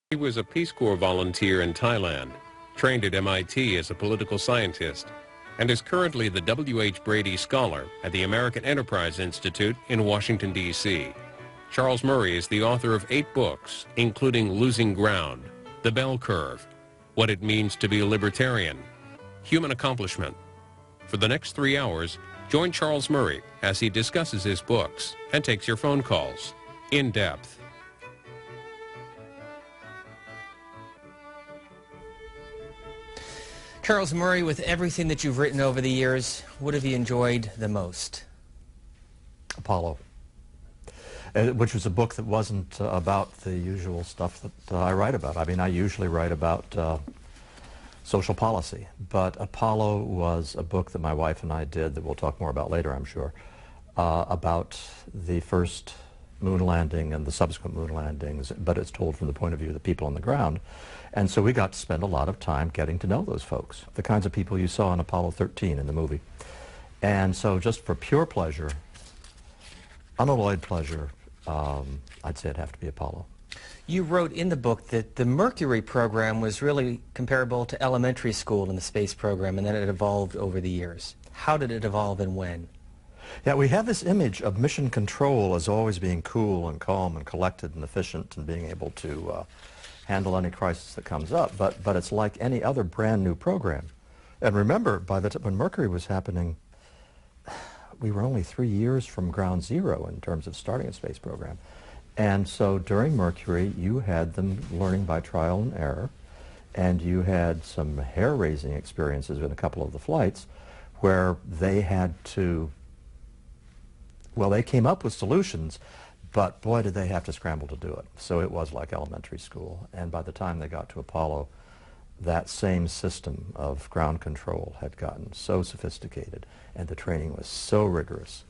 He was a Peace Corps volunteer in Thailand, trained at MIT as a political scientist, and is currently the W.H. Brady Scholar at the American Enterprise Institute in Washington, D.C. Charles Murray is the author of 8 books, including Losing Ground, The Bell Curve, What It Means to be a Libertarian, Human Accomplishment. For the next 3 hours, join Charles Murray as he discusses his books and takes your phone calls in depth. Charles Murray, with everything that you've written over the years, what have you enjoyed the most? Apollo, which was a book that wasn't about the usual stuff that I write about. I mean, I usually write about social policy, but Apollo was a book that my wife and I did that we'll talk more about later, I'm sure, about the first moon landing and the subsequent moon landings, but it's told from the point of view of the people on the ground. And so we got to spend a lot of time getting to know those folks, the kinds of people you saw in Apollo 13 in the movie. And so just for pure pleasure, unalloyed pleasure, I'd say it'd have to be Apollo. You wrote in the book that the Mercury program was really comparable to elementary school in the space program, and then it evolved over the years. How did it evolve and when? Yeah, we have this image of mission control as always being cool and calm and collected and efficient and being able to handle any crisis that comes up, but it's like any other brand new program. And remember, by the time when Mercury was happening, we were only 3 years from ground zero in terms of starting a space program. And so during Mercury, you had them learning by trial and error, and you had some hair-raising experiences in a couple of the flights where they had to, well, they came up with solutions, but boy, did they have to scramble to do it. So it was like elementary school. And by the time they got to Apollo, that same system of ground control had gotten so sophisticated, and the training was so rigorous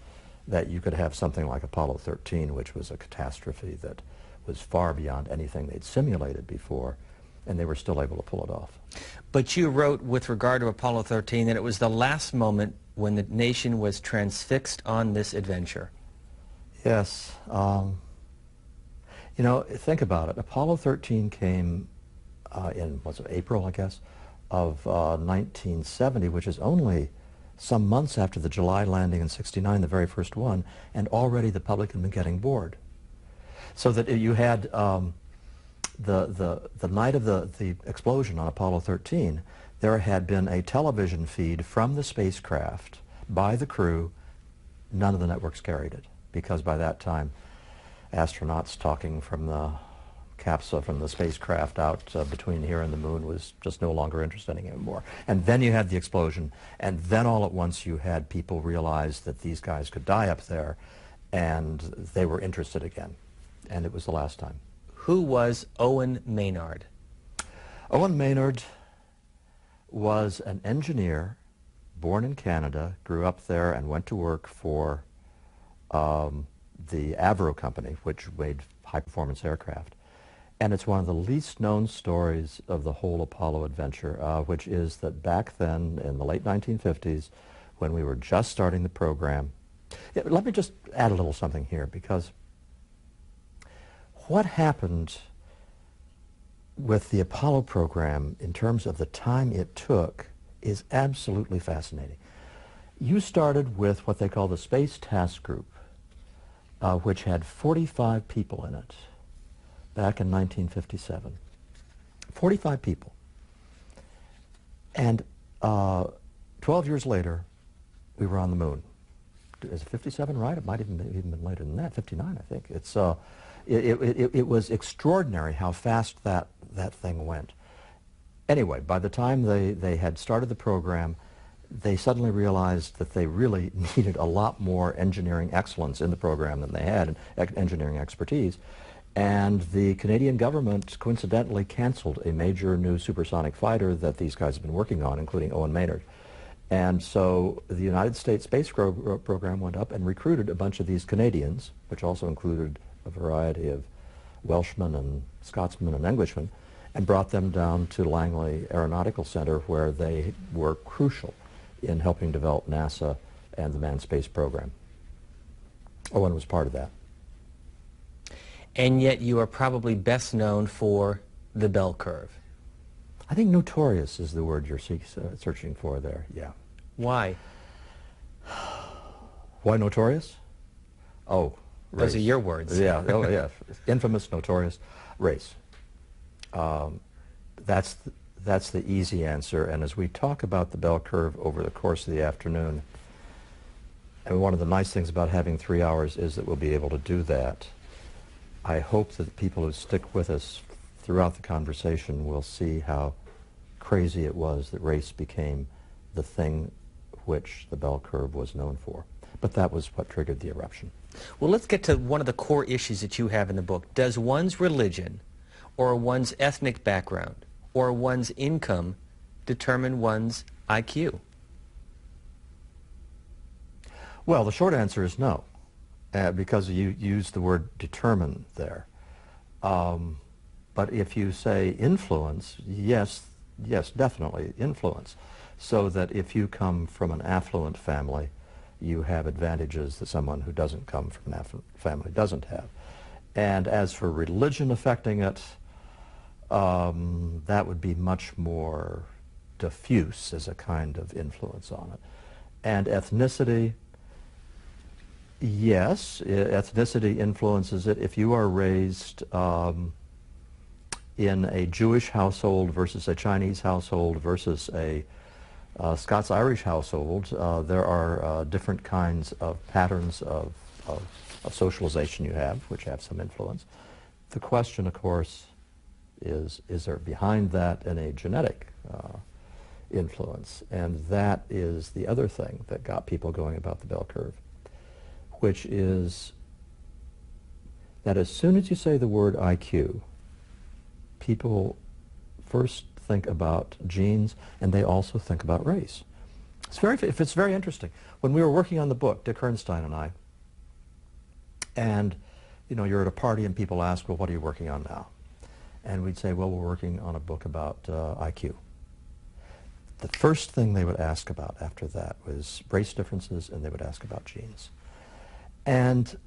that you could have something like Apollo 13, which was a catastrophe that was far beyond anything they'd simulated before, and they were still able to pull it off. But you wrote with regard to Apollo 13 that it was the last moment when the nation was transfixed on this adventure. Yes. You know, think about it. Apollo 13 came in, was it April, I guess, of 1970, which is only some months after the July landing in '69, the very first one, and already the public had been getting bored. So that you had the night of the explosion on Apollo 13, there had been a television feed from the spacecraft by the crew. None of the networks carried it, because by that time, astronauts talking from the capsule, from the spacecraft out between here and the moon was just no longer interesting anymore. And then you had the explosion, and then all at once you had people realize that these guys could die up there, and they were interested again. And it was the last time. Who was Owen Maynard? Owen Maynard was an engineer, born in Canada, grew up there, and went to work for the Avro company, which made high-performance aircraft. And it's one of the least known stories of the whole Apollo adventure, which is that back then, in the late 1950s, when we were just starting the program, let me just add a little something here, because what happened with the Apollo program in terms of the time it took is absolutely fascinating. You started with what they call the Space Task Group, which had 45 people in it back in 1957. 45 people. And 12 years later, we were on the moon. Is it 57 right? It might even been later than that, 59, I think. It was extraordinary how fast that thing went. Anyway, by the time they had started the program, they suddenly realized that they really needed a lot more engineering excellence in the program than they had, and engineering expertise. And the Canadian government coincidentally canceled a major new supersonic fighter that these guys have been working on, including Owen Maynard. And so the United States space program went up and recruited a bunch of these Canadians, which also included a variety of Welshmen and Scotsmen and Englishmen, and brought them down to Langley Aeronautical Center, where they were crucial in helping develop NASA and the manned space program. Owen was part of that. And yet you are probably best known for the bell curve? I think notorious is the word you're searching for there, yeah. Why? Why notorious? Oh, race. Those are your words. Yeah, oh yeah, infamous, notorious, race. That's the easy answer, and as we talk about the bell curve over the course of the afternoon, and one of the nice things about having 3 hours is that we'll be able to do that. I hope that the people who stick with us throughout the conversation will see how crazy it was that race became the thing which the bell curve was known for. But that was what triggered the eruption. Well, let's get to one of the core issues that you have in the book. Does one's religion or one's ethnic background or one's income determine one's IQ? Well, the short answer is no, because you used the word determine there. But if you say influence, yes, definitely influence. So that if you come from an affluent family, you have advantages that someone who doesn't come from an affluent family doesn't have. And as for religion affecting it, that would be much more diffuse as a kind of influence on it. And ethnicity, yes, ethnicity influences it. If you are raised in a Jewish household versus a Chinese household versus a Scots-Irish household, there are different kinds of patterns of socialization you have, which have some influence. The question, of course, is there behind that any genetic influence? And that is the other thing that got people going about the bell curve, which is that as soon as you say the word IQ, people first think about genes, and they also think about race. It's very interesting. When we were working on the book, Dick Herrnstein and I, and you're at a party and people ask, well, what are you working on now? And we'd say, well, we're working on a book about IQ. The first thing they would ask about after that was race differences, and they would ask about genes. And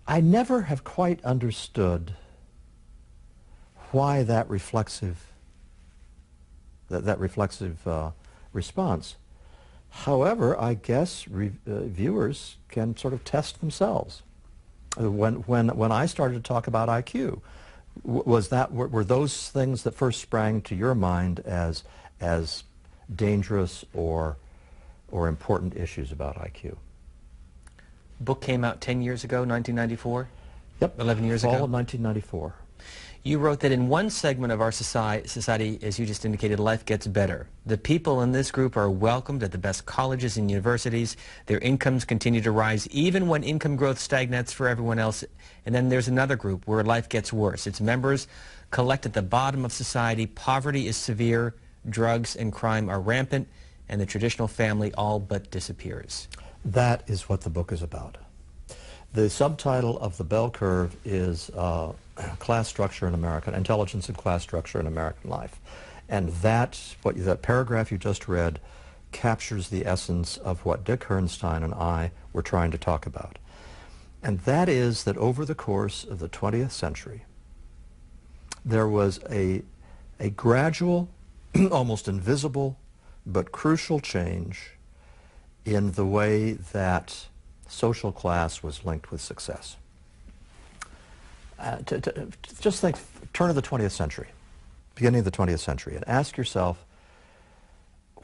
I never have quite understood why that reflexive response. However, I guess viewers can sort of test themselves. When I started to talk about IQ, were those things that first sprang to your mind as dangerous or important issues about IQ? Book came out 10 years ago, 1994? Yep. 11 years ago? Fall of 1994. You wrote that in one segment of our society, as you just indicated, life gets better. The people in this group are welcomed at the best colleges and universities. Their incomes continue to rise even when income growth stagnates for everyone else. And then there's another group where life gets worse. Its members collect at the bottom of society. Poverty is severe, drugs and crime are rampant, and the traditional family all but disappears. That is what the book is about. The subtitle of the bell curve is Class Structure in American, Intelligence and Class Structure in American Life. And that paragraph you just read captures the essence of what Dick Herrnstein and I were trying to talk about. And that is that over the course of the 20th century, there was a gradual, almost invisible, but crucial change in the way that social class was linked with success. Just think, turn of the 20th century, beginning of the 20th century, and ask yourself,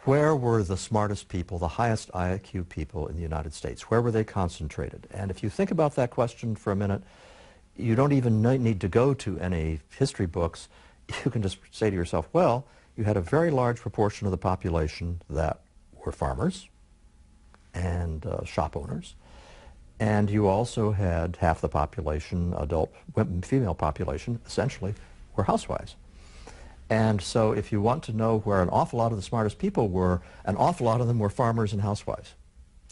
where were the smartest people, the highest IQ people in the United States? Where were they concentrated? And if you think about that question for a minute, you don't even need to go to any history books. You can just say to yourself, well, you had a very large proportion of the population that were farmers and shop owners. And you also had half the population, adult female population, essentially, were housewives. And so if you want to know where an awful lot of the smartest people were, an awful lot of them were farmers and housewives.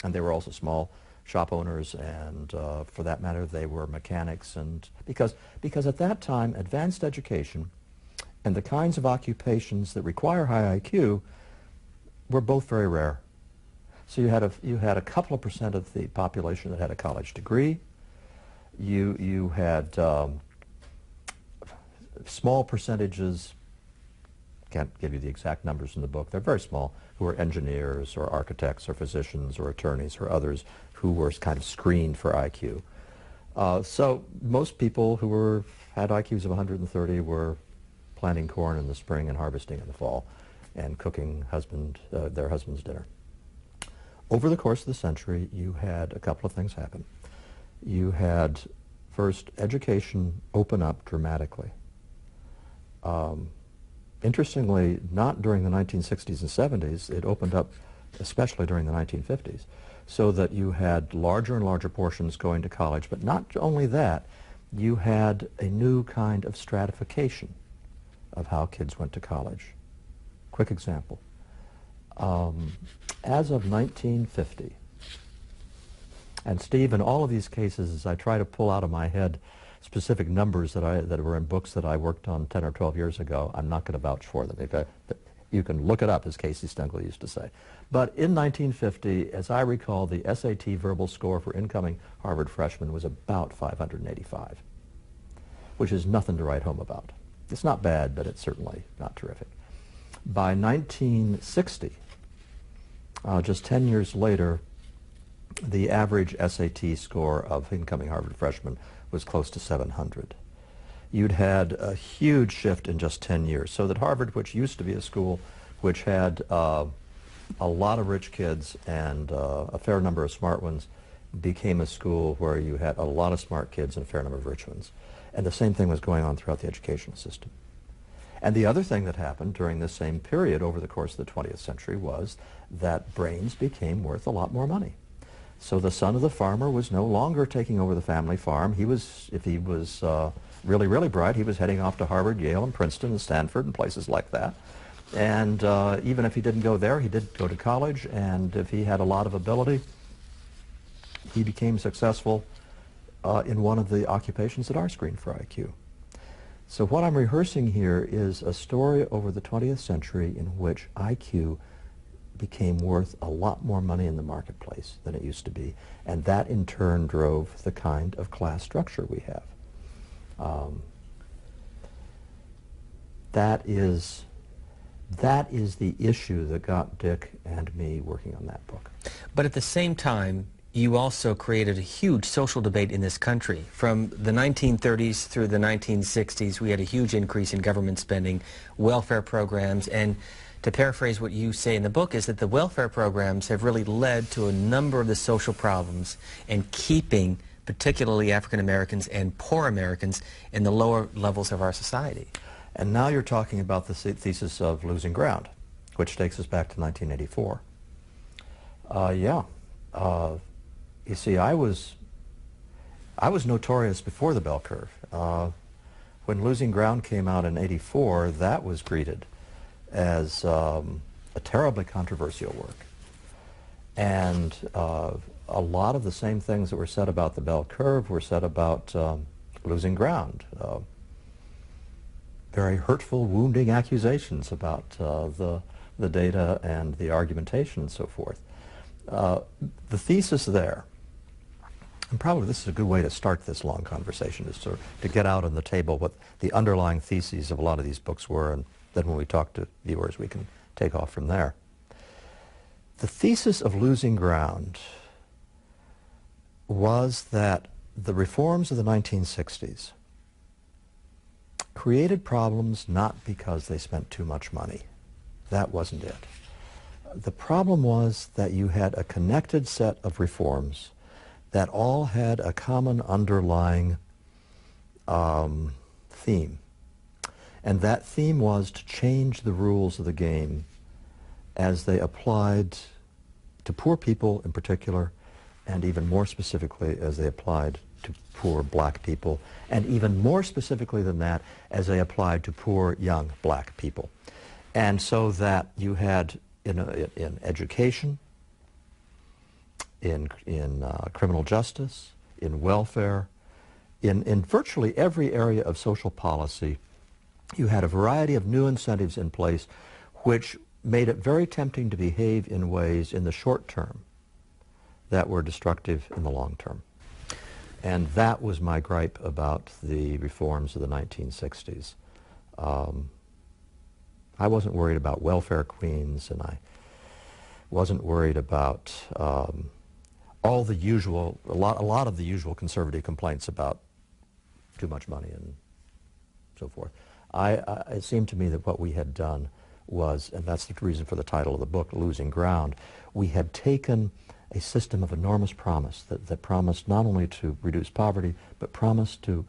And they were also small shop owners, and for that matter, they were mechanics. And because at that time, advanced education and the kinds of occupations that require high IQ were both very rare. So you had a couple of percent of the population that had a college degree. You had small percentages, can't give you the exact numbers in the book, they're very small, who were engineers or architects or physicians or attorneys or others who were kind of screened for IQ. So most people who had IQs of 130 were planting corn in the spring and harvesting in the fall and cooking their husband's dinner. Over the course of the century, you had a couple of things happen. You had, first, education open up dramatically. Interestingly, not during the 1960s and 70s, it opened up especially during the 1950s, so that you had larger and larger portions going to college, but not only that, you had a new kind of stratification of how kids went to college. Quick example. As of 1950, and Steve, in all of these cases, as I try to pull out of my head specific numbers that were in books that I worked on 10 or 12 years ago, I'm not going to vouch for them. You can look it up, as Casey Stengel used to say. But in 1950, as I recall, the SAT verbal score for incoming Harvard freshmen was about 585, which is nothing to write home about. It's not bad, but it's certainly not terrific. By 1960, just 10 years later, the average SAT score of incoming Harvard freshmen was close to 700. You'd had a huge shift in just 10 years, so that Harvard, which used to be a school which had a lot of rich kids and a fair number of smart ones, became a school where you had a lot of smart kids and a fair number of rich ones. And the same thing was going on throughout the educational system. And the other thing that happened during this same period over the course of the 20th century was that brains became worth a lot more money. So the son of the farmer was no longer taking over the family farm. He was, if he was really, really bright, he was heading off to Harvard, Yale, and Princeton, and Stanford, and places like that. And even if he didn't go there, he did go to college, and if he had a lot of ability, he became successful in one of the occupations that are screened for IQ. So what I'm rehearsing here is a story over the 20th century in which IQ became worth a lot more money in the marketplace than it used to be, and that in turn drove the kind of class structure we have. That is the issue that got Dick and me working on that book. But at the same time, you also created a huge social debate in this country. From the 1930s through the 1960s, we had a huge increase in government spending, welfare programs, and to paraphrase what you say in the book, is that the welfare programs have really led to a number of the social problems and keeping particularly African Americans and poor Americans in the lower levels of our society. And now you're talking about the thesis of losing ground, which takes us back to 1984. You see, I was notorious before the bell curve. When Losing Ground came out in '84, that was greeted as a terribly controversial work. And a lot of the same things that were said about the bell curve were said about Losing Ground. Very hurtful, wounding accusations about the data and the argumentation and so forth. The thesis there, and probably this is a good way to start this long conversation, is to get out on the table what the underlying theses of a lot of these books were, and then when we talk to viewers we can take off from there. The thesis of Losing Ground was that the reforms of the 1960s created problems not because they spent too much money. That wasn't it. The problem was that you had a connected set of reforms that all had a common underlying theme. And that theme was to change the rules of the game as they applied to poor people in particular, and even more specifically as they applied to poor black people, and even more specifically than that, as they applied to poor young black people. And so that you had in education, in criminal justice, in welfare, in virtually every area of social policy, you had a variety of new incentives in place which made it very tempting to behave in ways in the short term that were destructive in the long term. And that was my gripe about the reforms of the 1960s. I wasn't worried about welfare queens, and I wasn't worried about all the usual, a lot of the usual conservative complaints about too much money and so forth. It seemed to me that what we had done was, and that's the reason for the title of the book, Losing Ground, we had taken a system of enormous promise that promised not only to reduce poverty, but promised to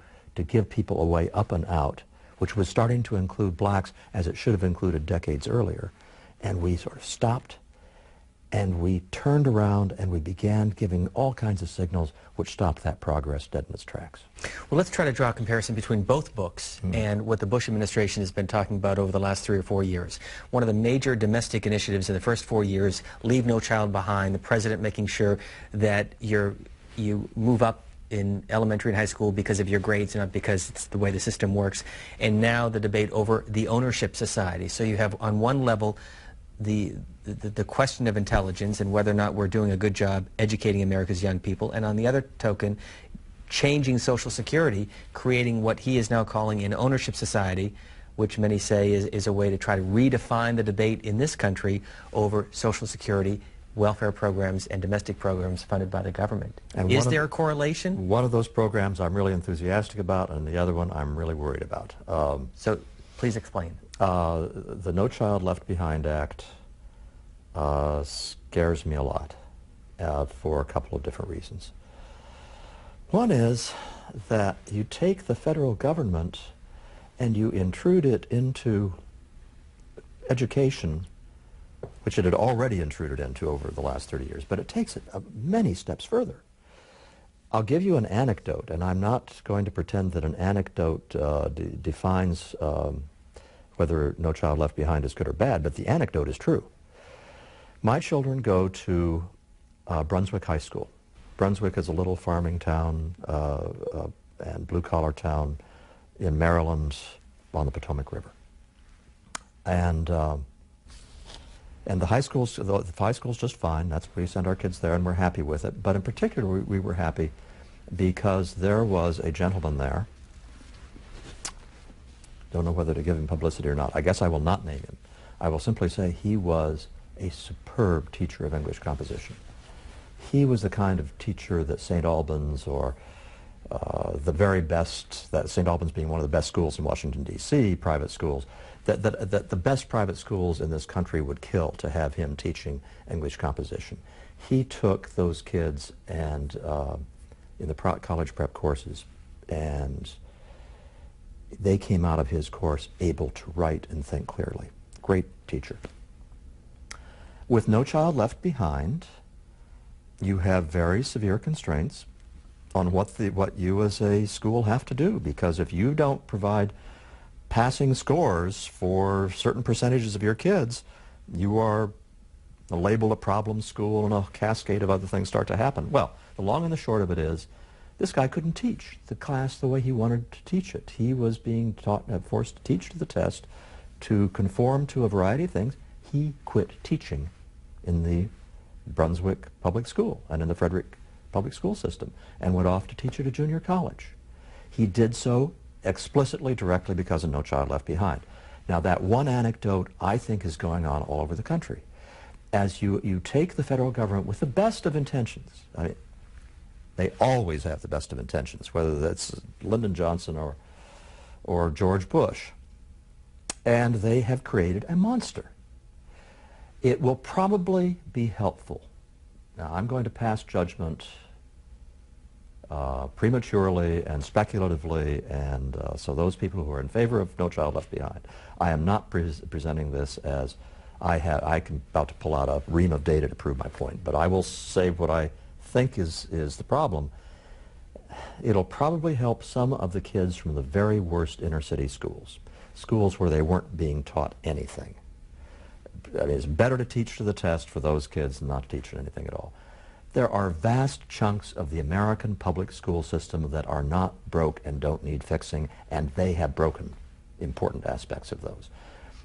give people a way up and out, which was starting to include blacks as it should have included decades earlier. And we sort of stopped, and we turned around, and we began giving all kinds of signals which stopped that progress dead in its tracks. Well, let's try to draw a comparison between both books and what the Bush administration has been talking about over the last 3 or 4 years. One of the major domestic initiatives in the first 4 years, Leave No Child Behind, the president making sure that you move up in elementary and high school because of your grades, not because it's the way the system works. And now the debate over the ownership society. So you have on one level the question of intelligence and whether or not we're doing a good job educating America's young people, and on the other token, changing Social Security, creating what he is now calling an ownership society, which many say is a way to try to redefine the debate in this country over Social Security, welfare programs, and domestic programs funded by the government. And is there a correlation? One of those programs I'm really enthusiastic about, and the other one I'm really worried about. So please explain. The No Child Left Behind Act scares me a lot for a couple of different reasons. One is that you take the federal government and you intrude it into education, which it had already intruded into over the last 30 years, but it takes it many steps further. I'll give you an anecdote, and I'm not going to pretend that an anecdote defines whether No Child Left Behind is good or bad, but the anecdote is true. My children go to Brunswick High School. Brunswick is a little farming town and blue-collar town in Maryland on the Potomac River. And the high school's just fine. We send our kids there, and we're happy with it. But in particular, we were happy because there was a gentleman there. Don't know whether to give him publicity or not. I guess I will not name him. I will simply say he was a superb teacher of English composition. He was the kind of teacher that St. Albans, or the very best, that St. Albans being one of the best schools in Washington, D.C., private schools, that the best private schools in this country would kill to have him teaching English composition. He took those kids and in the college prep courses, and they came out of his course able to write and think clearly. Great teacher. With No Child Left Behind, you have very severe constraints on what you as a school have to do, because if you don't provide passing scores for certain percentages of your kids, you are labeled a problem school, and a cascade of other things start to happen. Well, the long and the short of it is, this guy couldn't teach the class the way he wanted to teach it. He was being forced to teach to the test, to conform to a variety of things. He quit teaching in the Brunswick public school and in the Frederick public school system and went off to teach at a junior college. He did so explicitly, directly, because of No Child Left Behind. Now, that one anecdote, I think, is going on all over the country. As you take the federal government with the best of intentions, I mean, they always have the best of intentions, whether that's Lyndon Johnson or George Bush, and they have created a monster. It will probably be helpful. Now, I'm going to pass judgment prematurely and speculatively, and so those people who are in favor of No Child Left Behind, I am not presenting this as I'm about to pull out a ream of data to prove my point, but I will say what I think is the problem. It'll probably help some of the kids from the very worst inner city schools where they weren't being taught anything. I mean, it's better to teach to the test for those kids than not to teach anything at all. There are vast chunks of the American public school system that are not broke and don't need fixing, and they have broken important aspects of those.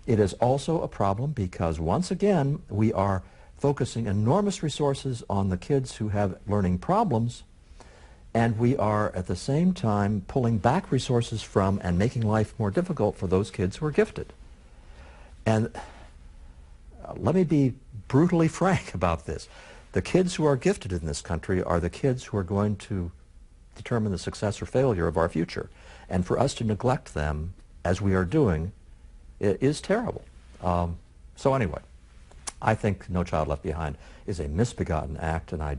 It is also a problem because, once again, we are focusing enormous resources on the kids who have learning problems And we are at the same time pulling back resources from and making life more difficult for those kids who are gifted. And let me be brutally frank about this. The kids who are gifted in this country are the kids who are going to determine the success or failure of our future. And for us to neglect them, as we are doing, it is terrible. So anyway, I think No Child Left Behind is a misbegotten act, and I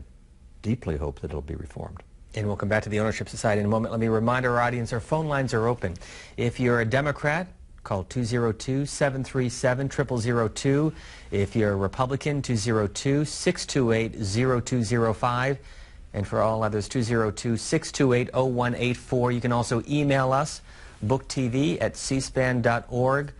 deeply hope that it'll be reformed. And we'll come back to the Ownership Society in a moment. Let me remind our audience our phone lines are open. If you're a Democrat, call 202-737-0002. If you're a Republican, 202-628-0205. And for all others, 202-628-0184. You can also email us, booktv@cspan.org.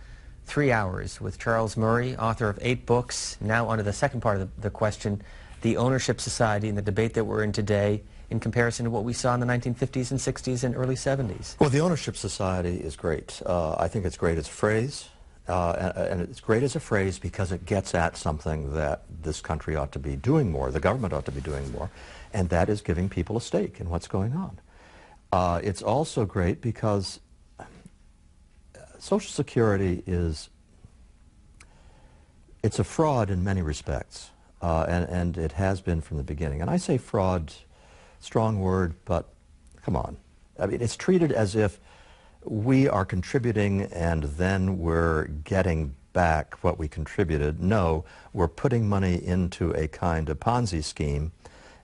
3 hours with Charles Murray, author of 8 books. Now on to the second part of the question, the Ownership Society and the debate that we're in today in comparison to what we saw in the 1950s and 60s and early 70s. Well, the Ownership Society is great. I think it's great as a phrase, and it's great as a phrase because it gets at something that this country ought to be doing more, the government ought to be doing more, and that is giving people a stake in what's going on. It's also great because Social Security it's a fraud in many respects, and it has been from the beginning. And I say fraud, strong word, but come on. I mean, it's treated as if we are contributing and then we're getting back what we contributed. No, we're putting money into a kind of Ponzi scheme,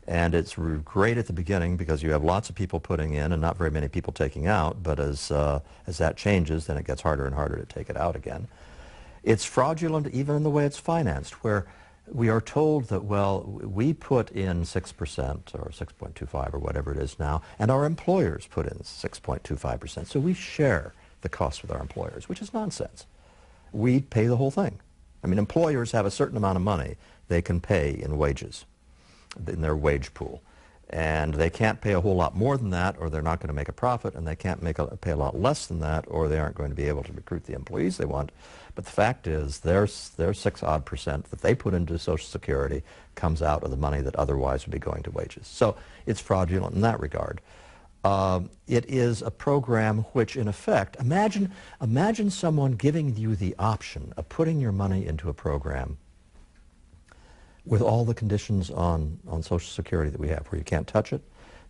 and it's great at the beginning because you have lots of people putting in and not very many people taking out, but as that changes, then it gets harder and harder to take it out again. It's fraudulent even in the way it's financed, where we are told that, well, we put in 6% or 6.25 or whatever it is now, and our employers put in 6.25%. So we share the cost with our employers, which is nonsense. We pay the whole thing. I mean, employers have a certain amount of money they can pay in wages, in their wage pool. And they can't pay a whole lot more than that, or they're not going to make a profit, and they can't pay a lot less than that, or they aren't going to be able to recruit the employees they want. But the fact is, their 6-odd% that they put into Social Security comes out of the money that otherwise would be going to wages. So it's fraudulent in that regard. It is a program which, in effect, imagine someone giving you the option of putting your money into a program with all the conditions on Social Security that we have, where you can't touch it,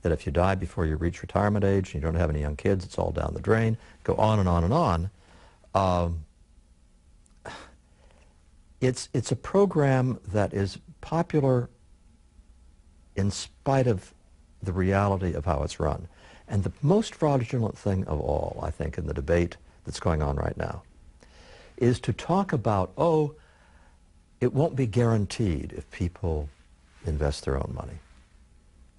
that if you die before you reach retirement age and you don't have any young kids, it's all down the drain, go on and on and on. It's a program that is popular in spite of the reality of how it's run. And the most fraudulent thing of all, I think, in the debate that's going on right now, is to talk about, oh, it won't be guaranteed if people invest their own money.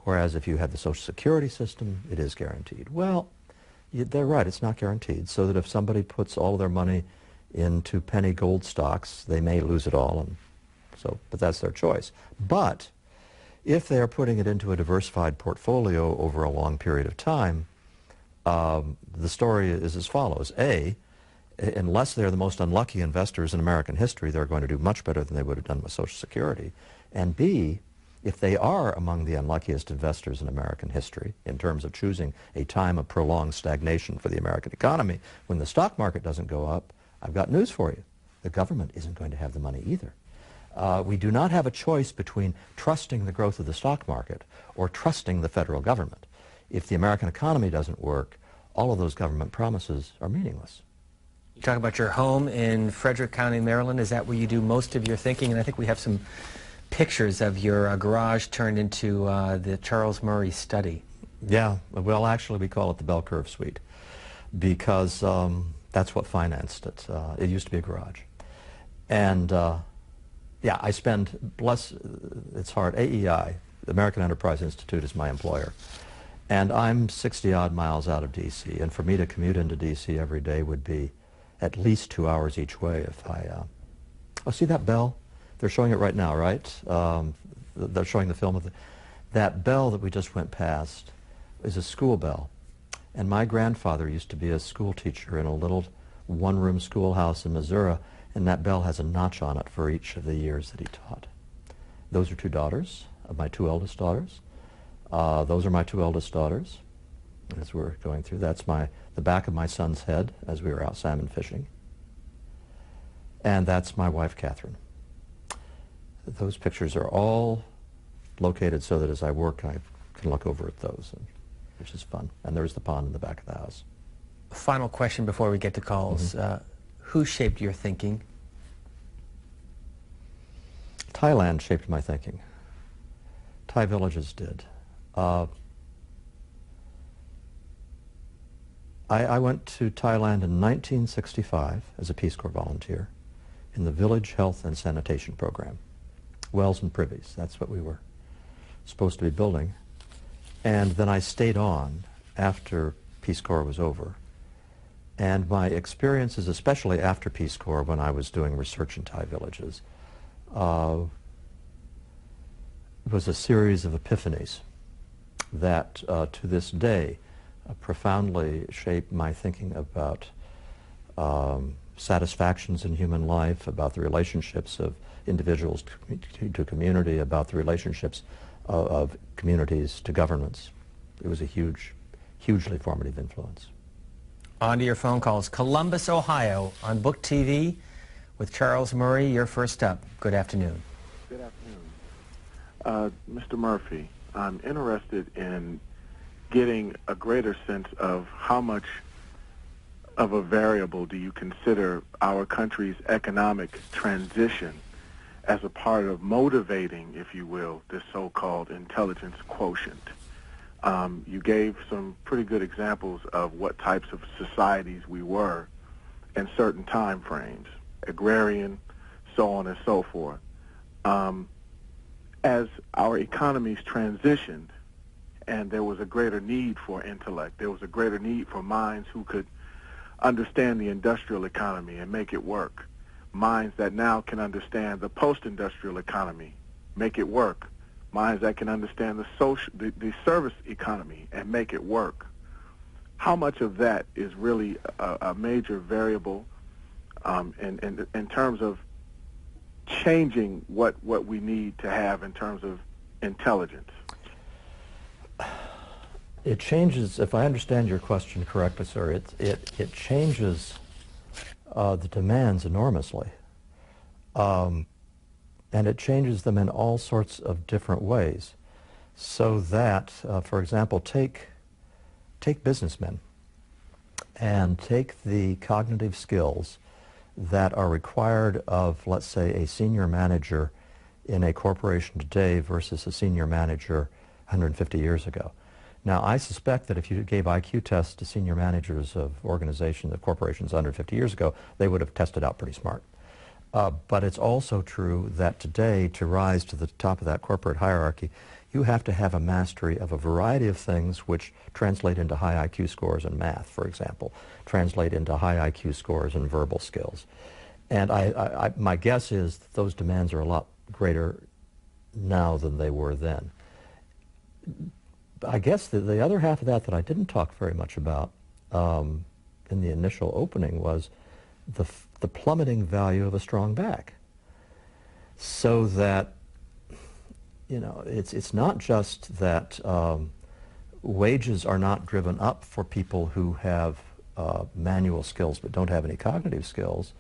Whereas if you have the Social Security system, it is guaranteed. Well, they're right, it's not guaranteed. So that if somebody puts all of their money into penny gold stocks, they may lose it all, but that's their choice. But if they are putting it into a diversified portfolio over a long period of time, the story is as follows. A, unless they're the most unlucky investors in American history, they're going to do much better than they would have done with Social Security. And B, if they are among the unluckiest investors in American history, in terms of choosing a time of prolonged stagnation for the American economy, when the stock market doesn't go up, I've got news for you. The government isn't going to have the money either. We do not have a choice between trusting the growth of the stock market or trusting the federal government. If the American economy doesn't work, all of those government promises are meaningless. You talk about your home in Frederick County, Maryland. Is that where you do most of your thinking? And I think we have some pictures of your garage turned into the Charles Murray study. Yeah, well, actually, we call it the Bell Curve Suite because that's what financed it. It used to be a garage. And yeah, I spend, bless its heart, AEI, the American Enterprise Institute, is my employer. And I'm 60-odd miles out of D.C., and for me to commute into D.C. every day would be at least 2 hours each way if I... Oh, see that bell? They're showing it right now, right? They're showing the film of it. That bell that we just went past is a school bell. And my grandfather used to be a school teacher in a little one-room schoolhouse in Missouri, and that bell has a notch on it for each of the years that he taught. Those are 2 daughters of my 2 eldest daughters. Those are my two eldest daughters as we're going through. That's the back of my son's head as we were out salmon fishing. And that's my wife, Catherine. Those pictures are all located so that as I work, I can look over at those, which is fun. And there's the pond in the back of the house. Final question before we get to calls. Who shaped your thinking? Thailand shaped my thinking. Thai villages did. I went to Thailand in 1965 as a Peace Corps volunteer in the Village Health and Sanitation Program. Wells and privies, that's what we were supposed to be building. And then I stayed on after Peace Corps was over. And my experiences, especially after Peace Corps when I was doing research in Thai villages, was a series of epiphanies that to this day profoundly shape my thinking about satisfactions in human life, about the relationships of individuals to community, about the relationships of communities to governments. It was a hugely formative influence. On to your phone calls. Columbus, Ohio, on Book TV with Charles Murray. You're first up. Good afternoon. Good afternoon. Mr. Murphy, I'm interested in getting a greater sense of how much of a variable do you consider our country's economic transition as a part of motivating, if you will, this so-called intelligence quotient. You gave some pretty good examples of what types of societies we were in certain time frames, agrarian, so on and so forth. As our economies transitioned and there was a greater need for intellect, there was a greater need for minds who could understand the industrial economy and make it work, minds that now can understand the post-industrial economy, make it work, minds that can understand the service economy and make it work. How much of that is really a major variable in terms of changing what we need to have in terms of intelligence? It changes, if I understand your question correctly, sir, it changes the demands enormously. And it changes them in all sorts of different ways. So that, for example, take businessmen and take the cognitive skills that are required of, let's say, a senior manager in a corporation today versus a senior manager 150 years ago. Now, I suspect that if you gave IQ tests to senior managers of organizations, of corporations 150 years ago, they would have tested out pretty smart. But it's also true that today, to rise to the top of that corporate hierarchy, you have to have a mastery of a variety of things which translate into high IQ scores in math, for example, translate into high IQ scores in verbal skills. And my guess is that those demands are a lot greater now than they were then. I guess the other half of that I didn't talk very much about in the initial opening was the plummeting value of a strong back. So that, you know, it's not just that wages are not driven up for people who have manual skills but don't have any cognitive skills.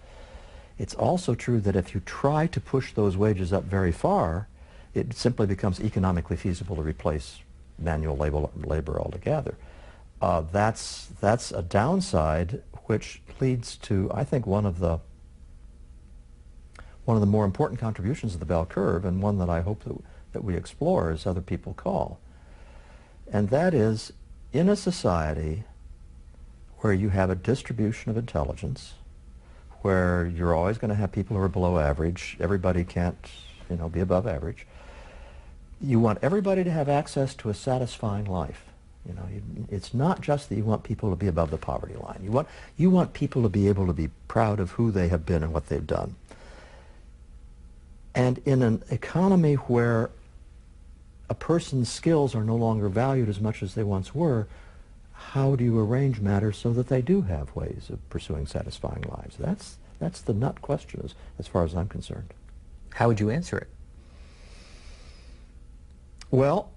It's also true that if you try to push those wages up very far, it simply becomes economically feasible to replace manual labor altogether. That's a downside which leads to, I think, one of the more important contributions of the bell curve, and one that I hope that we explore as other people call. And that is, in a society where you have a distribution of intelligence, where you're always going to have people who are below average, everybody can't, you know, be above average, you want everybody to have access to a satisfying life. You know, it's not just that you want people to be above the poverty line. You want people to be able to be proud of who they have been and what they've done. And in an economy where a person's skills are no longer valued as much as they once were, how do you arrange matters so that they do have ways of pursuing satisfying lives? That's the nut question as far as I'm concerned. How would you answer it? Well,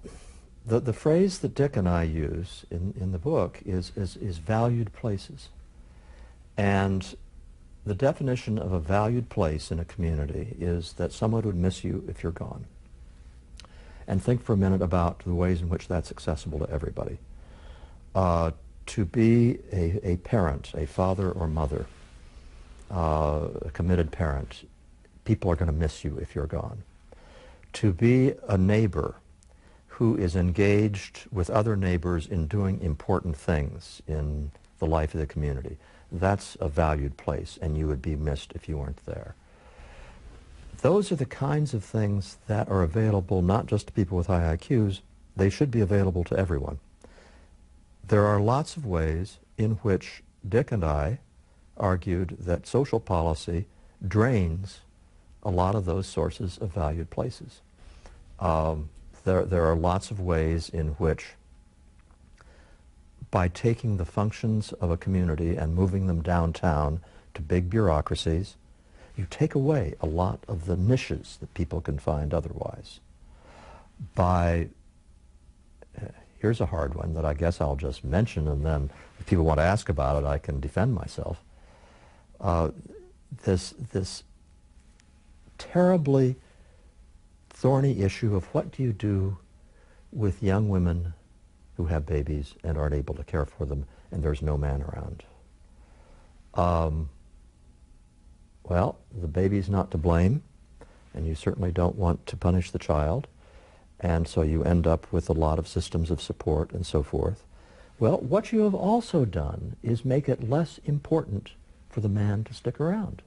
The phrase that Dick and I use in the book is valued places. And the definition of a valued place in a community is that someone would miss you if you're gone. And think for a minute about the ways in which that's accessible to everybody. To be a parent, a father or mother, a committed parent, people are going to miss you if you're gone. To be a neighbor who is engaged with other neighbors in doing important things in the life of the community, that's a valued place, and you would be missed if you weren't there. Those are the kinds of things that are available not just to people with high IQs, they should be available to everyone. There are lots of ways in which Dick and I argued that social policy drains a lot of those sources of valued places. There are lots of ways in which, by taking the functions of a community and moving them downtown to big bureaucracies, you take away a lot of the niches that people can find otherwise. Here's a hard one that I guess I'll just mention, and then if people want to ask about it, I can defend myself. This terribly thorny issue of what do you do with young women who have babies and aren't able to care for them, and there's no man around. Well, the baby's not to blame, and you certainly don't want to punish the child, and so you end up with a lot of systems of support and so forth. Well, what you have also done is make it less important for the man to stick around.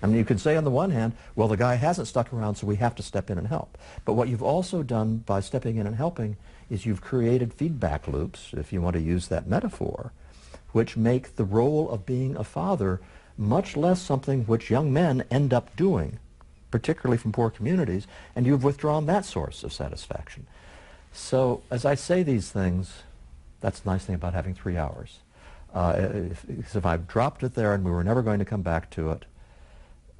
I mean, you could say on the one hand, well, the guy hasn't stuck around, so we have to step in and help. But what you've also done by stepping in and helping is you've created feedback loops, if you want to use that metaphor, which make the role of being a father much less something which young men end up doing, particularly from poor communities, and you've withdrawn that source of satisfaction. So as I say these things, that's the nice thing about having 3 hours. If I've dropped it there and we were never going to come back to it,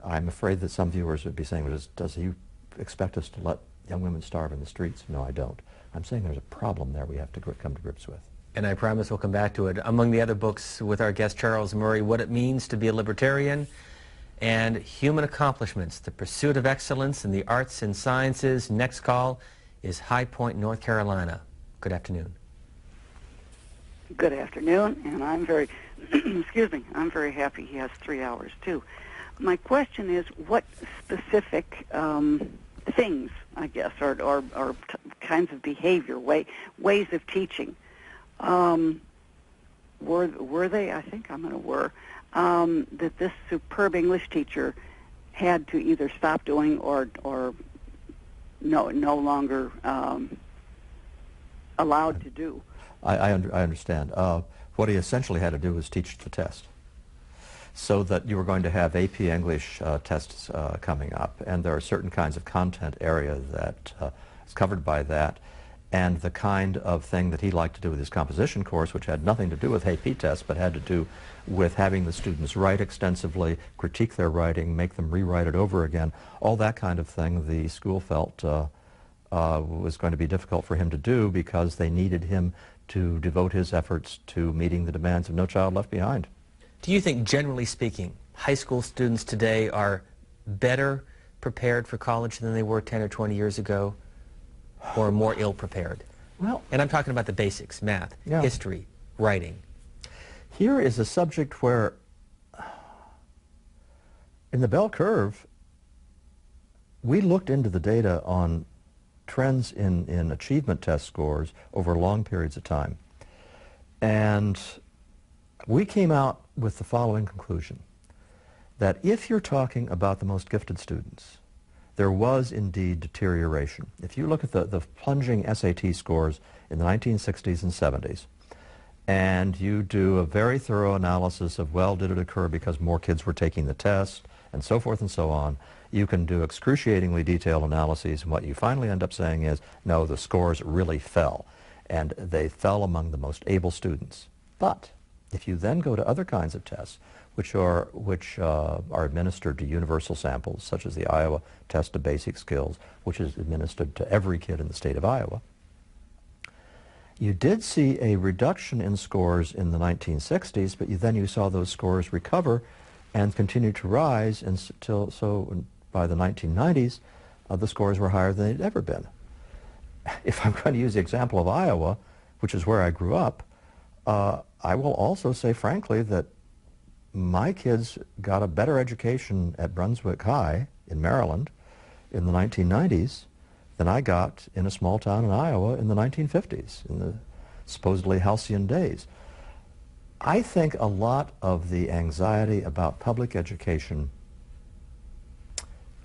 I'm afraid that some viewers would be saying, does he expect us to let young women starve in the streets? No, I don't. I'm saying there's a problem there we have to come to grips with. And I promise we'll come back to it. Among the other books with our guest Charles Murray, What It Means to Be a Libertarian, and Human Accomplishments, The Pursuit of Excellence in the Arts and Sciences. Next call is High Point, North Carolina. Good afternoon. Good afternoon, and I'm very, excuse me, I'm very happy he has 3 hours too. My question is, what specific things, I guess, or kinds of behavior, ways of teaching, were they? I think I'm going to were that this superb English teacher had to either stop doing or no longer allowed to do. I understand. What he essentially had to do was teach the test, so that you were going to have AP English tests coming up, and there are certain kinds of content area that is covered by that, and the kind of thing that he liked to do with his composition course, which had nothing to do with AP tests, but had to do with having the students write extensively, critique their writing, make them rewrite it over again, all that kind of thing the school felt was going to be difficult for him to do because they needed him to devote his efforts to meeting the demands of No Child Left Behind. Do you think, generally speaking, high school students today are better prepared for college than they were 10 or 20 years ago, or more ill-prepared? Well, and I'm talking about the basics, math, history, writing. Here is a subject where, in the bell curve, we looked into the data on trends in achievement test scores over long periods of time. And we came out with the following conclusion, that if you're talking about the most gifted students, there was indeed deterioration. If you look at the plunging SAT scores in the 1960s and 70s, and you do a very thorough analysis of, well, did it occur because more kids were taking the test, and so forth and so on, you can do excruciatingly detailed analyses, and what you finally end up saying is, no, the scores really fell, and they fell among the most able students. But if you then go to other kinds of tests, which are administered to universal samples, such as the Iowa Test of Basic Skills, which is administered to every kid in the state of Iowa, You did see a reduction in scores in the 1960s, but then you saw those scores recover and continue to rise until, so by the 1990s, the scores were higher than they'd ever been. If I'm going to use the example of Iowa, which is where I grew up, I will also say frankly that my kids got a better education at Brunswick High in Maryland in the 1990s than I got in a small town in Iowa in the 1950s, in the supposedly halcyon days. I think a lot of the anxiety about public education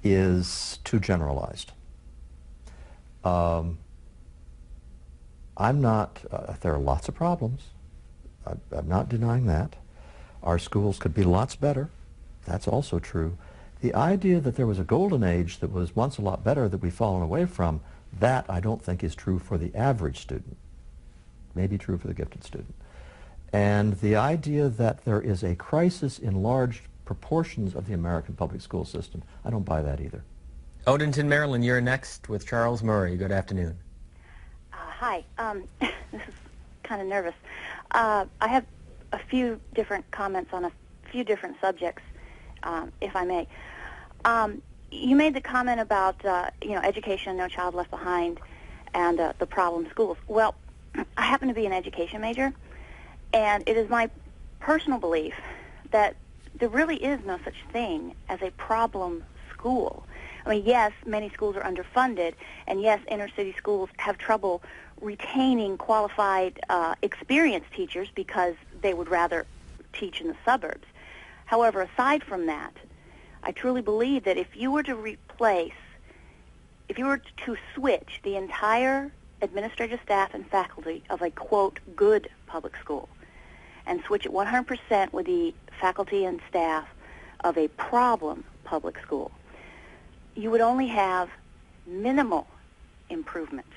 is too generalized. I'm not, there are lots of problems. I'm not denying that. Our schools could be lots better. That's also true. The idea that there was a golden age that was once a lot better that we've fallen away from, that I don't think is true for the average student. Maybe true for the gifted student. And the idea that there is a crisis in large proportions of the American public school system, I don't buy that either. Odenton, Maryland, you're next with Charles Murray. Good afternoon. Hi. This is kind of nervous. I have a few different comments on a few different subjects, if I may. You made the comment about, education, no child left behind, and the problem schools. Well, I happen to be an education major, and it is my personal belief that there really is no such thing as a problem school. I mean, yes, many schools are underfunded, and yes, inner city schools have trouble retaining qualified, experienced teachers because they would rather teach in the suburbs. However, aside from that, I truly believe that if you were to switch the entire administrative staff and faculty of a, quote, good public school and switch it 100% with the faculty and staff of a problem public school, you would only have minimal improvement,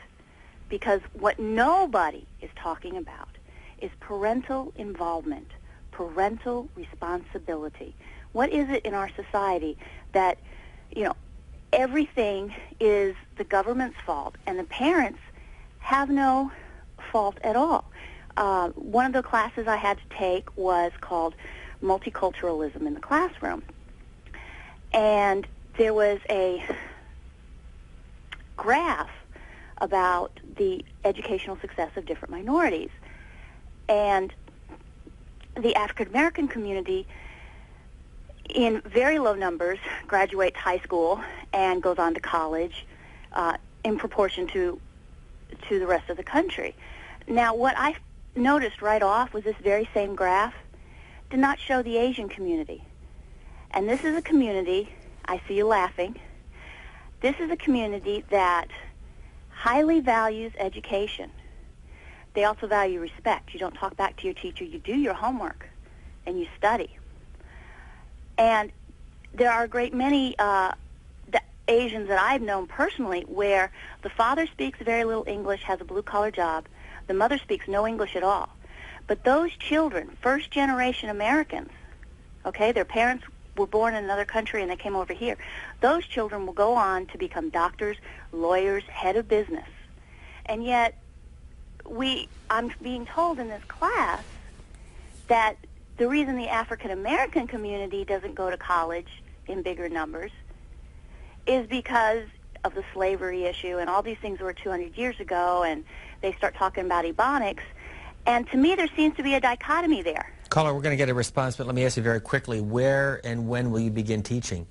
because what nobody is talking about is parental involvement, parental responsibility. What is it in our society that, everything is the government's fault and the parents have no fault at all? One of the classes I had to take was called Multiculturalism in the Classroom. And there was a graph about the educational success of different minorities. And the African American community, in very low numbers, graduates high school and goes on to college in proportion to the rest of the country. Now, what I noticed right off was this very same graph did not show the Asian community. And this is a community, I see you laughing, this is a community that highly values education. They also value respect. You don't talk back to your teacher. You do your homework, and you study. And there are a great many Asians that I've known personally where the father speaks very little English, has a blue-collar job. The mother speaks no English at all. But those children, first-generation Americans, okay, their parents were born in another country and they came over here. Those children will go on to become doctors, lawyers, head of business. And yet, I'm being told in this class that the reason the African American community doesn't go to college in bigger numbers is because of the slavery issue, and all these things were 200 years ago, and they start talking about Ebonics. And to me, there seems to be a dichotomy there. Caller, we're going to get a response, but let me ask you very quickly, where and when will you begin teaching?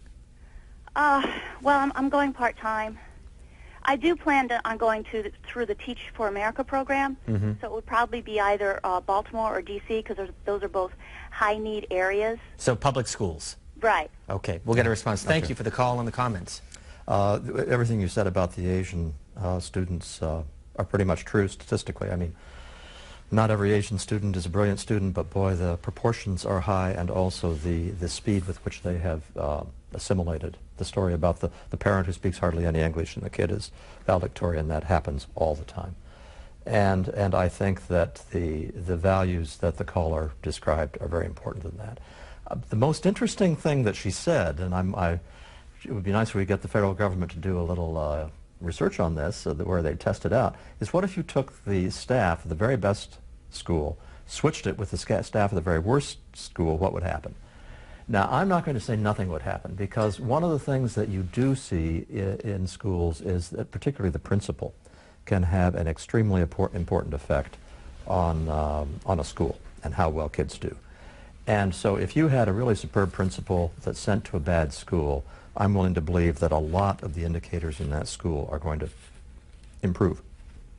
Well, I'm going part-time. I do plan on going through the Teach for America program, so it would probably be either Baltimore or D.C., because those are both high-need areas. So public schools? Right. Okay, we'll get a response. Thank you for the call and the comments. Everything you said about the Asian students are pretty much true statistically. I mean, not every Asian student is a brilliant student, but boy, the proportions are high, and also the speed with which they have assimilated. The story about the parent who speaks hardly any English and the kid is valedictorian, that happens all the time. And I think that the values that the caller described are very important in that. The most interesting thing that she said, and it would be nice if we get the federal government to do a little research on this, where they tested out, is what if you took the staff of the very best school, switched it with the staff of the very worst school, what would happen? Now, I'm not going to say nothing would happen, because one of the things that you do see in schools is that particularly the principal can have an extremely important effect on a school and how well kids do. And so if you had a really superb principal that's sent to a bad school, I'm willing to believe that a lot of the indicators in that school are going to improve.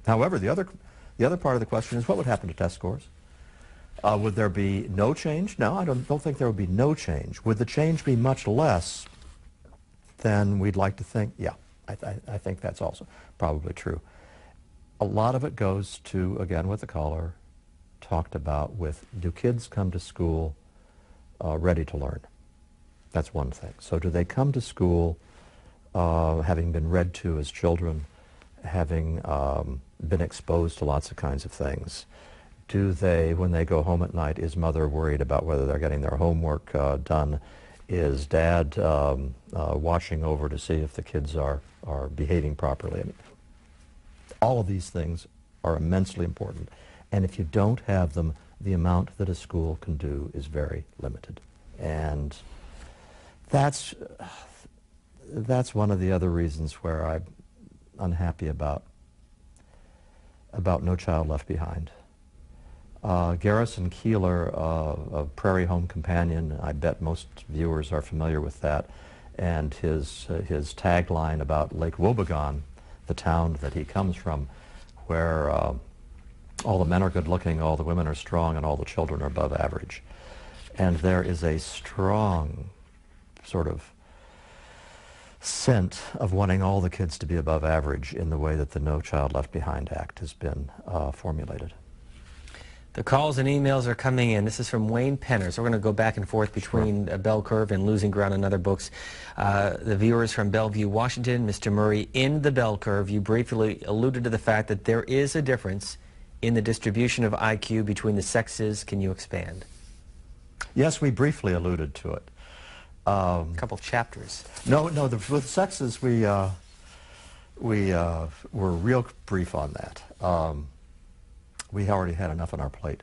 However, the other part of the question is, what would happen to test scores? Would there be no change? No, I don't think there would be no change. Would the change be much less than we'd like to think? Yeah, I think that's also probably true. A lot of it goes to, again, what the caller talked about with, do kids come to school ready to learn? That's one thing. So do they come to school having been read to as children, having been exposed to lots of kinds of things? Do they, when they go home at night, is mother worried about whether they're getting their homework done? Is dad watching over to see if the kids are behaving properly? I mean, all of these things are immensely important. And if you don't have them, the amount that a school can do is very limited. And that's one of the other reasons where I'm unhappy about No Child Left Behind. Garrison Keillor of Prairie Home Companion, I bet most viewers are familiar with that, and his tagline about Lake Wobegon, the town that he comes from, where all the men are good looking, all the women are strong, and all the children are above average. And there is a strong sort of scent of wanting all the kids to be above average in the way that the No Child Left Behind Act has been formulated. The calls and emails are coming in. This is from Wayne Penner. So we're going to go back and forth between Bell Curve and Losing Ground and other books. The viewers from Bellevue, Washington, Mr. Murray, in the Bell Curve, you briefly alluded to the fact that there is a difference in the distribution of IQ between the sexes. Can you expand? Yes, we briefly alluded to it. A couple of chapters. No, with sexes, we were real brief on that. We already had enough on our plate.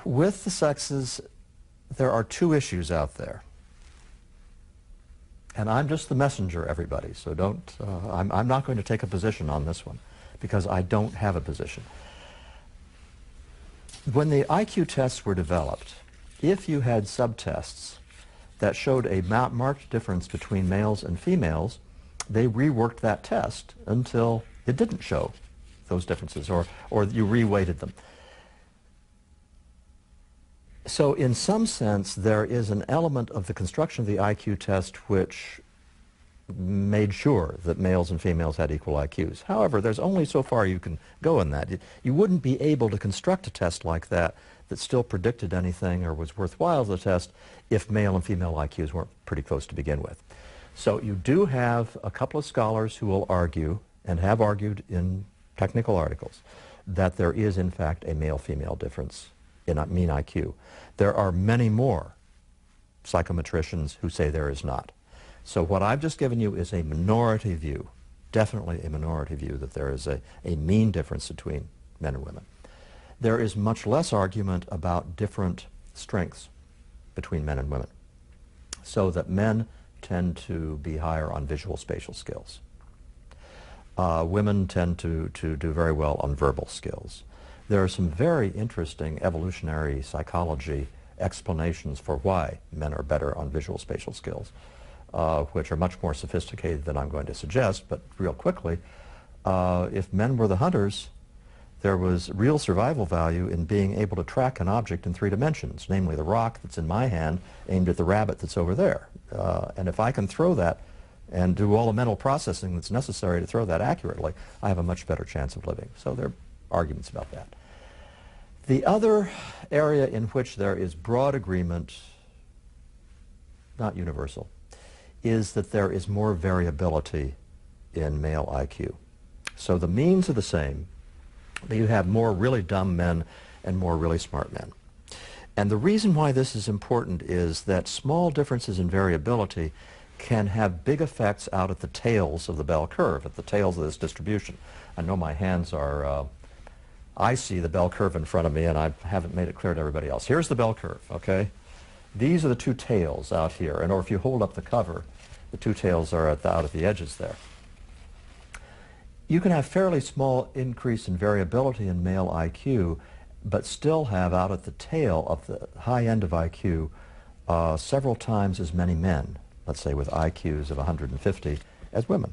With the sexes, there are two issues out there. And I'm just the messenger, everybody, so don't, I'm not going to take a position on this one, because I don't have a position. When the IQ tests were developed, if you had subtests that showed a marked difference between males and females, they reworked that test until it didn't show those differences, or you reweighted them. So in some sense, there is an element of the construction of the IQ test which made sure that males and females had equal IQs. However, there's only so far you can go in that. You wouldn't be able to construct a test like that that still predicted anything or was worthwhile as a test if male and female IQs weren't pretty close to begin with. So you do have a couple of scholars who will argue, and have argued in technical articles, that there is in fact a male-female difference in mean IQ. There are many more psychometricians who say there is not. So what I've just given you is a minority view, definitely a minority view, that there is a mean difference between men and women. There is much less argument about different strengths between men and women, so that men tend to be higher on visual spatial skills. Women tend to do very well on verbal skills. There are some very interesting evolutionary psychology explanations for why men are better on visual spatial skills, which are much more sophisticated than I'm going to suggest, but real quickly, if men were the hunters, there was real survival value in being able to track an object in 3 dimensions, namely the rock that's in my hand aimed at the rabbit that's over there. And if I can throw that and do all the mental processing that's necessary to throw that accurately, I have a much better chance of living. So there are arguments about that. The other area in which there is broad agreement, not universal, is that there is more variability in male IQ. So the means are the same, but you have more really dumb men and more really smart men. And the reason why this is important is that small differences in variability can have big effects out at the tails of the bell curve, at the tails of this distribution. I know my hands are, I see the bell curve in front of me, and I haven't made it clear to everybody else. Here's the bell curve, okay? These are the two tails out here, and or if you hold up the cover, the two tails are out at the edges there. You can have fairly small increase in variability in male IQ, but still have out at the tail of the high end of IQ several times as many men, let's say with IQs of 150, as women.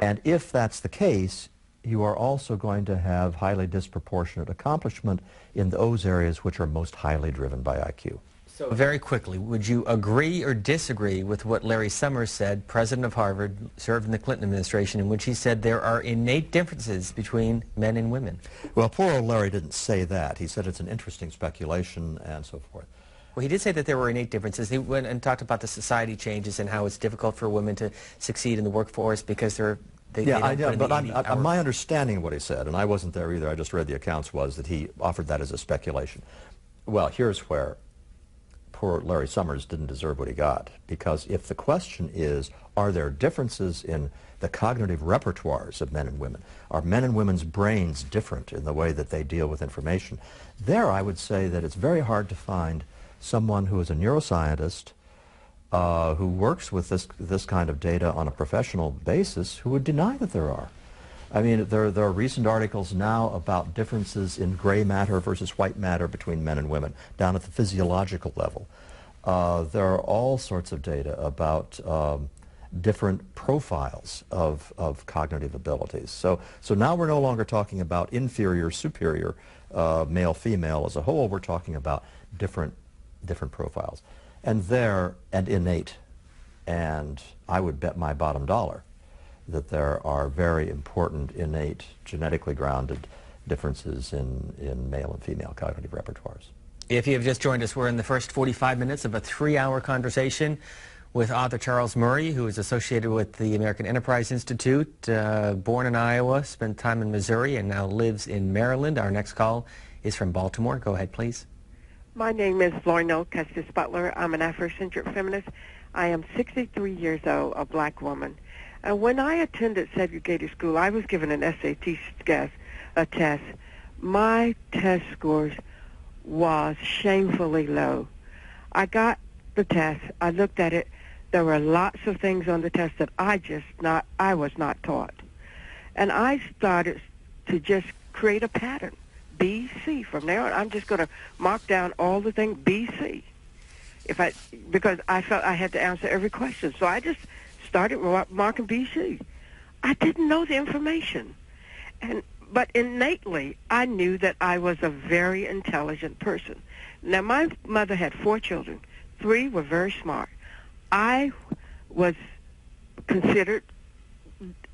And if that's the case, you are also going to have highly disproportionate accomplishment in those areas which are most highly driven by IQ. So very quickly, would you agree or disagree with what Larry Summers said, president of Harvard, served in the Clinton administration, in which he said there are innate differences between men and women? Well, poor old Larry didn't say that. He said it's an interesting speculation and so forth. Well, he did say that there were innate differences. He went and talked about the society changes and how it's difficult for women to succeed in the workforce because my understanding of what he said, and I wasn't there either, I just read the accounts, was that he offered that as a speculation. Well, here's where poor Larry Summers didn't deserve what he got, because if the question is, are there differences in the cognitive repertoires of men and women? Are men and women's brains different in the way that they deal with information? There I would say that it's very hard to find someone who is a neuroscientist who works with this kind of data on a professional basis who would deny that there are. I mean, there are recent articles now about differences in gray matter versus white matter between men and women, down at the physiological level. There are all sorts of data about different profiles of cognitive abilities. So now we're no longer talking about inferior, superior, male, female as a whole. We're talking about different profiles. And innate. And I would bet my bottom dollar that there are very important innate, genetically grounded differences in male and female cognitive repertoires. If you have just joined us, we're in the first 45 minutes of a 3-hour conversation with author Charles Murray, who is associated with the American Enterprise Institute, born in Iowa, spent time in Missouri, and now lives in Maryland. Our next call is from Baltimore. Go ahead, please. My name is Florinel Custis Butler. I'm an Afrocentric feminist. I am 63 years old, a black woman. When I attended segregated school, I was given an SAT test. My test scores was shamefully low. I got the test. I looked at it. There were lots of things on the test that I was not taught. And I started to just create a pattern. B, C. From there on, I'm just going to mark down all the things B, C. Because I felt I had to answer every question. So I just started marking B, C. I didn't know the information. But innately, I knew that I was a very intelligent person. Now, my mother had 4 children. 3 were very smart. I was considered,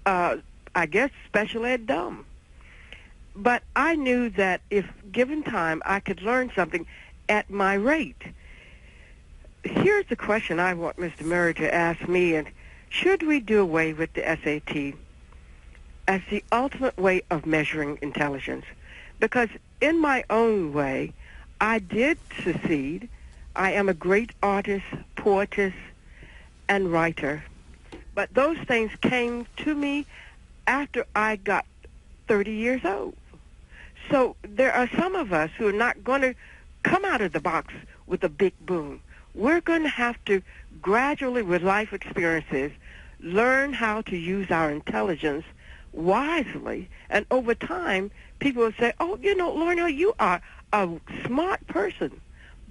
I guess, special ed dumb. But I knew that if given time, I could learn something at my rate. Here's the question I want Mr. Murray to ask me, and should we do away with the SAT as the ultimate way of measuring intelligence? Because in my own way, I did succeed. I am a great artist, poetess, and writer. But those things came to me after I got 30 years old. So there are some of us who are not going to come out of the box with a big boom. We're going to have to gradually, with life experiences, learn how to use our intelligence wisely. And over time, people will say, oh, Lorna, you are a smart person.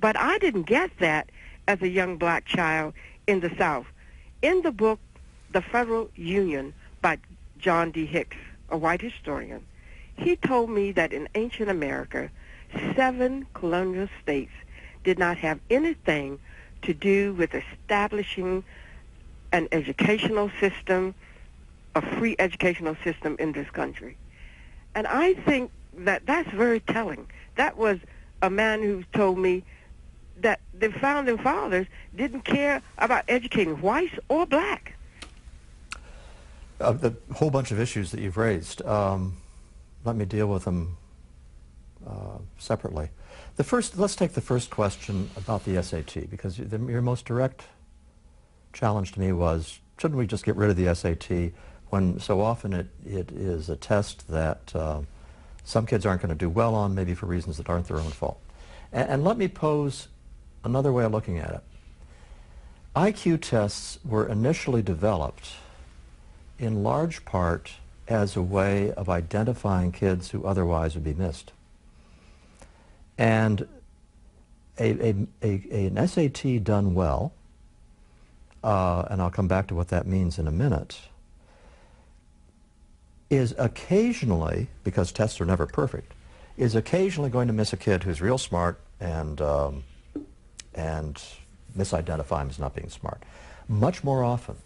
But I didn't get that as a young black child in the South. In the book, The Federal Union by John D. Hicks, a white historian, he told me that in ancient America, 7 colonial states did not have anything to do with establishing an educational system, a free educational system in this country. And I think that that's very telling. That was a man who told me that the founding fathers didn't care about educating whites or black. The whole bunch of issues that you've raised, let me deal with them separately. Let's take the first question about the SAT, because your most direct challenge to me was, shouldn't we just get rid of the SAT when so often it is a test that some kids aren't going to do well on, maybe for reasons that aren't their own fault. And let me pose another way of looking at it. IQ tests were initially developed in large part as a way of identifying kids who otherwise would be missed. And an SAT done well, and I'll come back to what that means in a minute, is occasionally, because tests are never perfect, is occasionally going to miss a kid who's real smart and misidentify him as not being smart. Much more often,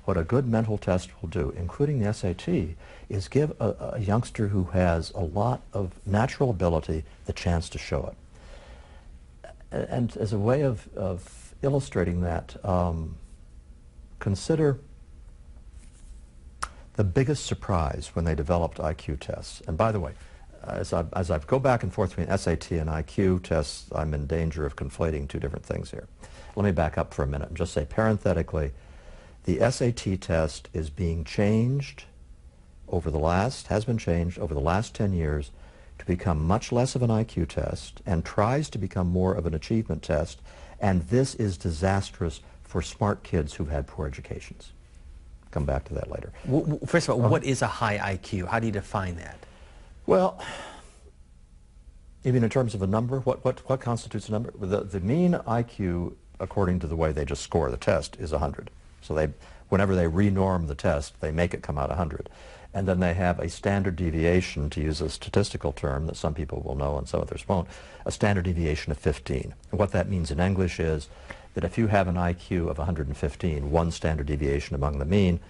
what a good mental test will do, including the SAT, is give a youngster who has a lot of natural ability the chance to show it. And as a way of illustrating that, consider the biggest surprise when they developed IQ tests. And by the way, as I go back and forth between SAT and IQ tests, I'm in danger of conflating two different things here. Let me back up for a minute and just say parenthetically, the SAT test is being changed has been changed over the last 10 years to become much less of an IQ test and tries to become more of an achievement test, and this is disastrous for smart kids who've had poor educations. Come back to that later. First of all, what is a high IQ? How do you define that? Well, even in terms of a number, what constitutes a number? The mean IQ, according to the way they just score the test, is 100. So whenever they renorm the test, they make it come out 100. And then they have a standard deviation, to use a statistical term that some people will know and some others won't, a standard deviation of 15. And what that means in English is that if you have an IQ of 115, one standard deviation above the mean,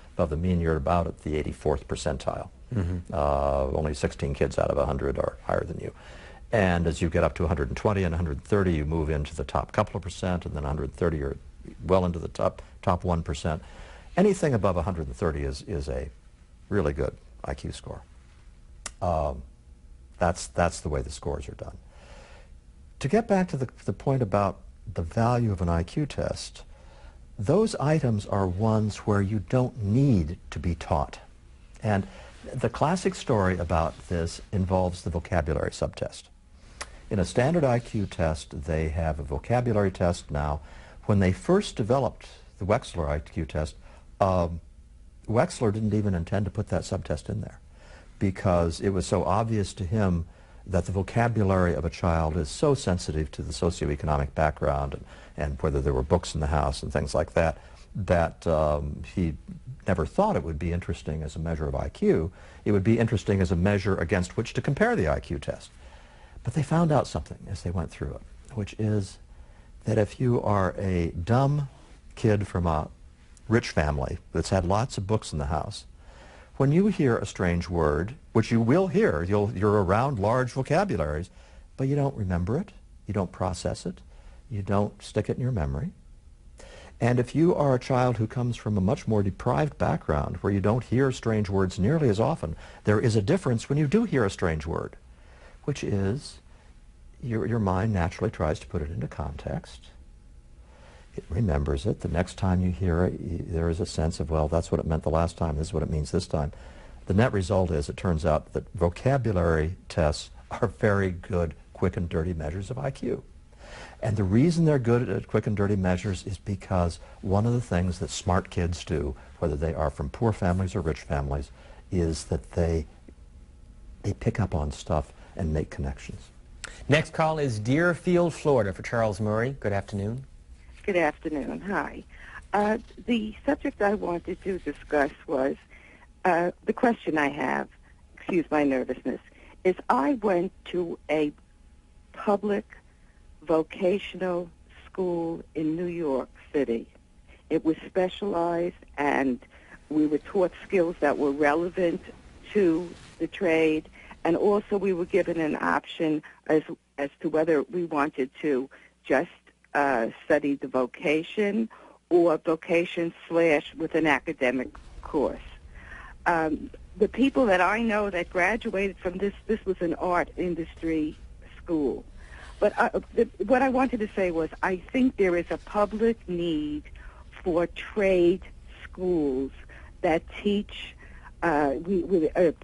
you're about at the 84th percentile. Mm-hmm. Only 16 kids out of 100 are higher than you. And as you get up to 120 and 130, you move into the top couple of percent, and then 130 you're well into the top 1%. Anything above 130 is a really good IQ score. That's the way the scores are done. To get back to the point about the value of an IQ test, those items are ones where you don't need to be taught. And the classic story about this involves the vocabulary subtest. In a standard IQ test, they have a vocabulary test now. When they first developed the Wechsler IQ test, Wechsler didn't even intend to put that subtest in there because it was so obvious to him that the vocabulary of a child is so sensitive to the socioeconomic background and whether there were books in the house and things like that, that he never thought it would be interesting as a measure of IQ. It would be interesting as a measure against which to compare the IQ test. But they found out something as they went through it, which is that if you are a dumb kid from a rich family that's had lots of books in the house, when you hear a strange word, which you will hear, you're around large vocabularies, but you don't remember it, you don't process it, you don't stick it in your memory. And if you are a child who comes from a much more deprived background where you don't hear strange words nearly as often, there is a difference when you do hear a strange word, which is your mind naturally tries to put it into context. It remembers it. The next time you hear it, there is a sense of, well, that's what it meant the last time, this is what it means this time. The net result is, it turns out that vocabulary tests are very good, quick and dirty measures of IQ. And the reason they're good at quick and dirty measures is because one of the things that smart kids do, whether they are from poor families or rich families, is that they pick up on stuff and make connections. Next call is Deerfield, Florida, for Charles Murray. Good afternoon. Good afternoon. Hi. The subject I wanted to discuss was the question I have, excuse my nervousness, is I went to a public vocational school in New York City. It was specialized, and we were taught skills that were relevant to the trade, and also we were given an option as to whether we wanted to just study the vocation or vocation / with an academic course. The people that I know that graduated from this was an art industry school. But what I wanted to say was I think there is a public need for trade schools that teach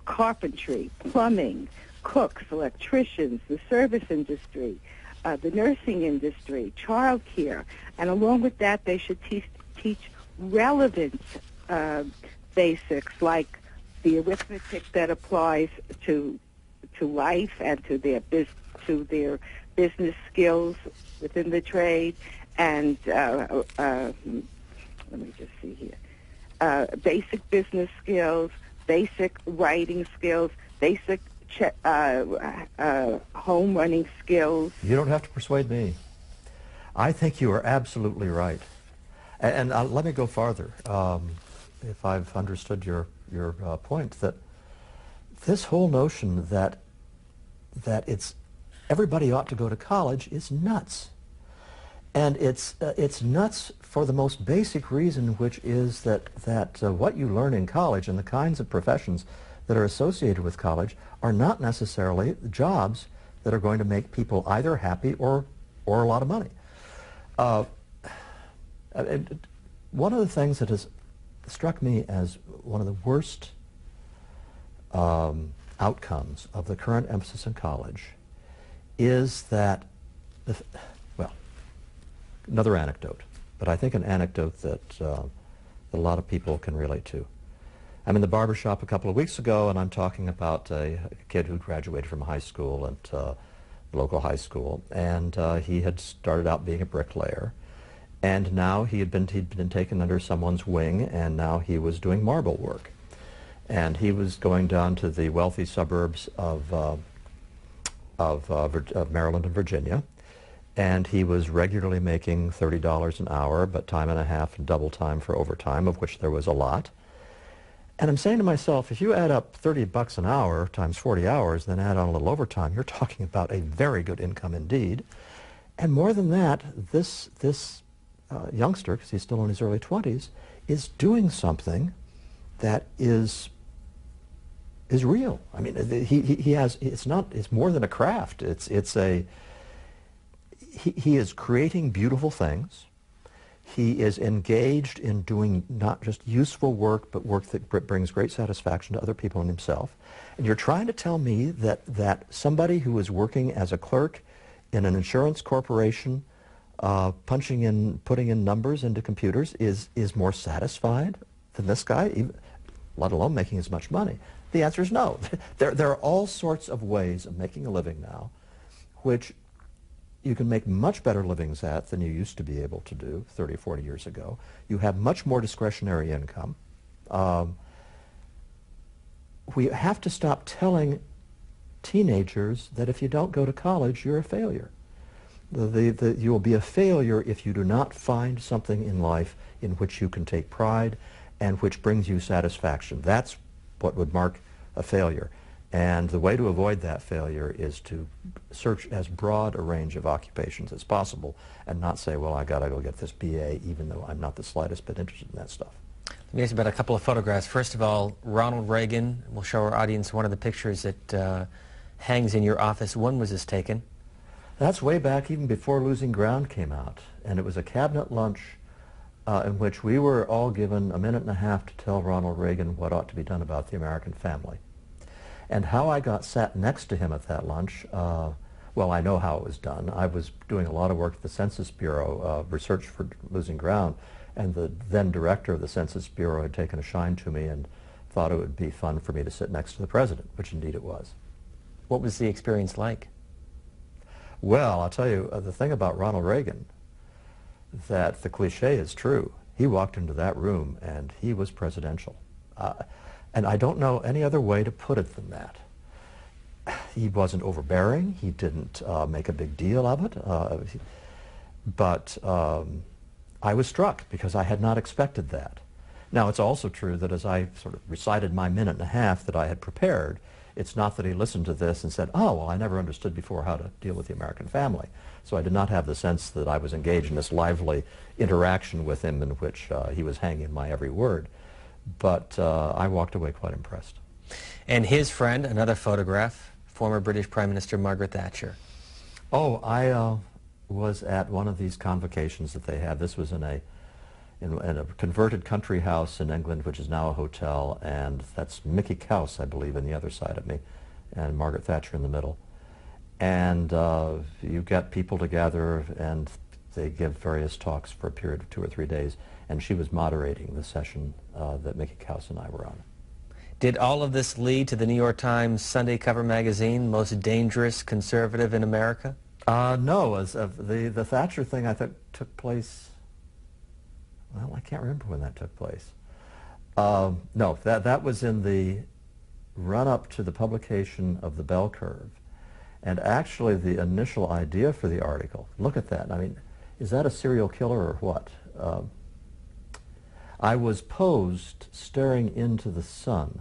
carpentry, plumbing, cooks, electricians, the service industry, the nursing industry, child care, and along with that they should teach relevant basics like the arithmetic that applies to life and to their business skills within the trade, and let me just see here, basic business skills, basic writing skills, basic home running skills. You don't have to persuade me. I think you are absolutely right. And let me go farther, if I've understood your point, that this whole notion that it's everybody ought to go to college is nuts. And it's nuts for the most basic reason, which is that what you learn in college and the kinds of professions that are associated with college are not necessarily jobs that are going to make people either happy or a lot of money. One of the things that has struck me as one of the worst outcomes of the current emphasis in college is that, well, another anecdote, but I think an anecdote that a lot of people can relate to. I'm in the barber shop a couple of weeks ago, and I'm talking about a kid who graduated from high school at the local high school, and he had started out being a bricklayer, and now he'd been taken under someone's wing, and now he was doing marble work, and he was going down to the wealthy suburbs of Maryland and Virginia, and he was regularly making $30 an hour, but time and a half and double time for overtime, of which there was a lot. And I'm saying to myself, if you add up $30 an hour times 40 hours, then add on a little overtime, you're talking about a very good income indeed. And more than that, this youngster, because he's still in his early 20s, is doing something that is real. I mean, he has, it's more than a craft. He is creating beautiful things. He is engaged in doing not just useful work, but work that brings great satisfaction to other people and himself. And you're trying to tell me that somebody who is working as a clerk in an insurance corporation, putting in numbers into computers, is more satisfied than this guy, even, let alone making as much money? The answer is no. There are all sorts of ways of making a living now, which you can make much better livings at than you used to be able to do 30 or 40 years ago. You have much more discretionary income. We have to stop telling teenagers that if you don't go to college, you're a failure. You will be a failure if you do not find something in life in which you can take pride and which brings you satisfaction. That's what would mark a failure. And the way to avoid that failure is to search as broad a range of occupations as possible and not say, well, I got to go get this BA, even though I'm not the slightest bit interested in that stuff. Let me ask you about a couple of photographs. First of all, Ronald Reagan. We'll show our audience one of the pictures that hangs in your office. When was this taken? That's way back even before Losing Ground came out. And it was a cabinet lunch in which we were all given a minute and a half to tell Ronald Reagan what ought to be done about the American family. And how I got sat next to him at that lunch, well, I know how it was done. I was doing a lot of work at the Census Bureau, research for Losing Ground, and the then director of the Census Bureau had taken a shine to me and thought it would be fun for me to sit next to the president, which indeed it was. What was the experience like? Well, I'll tell you, the thing about Ronald Reagan, that the cliche is true. He walked into that room and he was presidential. And I don't know any other way to put it than that. He wasn't overbearing. He didn't make a big deal of it. But I was struck because I had not expected that. Now, it's also true that as I sort of recited my minute and a half that I had prepared, it's not that he listened to this and said, oh, well, I never understood before how to deal with the American family. So I did not have the sense that I was engaged in this lively interaction with him in which he was hanging my every word. But I walked away quite impressed. And his friend, another photograph, former British Prime Minister Margaret Thatcher. Oh, I was at one of these convocations that they had. This was in in a converted country house in England, which is now a hotel, and that's Mickey Couse, I believe, on the other side of me, and Margaret Thatcher in the middle. And you get people together, and they give various talks for a period of 2 or 3 days, and she was moderating the session that Mickey Couse and I were on. Did all of this lead to the New York Times Sunday cover magazine, most dangerous conservative in America? No, the Thatcher thing I think took place, well, I can't remember when that took place. No, that was in the run-up to the publication of the bell curve. And actually the initial idea for the article, look at that, I mean, is that a serial killer or what? I was posed staring into the sun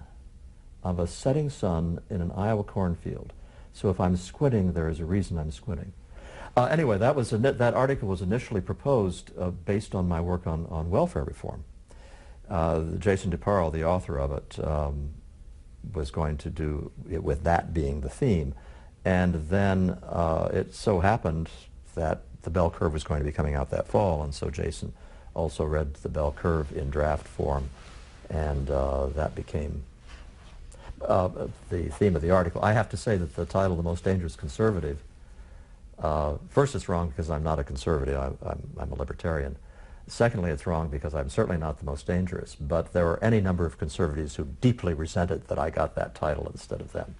of a setting sun in an Iowa cornfield. So if I'm squinting, there is a reason I'm squinting. Anyway, that article was initially proposed based on my work on welfare reform. Jason DeParle, the author of it, was going to do it with that being the theme. And then it so happened that the bell curve was going to be coming out that fall, and so Jason also read the bell curve in draft form, and that became the theme of the article. I have to say that the title, The Most Dangerous Conservative, first it's wrong because I'm not a conservative, I'm a libertarian. Secondly, it's wrong because I'm certainly not the most dangerous, but there were any number of conservatives who deeply resented that I got that title instead of them.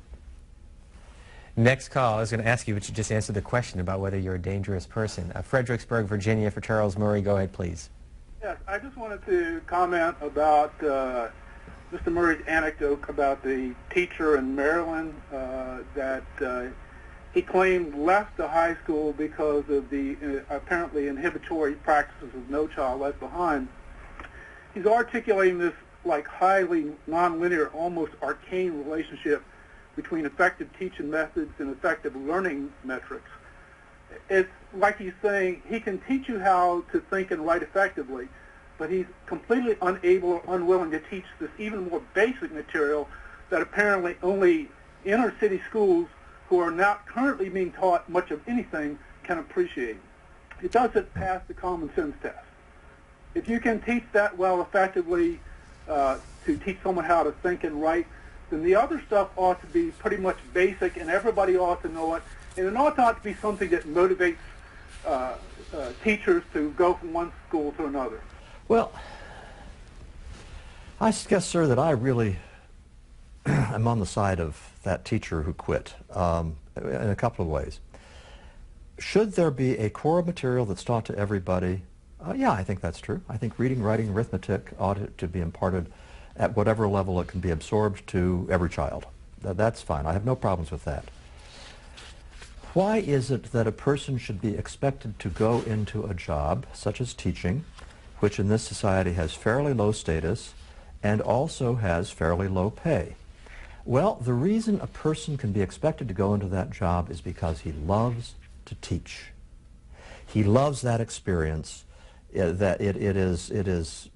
Next call, I was going to ask you, but you just answered the question about whether you're a dangerous person. Fredericksburg, Virginia, for Charles Murray. Go ahead, please. Yes, I just wanted to comment about Mr. Murray's anecdote about the teacher in Maryland that he claimed left the high school because of the apparently inhibitory practices of No Child Left Behind. He's articulating this like highly nonlinear, almost arcane relationship between effective teaching methods and effective learning metrics. It's like he's saying he can teach you how to think and write effectively, but he's completely unable or unwilling to teach this even more basic material that apparently only inner city schools who are not currently being taught much of anything can appreciate. It doesn't pass the common sense test. If you can teach that well effectively to teach someone how to think and write, then the other stuff ought to be pretty much basic and everybody ought to know it. And it ought not to be something that motivates teachers to go from one school to another. Well, I guess, sir, that I really am on the side of that teacher who quit in a couple of ways. Should there be a core of material that's taught to everybody? Yeah, I think that's true. I think reading, writing, arithmetic ought to be imparted at whatever level it can be absorbed to every child. That's fine. I have no problems with that. Why is it that a person should be expected to go into a job, such as teaching, which in this society has fairly low status and also has fairly low pay? Well, the reason a person can be expected to go into that job is because he loves to teach. He loves that experience, that it is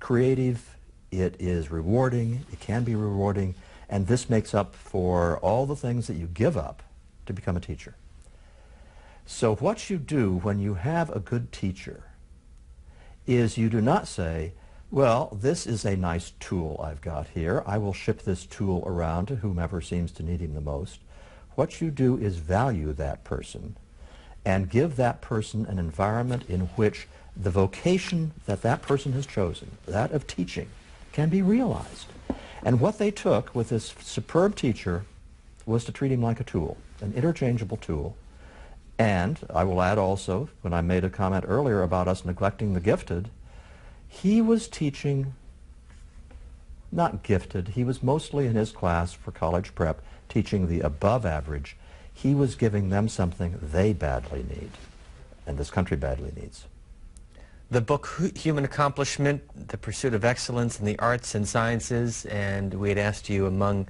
creative, it is rewarding, it can be rewarding, and this makes up for all the things that you give up to become a teacher. So what you do when you have a good teacher is you do not say, well, this is a nice tool I've got here. I will ship this tool around to whomever seems to need him the most. What you do is value that person and give that person an environment in which the vocation that that person has chosen, that of teaching, can be realized. And what they took with this superb teacher was to treat him like a tool, an interchangeable tool. And I will add also, when I made a comment earlier about us neglecting the gifted, he was teaching, not gifted, he was mostly in his class for college prep teaching the above average. He was giving them something they badly need, and this country badly needs. The book, Human Accomplishment, The Pursuit of Excellence in the Arts and Sciences, and we had asked you among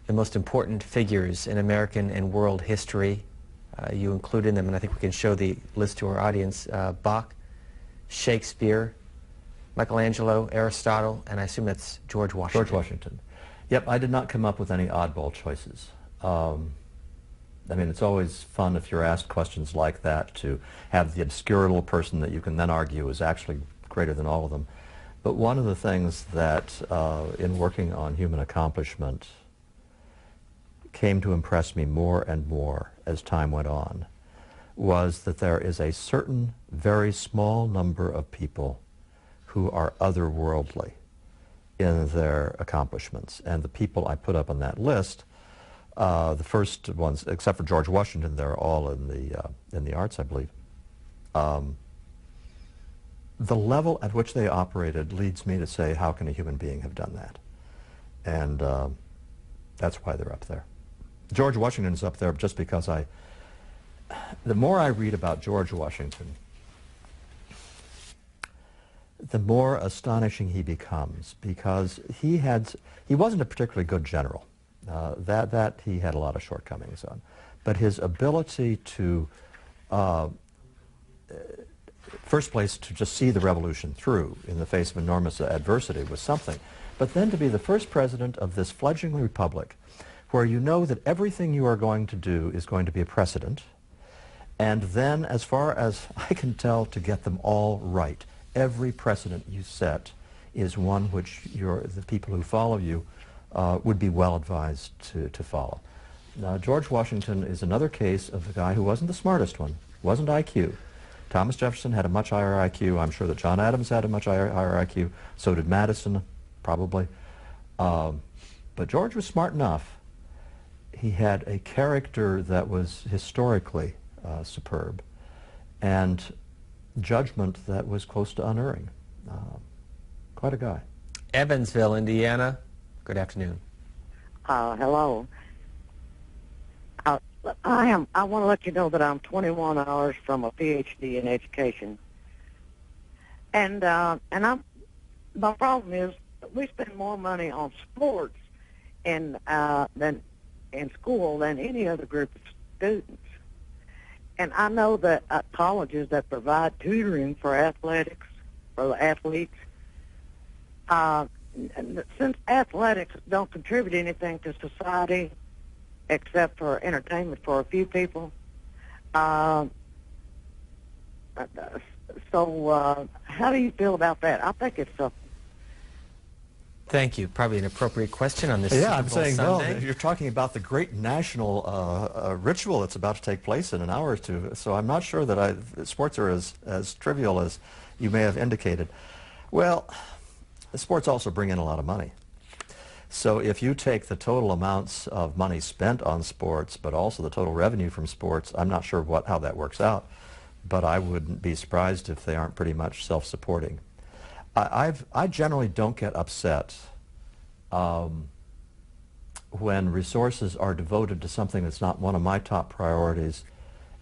the most important figures in American and world history. You include in them, and I think we can show the list to our audience, Bach, Shakespeare, Michelangelo, Aristotle, and I assume that's George Washington. George Washington. Yep, I did not come up with any oddball choices. I mean, it's always fun if you're asked questions like that to have the obscure little person that you can then argue is actually greater than all of them. But one of the things that, in working on human accomplishment, came to impress me more and more as time went on was that there is a certain very small number of people who are otherworldly in their accomplishments. And the people I put up on that list, the first ones, except for George Washington, they're all in the arts, I believe. The level at which they operated leads me to say, how can a human being have done that? And that's why they're up there. George Washington is up there just because the more I read about George Washington, the more astonishing he becomes, because he wasn't a particularly good general. That he had a lot of shortcomings on. But his ability to, first place, to just see the revolution through in the face of enormous adversity was something. But then to be the first president of this fledgling republic, where you know that everything you are going to do is going to be a precedent, and then, as far as I can tell, to get them all right. Every precedent you set is one which the people who follow you would be well advised to follow. Now, George Washington is another case of the guy who wasn't the smartest one, wasn't IQ. Thomas Jefferson had a much higher IQ. I'm sure that John Adams had a much higher IQ. So did Madison, probably. But George was smart enough. He had a character that was historically superb, and judgment that was close to unerring. Quite a guy. Evansville, Indiana. Good afternoon. Hello. I want to let you know that I'm 21 hours from a PhD in education, and my problem is we spend more money on sports than in school than any other group of students. And I know that colleges that provide tutoring for athletics, for the athletes, since athletics don't contribute anything to society except for entertainment for a few people, so how do you feel about that? I think it's a... Thank you. Probably an appropriate question on this Yeah, I'm saying, Sunday. well, you're talking about the great national ritual that's about to take place in an hour or two, so I'm not sure that sports are as trivial as you may have indicated. Well, sports also bring in a lot of money. So if you take the total amounts of money spent on sports, but also the total revenue from sports, I'm not sure how that works out, but I wouldn't be surprised if they aren't pretty much self-supporting. I generally don't get upset when resources are devoted to something that's not one of my top priorities,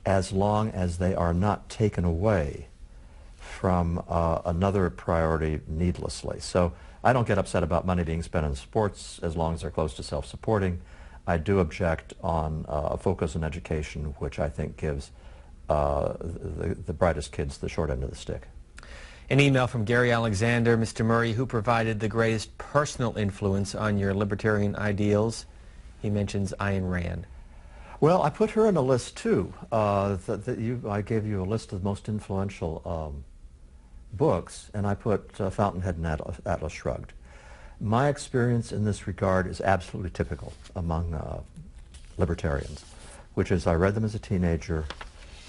as long as they are not taken away from another priority needlessly. So I don't get upset about money being spent on sports as long as they're close to self-supporting. I do object on a focus on education, which I think gives the brightest kids the short end of the stick. An email from Gary Alexander. Mr. Murray, who provided the greatest personal influence on your libertarian ideals? He mentions Ayn Rand. Well, I put her in a list too. I gave you a list of the most influential books, and I put Fountainhead and Atlas Shrugged. My experience in this regard is absolutely typical among libertarians, which is I read them as a teenager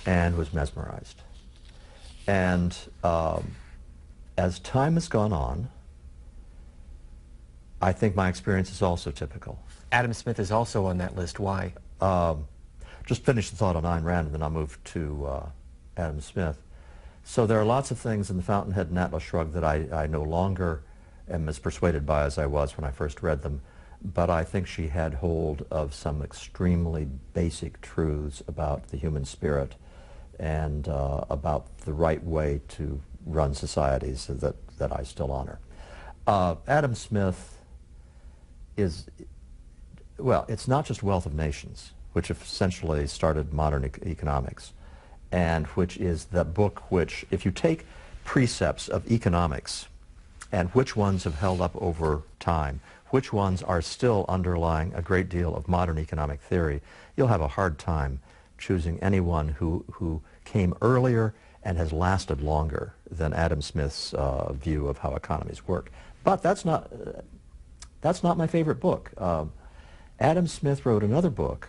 and was mesmerized. And as time has gone on, I think my experience is also typical. Adam Smith is also on that list. Why? Just finish the thought on Ayn Rand, and then I'll move to Adam Smith. So there are lots of things in the Fountainhead and Atlas Shrugged that I no longer am as persuaded by as I was when I first read them, but I think she had hold of some extremely basic truths about the human spirit and about the right way to run societies that I still honor. Adam Smith is, well, it's not just Wealth of Nations, which essentially started modern economics, and which is the book which, if you take precepts of economics and which ones have held up over time, which ones are still underlying a great deal of modern economic theory, you'll have a hard time choosing anyone who came earlier and has lasted longer than Adam Smith's view of how economies work. But that's not my favorite book. Adam Smith wrote another book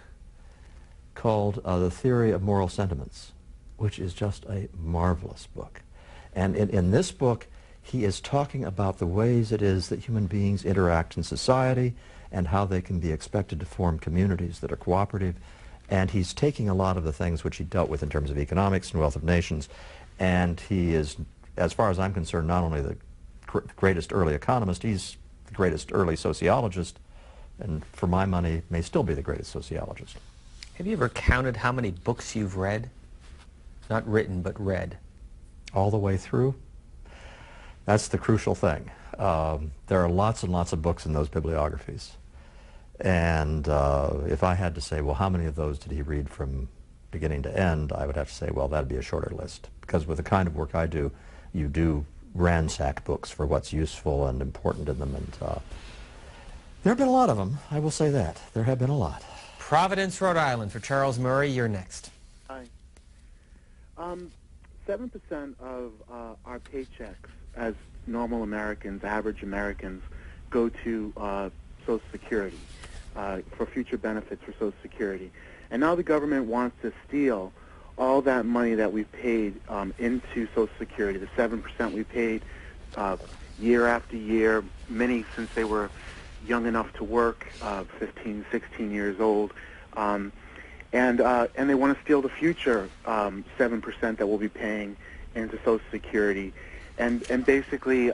called The Theory of Moral Sentiments, which is just a marvelous book. And in this book, he is talking about the ways it is that human beings interact in society and how they can be expected to form communities that are cooperative. And he's taking a lot of the things which he dealt with in terms of economics and wealth of nations, and he is, as far as I'm concerned, not only the greatest early economist, he's the greatest early sociologist, and for my money, may still be the greatest sociologist. Have you ever counted how many books you've read? Not written, but read. All the way through? That's the crucial thing. There are lots and lots of books in those bibliographies. And if I had to say, well, how many of those did he read from beginning to end, I would have to say, well, that'd be a shorter list. Because with the kind of work I do, you do ransack books for what's useful and important in them. And there have been a lot of them, I will say that. There have been a lot. Providence, Rhode Island. For Charles Murray, you're next. Hi. 7% of our paychecks as normal Americans, average Americans, go to Social Security for future benefits for Social Security. And now the government wants to steal all that money that we've paid into Social Security, the 7% we paid year after year, many since they were young enough to work, 15, 16 years old. And they want to steal the future 7% that we'll be paying into Social Security. And basically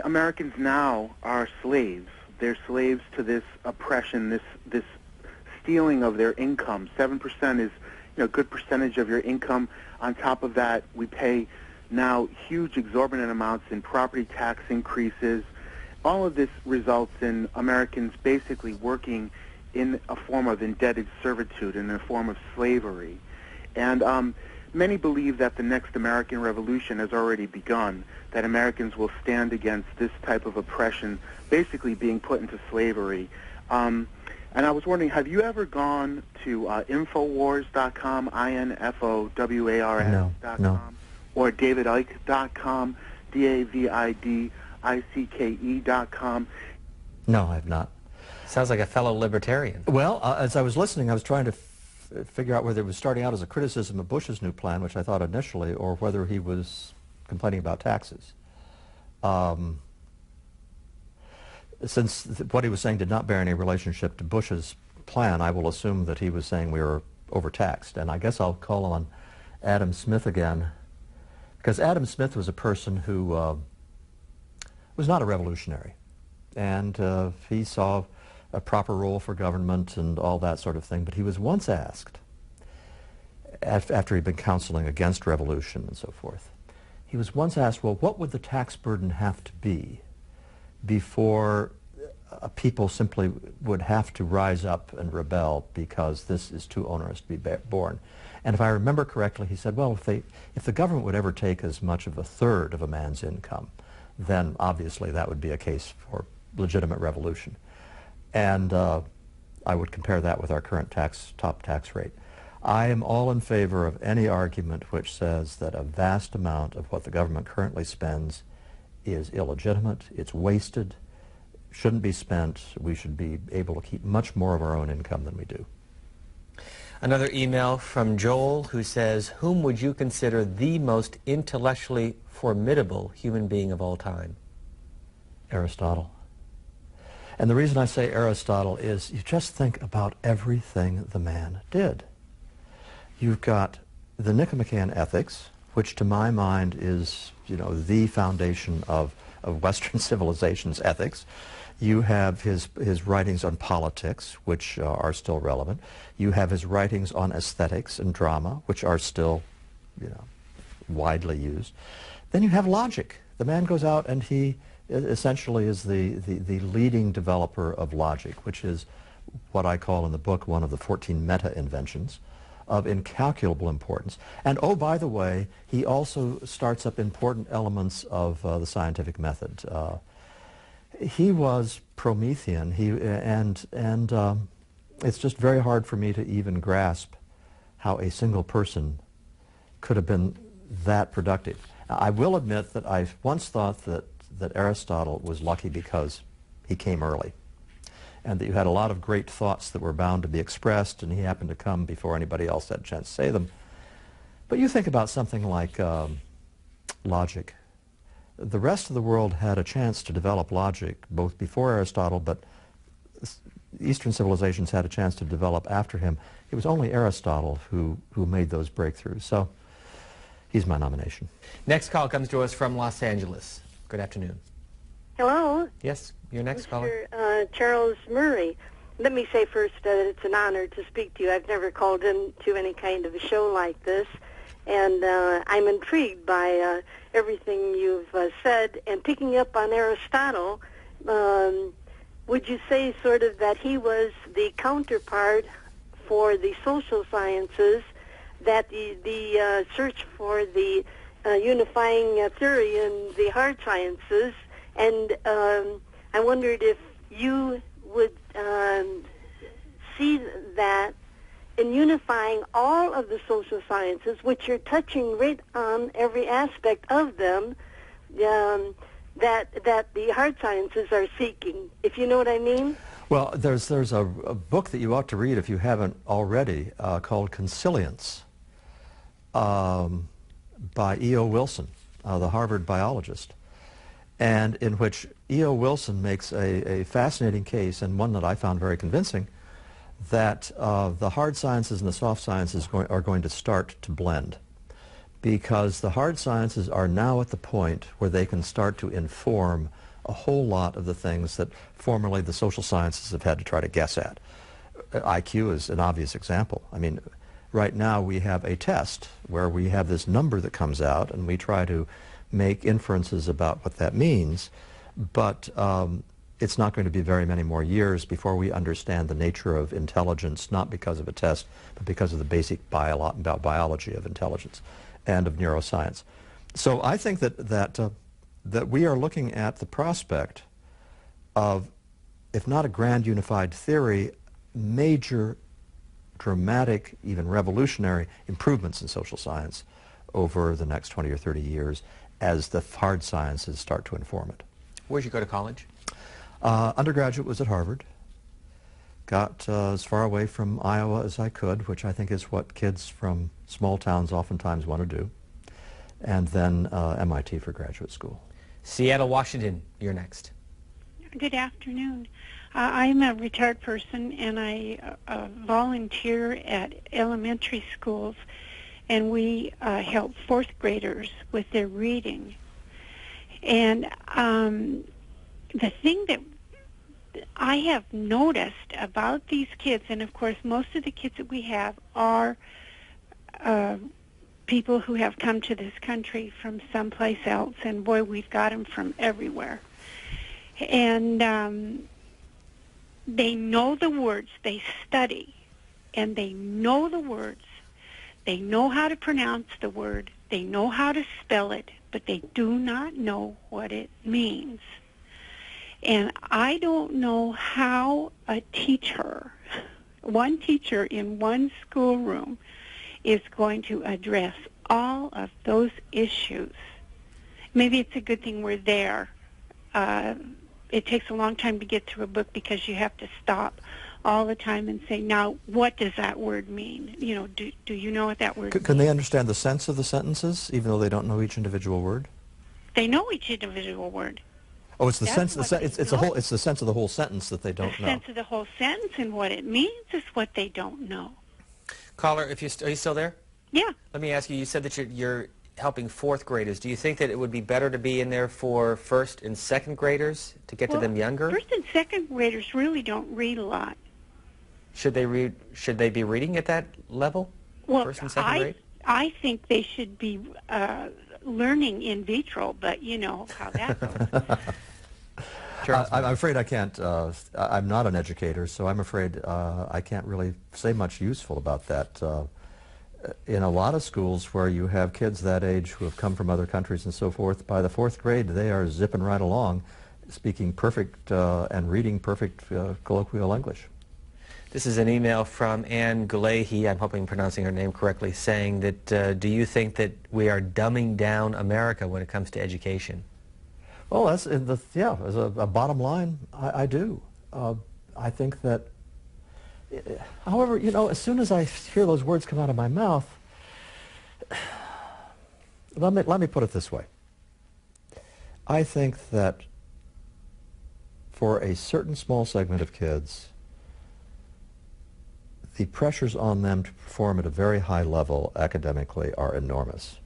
Americans now are slaves. They're slaves to this oppression, this stealing of their income. 7% is a good percentage of your income. On top of that, we pay now huge exorbitant amounts in property tax increases. All of this results in Americans basically working in a form of indebted servitude, in a form of slavery. And many believe that the next American Revolution has already begun, that Americans will stand against this type of oppression, basically being put into slavery. And I was wondering, have you ever gone to Infowars.com, INFOWARS.com, No. or DavidIcke.com, DAVIDICKE.com? No, I have not. Sounds like a fellow libertarian. Well, as I was listening, I was trying to figure out whether it was starting out as a criticism of Bush's new plan, which I thought initially, or whether he was complaining about taxes. Since what he was saying did not bear any relationship to Bush's plan, I will assume that he was saying we were overtaxed. And I guess I'll call on Adam Smith again, because Adam Smith was a person who was not a revolutionary. And he saw a proper role for government and all that sort of thing. But he was once asked, after he'd been counseling against revolution and so forth, he was once asked, well, what would the tax burden have to be before people simply would have to rise up and rebel because this is too onerous to be borne? And if I remember correctly, he said, well, if the government would ever take as much of a third of a man's income, then obviously that would be a case for legitimate revolution. And I would compare that with our current top tax rate. I am all in favor of any argument which says that a vast amount of what the government currently spends is illegitimate, it's wasted, shouldn't be spent. We should be able to keep much more of our own income than we do. Another email from Joel, who says, whom would you consider the most intellectually formidable human being of all time? Aristotle. And the reason I say Aristotle is you just think about everything the man did. You've got the Nicomachean Ethics, which to my mind is, the foundation of Western civilization's ethics. You have his writings on politics, which are still relevant. You have his writings on aesthetics and drama, which are still, widely used. Then you have logic. The man goes out and he essentially is the leading developer of logic, which is what I call in the book one of the 14 meta-inventions of incalculable importance. And oh, by the way, he also starts up important elements of the scientific method. He was Promethean, and it's just very hard for me to even grasp how a single person could have been that productive. I will admit that I once thought that Aristotle was lucky because he came early, and that you had a lot of great thoughts that were bound to be expressed, and he happened to come before anybody else had a chance to say them. But you think about something like logic. The rest of the world had a chance to develop logic both before Aristotle, but Eastern civilizations had a chance to develop after him. It was only Aristotle who made those breakthroughs. So he's my nomination. Next call comes to us from Los Angeles. Good afternoon. Hello. Yes, your next caller. Charles Murray. Let me say first that it's an honor to speak to you. I've never called into any kind of a show like this, and I'm intrigued by everything you've said. And picking up on Aristotle, would you say sort of that he was the counterpart for the social sciences, that the search for the unifying theory in the hard sciences, and I wondered if you would see that in unifying all of the social sciences, which are touching right on every aspect of them, that the hard sciences are seeking, if you know what I mean? Well, there's a book that you ought to read if you haven't already called Consilience by E.O. Wilson, the Harvard biologist, and in which E.O. Wilson makes a fascinating case, and one that I found very convincing, that the hard sciences and the soft sciences are going to start to blend, because the hard sciences are now at the point where they can start to inform a whole lot of the things that formerly the social sciences have had to try to guess at. IQ is an obvious example. I mean, right now we have a test where we have this number that comes out, and we try to make inferences about what that means, but it's not going to be very many more years before we understand the nature of intelligence, not because of a test, but because of the basic biology of intelligence and of neuroscience. So I think that we are looking at the prospect of, if not a grand unified theory, major, dramatic, even revolutionary improvements in social science over the next 20 or 30 years as the hard sciences start to inform it. Where'd you go to college? Undergraduate was at Harvard. Got as far away from Iowa as I could, which I think is what kids from small towns oftentimes want to do. And then MIT for graduate school. Seattle, Washington, you're next. Good afternoon. I'm a retired person, and I volunteer at elementary schools, and we help fourth graders with their reading. And the thing that I have noticed about these kids, and of course most of the kids that we have are people who have come to this country from someplace else, and boy, we've got them from everywhere. And they know the words, they study, and they know the words. They know how to pronounce the word, they know how to spell it, but they do not know what it means. And I don't know how a teacher, one teacher in one schoolroom, is going to address all of those issues. Maybe it's a good thing we're there. It takes a long time to get through a book because you have to stop all the time and say, now, what does that word mean? You know, do you know what that word means? Can they understand the sense of the sentences, even though they don't know each individual word? They know each individual word. Oh, it's the sense. It's the sense of the whole sentence that they don't know. The sense of the whole sentence and what it means is what they don't know. Caller, are you still there? Yeah. Let me ask you. You said that you're helping fourth graders. Do you think that it would be better to be in there for first and second graders to get to them younger? First and second graders really don't read a lot. Should they read? Should they be reading at that level? Well, first and second grade? I think they should be learning in vitro, but you know how that goes. I'm afraid I can't. I'm not an educator, so I'm afraid I can't really say much useful about that. In a lot of schools where you have kids that age who have come from other countries and so forth, by the fourth grade they are zipping right along, speaking perfect and reading perfect colloquial English. This is an email from Ann Galehi, I'm hoping I'm pronouncing her name correctly, saying that do you think that we are dumbing down America when it comes to education? Well, that's yeah, as a bottom line, I do. I think that, however, you know, as soon as I hear those words come out of my mouth, let me put it this way. I think that for a certain small segment of kids, the pressures on them to perform at a very high level academically are enormous.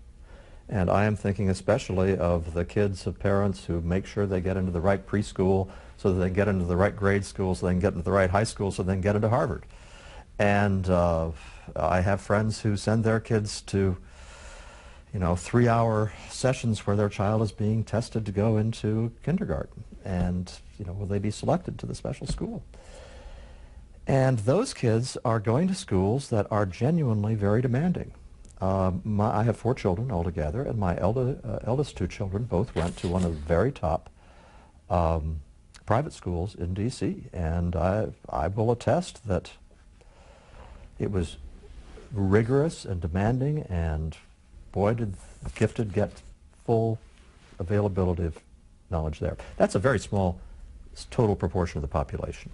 And I am thinking especially of the kids of parents who make sure they get into the right preschool so that they can get into the right grade school, so they can get into the right high school, so they can get into Harvard. And I have friends who send their kids to, you know, 3-hour sessions where their child is being tested to go into kindergarten. And, you know, will they be selected to the special school? And those kids are going to schools that are genuinely very demanding. I have 4 children altogether, and my eldest 2 children both went to one of the very top private schools in D.C. And I will attest that it was rigorous and demanding, and boy, did the gifted get full availability of knowledge there. That's a very small total proportion of the population.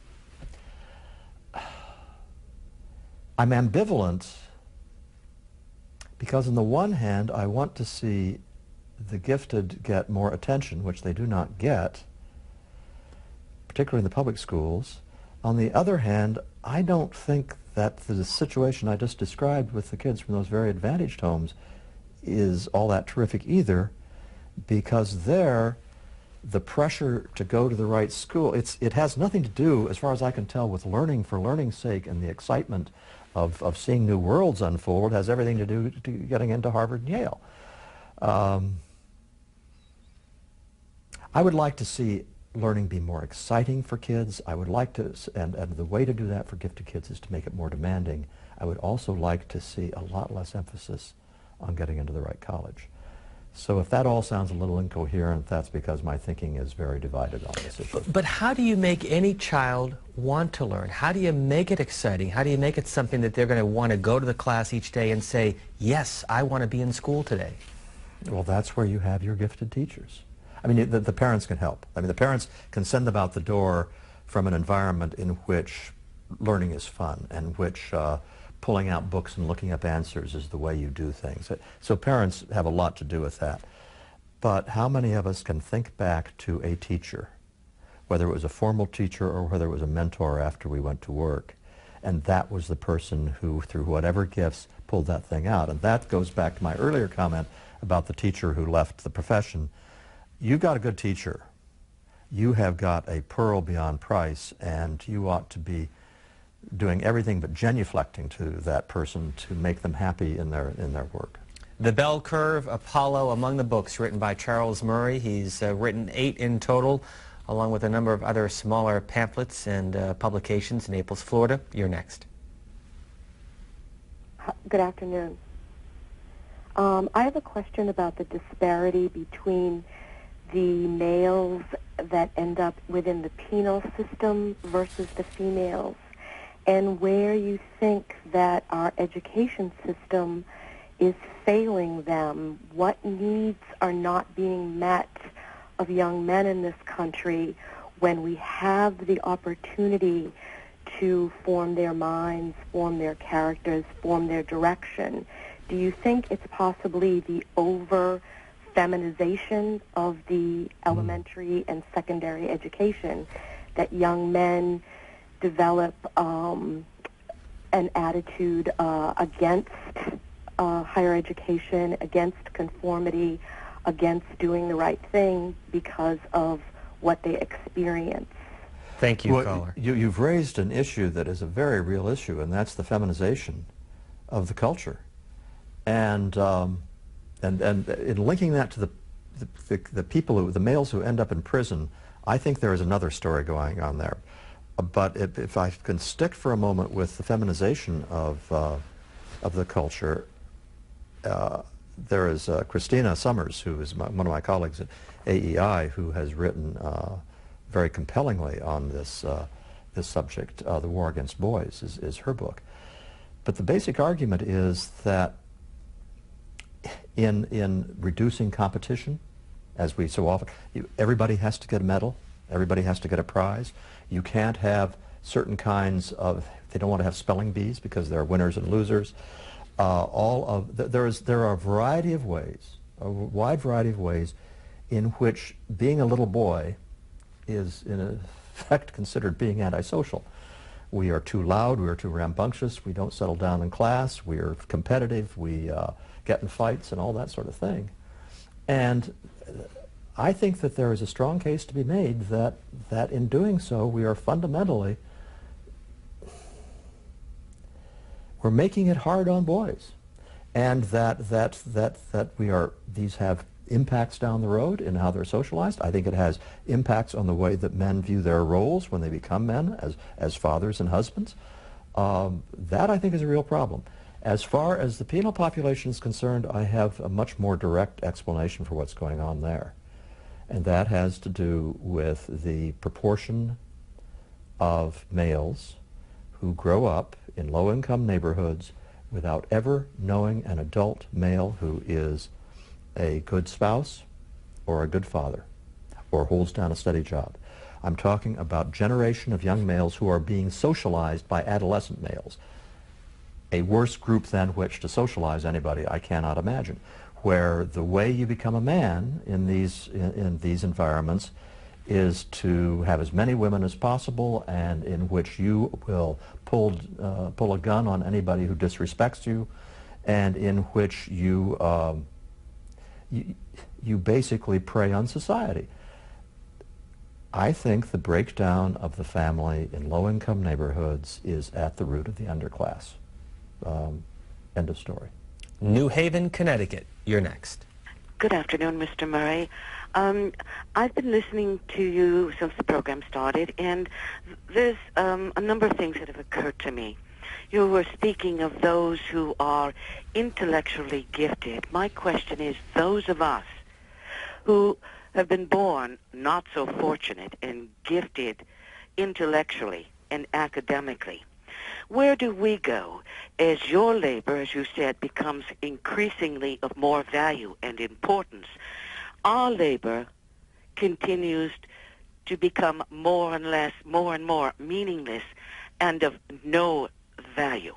I'm ambivalent because on the one hand, I want to see the gifted get more attention, which they do not get, particularly in the public schools. On the other hand, I don't think that the situation I just described with the kids from those very advantaged homes is all that terrific either, because there, the pressure to go to the right school, it has nothing to do, as far as I can tell, with learning for learning's sake and the excitement of seeing new worlds unfold. It has everything to do with getting into Harvard and Yale. I would like to see learning be more exciting for kids. I would like to, and the way to do that for gifted kids is to make it more demanding. I would also like to see a lot less emphasis on getting into the right college. So if that all sounds a little incoherent, that's because my thinking is very divided on this issue. But how do you make any child want to learn? How do you make it exciting? How do you make it something that they're going to want to go to the class each day and say, yes, I want to be in school today? Well, that's where you have your gifted teachers. I mean, the parents can help. I mean, the parents can send them out the door from an environment in which learning is fun, and which pulling out books and looking up answers is the way you do things. So parents have a lot to do with that. But how many of us can think back to a teacher, whether it was a formal teacher or whether it was a mentor after we went to work, and that was the person who, through whatever gifts, pulled that thing out? And that goes back to my earlier comment about the teacher who left the profession. You got a good teacher. You have got a pearl beyond price, and you ought to be doing everything but genuflecting to that person to make them happy in their work. The Bell Curve, Apollo, among the books written by Charles Murray. He's written 8 in total, along with a number of other smaller pamphlets and publications in Naples, Florida. You're next. Good afternoon. I have a question about the disparity between the males that end up within the penal system versus the females, and where you think that our education system is failing them. What needs are not being met of young men in this country when we have the opportunity to form their minds, form their characters, form their direction? Do you think it's possibly the over-feminization of the elementary and secondary education that young men develop an attitude against higher education, against conformity, against doing the right thing because of what they experience? Thank you, caller. You've raised an issue that is a very real issue, and that's the feminization of the culture. And in linking that to the people, the males who end up in prison, I think there is another story going on there. But if I can stick for a moment with the feminization of the culture, there is Christina Summers, who is one of my colleagues at AEI, who has written very compellingly on this this subject. The War Against Boys is her book. But the basic argument is that in reducing competition, as we so often, everybody has to get a medal, everybody has to get a prize. You can't have certain kinds of, they don't want to have spelling bees because there are winners and losers. There are a variety of ways, a wide variety of ways in which being a little boy is in effect considered being antisocial. We are too loud, we are too rambunctious, we don't settle down in class, we are competitive, we get in fights and all that sort of thing. And I think that there is a strong case to be made that in doing so we are fundamentally, we're making it hard on boys. And that we are, these have impacts down the road in how they're socialized. I think it has impacts on the way that men view their roles when they become men as fathers and husbands. That I think is a real problem. As far as the penal population is concerned, I have a much more direct explanation for what's going on there. And that has to do with the proportion of males who grow up in low-income neighborhoods without ever knowing an adult male who is a good spouse or a good father or holds down a steady job. I'm talking about a generation of young males who are being socialized by adolescent males. A worse group than which to socialize anybody I cannot imagine, where the way you become a man in these environments is to have as many women as possible, and in which you will pull a gun on anybody who disrespects you, and in which you basically prey on society. I think the breakdown of the family in low-income neighborhoods is at the root of the underclass. End of story. New Haven, Connecticut. You're next. Good afternoon, Mr. Murray. I've been listening to you since the program started, and there's a number of things that have occurred to me. You were speaking of those who are intellectually gifted. My question is, those of us who have been born not so fortunate and gifted intellectually and academically, where do we go as your labor, as you said, becomes increasingly of more value and importance? Our labor continues to become more and more meaningless and of no value.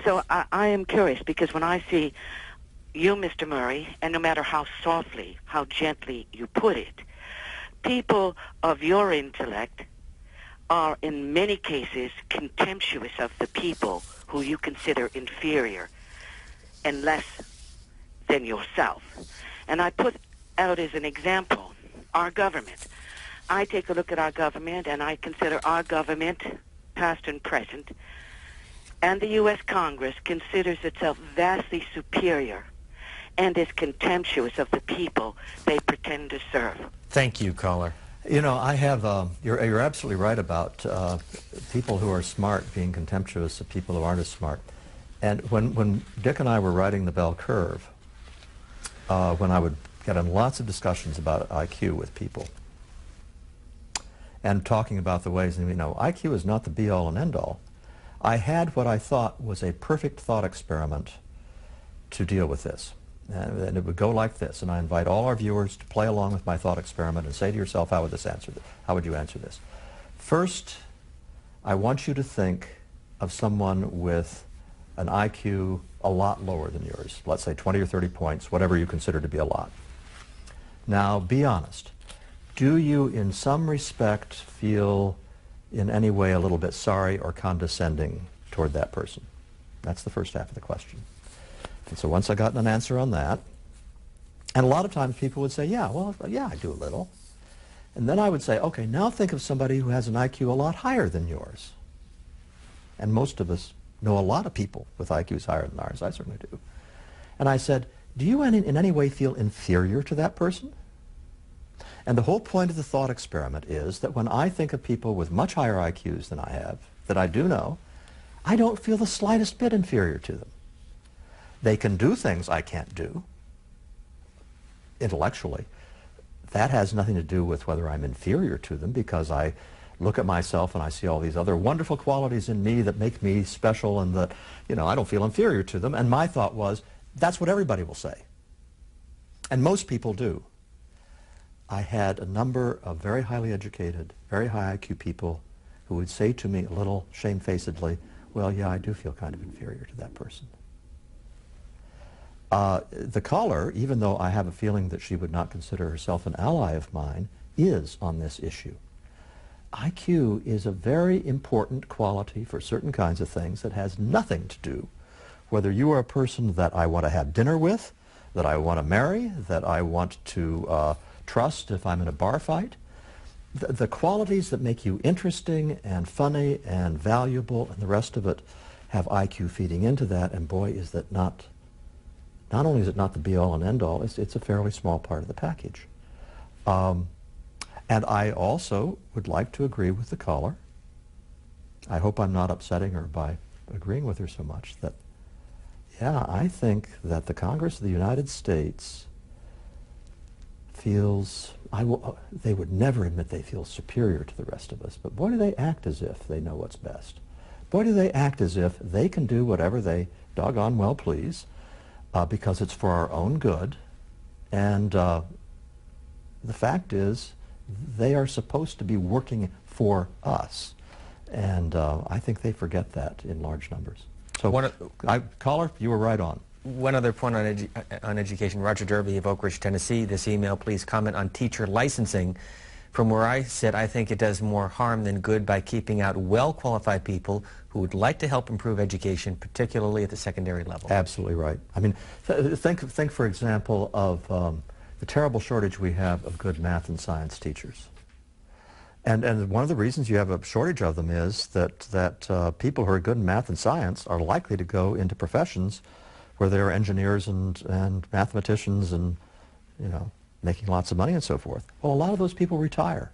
So I am curious, because when I see you, Mr. Murray, and no matter how softly, how gently you put it, people of your intellect are in many cases contemptuous of the people who you consider inferior and less than yourself. And I put out as an example our government. I take a look at our government, and I consider our government, past and present, and the U.S. Congress considers itself vastly superior and is contemptuous of the people they pretend to serve. Thank you, caller. You know, I have, you're absolutely right about people who are smart being contemptuous of people who aren't as smart. And when Dick and I were writing The Bell Curve, when I would get in lots of discussions about IQ with people and talking about the ways, and you know, IQ is not the be-all and end-all. I had what I thought was a perfect thought experiment to deal with this. And it would go like this, and I invite all our viewers to play along with my thought experiment and say to yourself, how would you answer this? First, I want you to think of someone with an IQ a lot lower than yours, let's say 20 or 30 points, whatever you consider to be a lot. Now, be honest. Do you, in some respect, feel in any way a little bit sorry or condescending toward that person? That's the first half of the question. And so once I got an answer on that, and a lot of times people would say, yeah, well, yeah, I do a little. And then I would say, okay, now think of somebody who has an IQ a lot higher than yours. And most of us know a lot of people with IQs higher than ours. I certainly do. And I said, do you in any way feel inferior to that person? And the whole point of the thought experiment is that when I think of people with much higher IQs than I have, that I do know, I don't feel the slightest bit inferior to them. They can do things I can't do intellectually. That has nothing to do with whether I'm inferior to them, because look at myself and I see all these other wonderful qualities in me that make me special and that, you know, I don't feel inferior to them. And my thought was, that's what everybody will say. And most people do. I had a number of very highly educated, very high IQ people who would say to me a little shamefacedly, well, yeah, I do feel kind of inferior to that person. The caller, even though I have a feeling that she would not consider herself an ally of mine, is on this issue. IQ is a very important quality for certain kinds of things that has nothing to do whether you are a person that I want to have dinner with, that I want to marry, that I want to trust if I'm in a bar fight. The qualities that make you interesting and funny and valuable and the rest of it have IQ feeding into that, and boy, is that not only is it not the be-all and end-all, it's a fairly small part of the package. And I also would like to agree with the caller. I hope I'm not upsetting her by agreeing with her so much that, yeah, I think that the Congress of the United States feels, they would never admit they feel superior to the rest of us, but boy, do they act as if they know what's best. Boy, do they act as if they can do whatever they doggone well please, because it's for our own good. And the fact is, they are supposed to be working for us. And I think they forget that in large numbers. So, caller, you were right on. One other point on education. Roger Derby of Oak Ridge, Tennessee. This email, please comment on teacher licensing. From where I sit, I think it does more harm than good by keeping out well-qualified people who would like to help improve education, particularly at the secondary level. Absolutely right. I mean, think for example, of the terrible shortage we have of good math and science teachers. And one of the reasons you have a shortage of them is that people who are good in math and science are likely to go into professions where they're engineers and mathematicians and, you know, making lots of money and so forth. Well, a lot of those people retire.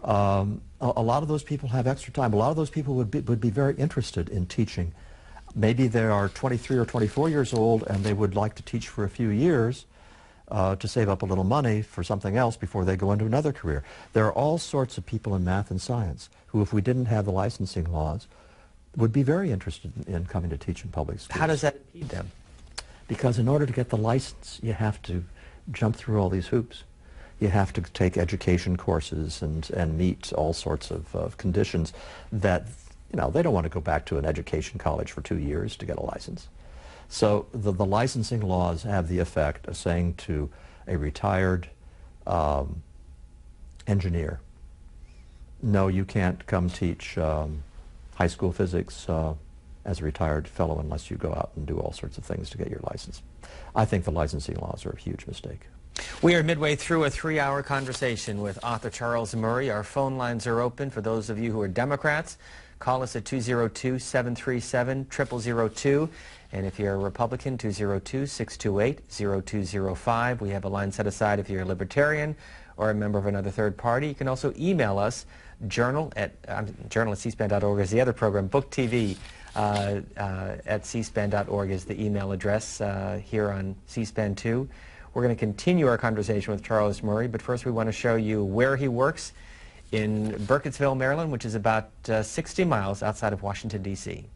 A lot of those people have extra time. A lot of those people would be very interested in teaching. Maybe they are 23 or 24 years old and they would like to teach for a few years to save up a little money for something else before they go into another career. There are all sorts of people in math and science who, if we didn't have the licensing laws, would be very interested in coming to teach in public schools. How does that impede them? Because in order to get the license, you have to jump through all these hoops. You have to take education courses and meet all sorts of conditions that, you know, they don't want to go back to an education college for 2 years to get a license. So the licensing laws have the effect of saying to a retired engineer, no, you can't come teach high school physics as a retired fellow unless you go out and do all sorts of things to get your license. I think the licensing laws are a huge mistake. We are midway through a 3-hour conversation with author Charles Murray. Our phone lines are open for those of you who are Democrats. Call us at 202-737-0002. And if you're a Republican, 202-628-0205. We have a line set aside if you're a Libertarian or a member of another third party. You can also email us, journal@cspan.org is the other program, Book TV at cspan.org is the email address here on C-SPAN 2. We're going to continue our conversation with Charles Murray, but first we want to show you where he works in Burkittsville, Maryland, which is about 60 miles outside of Washington, D.C.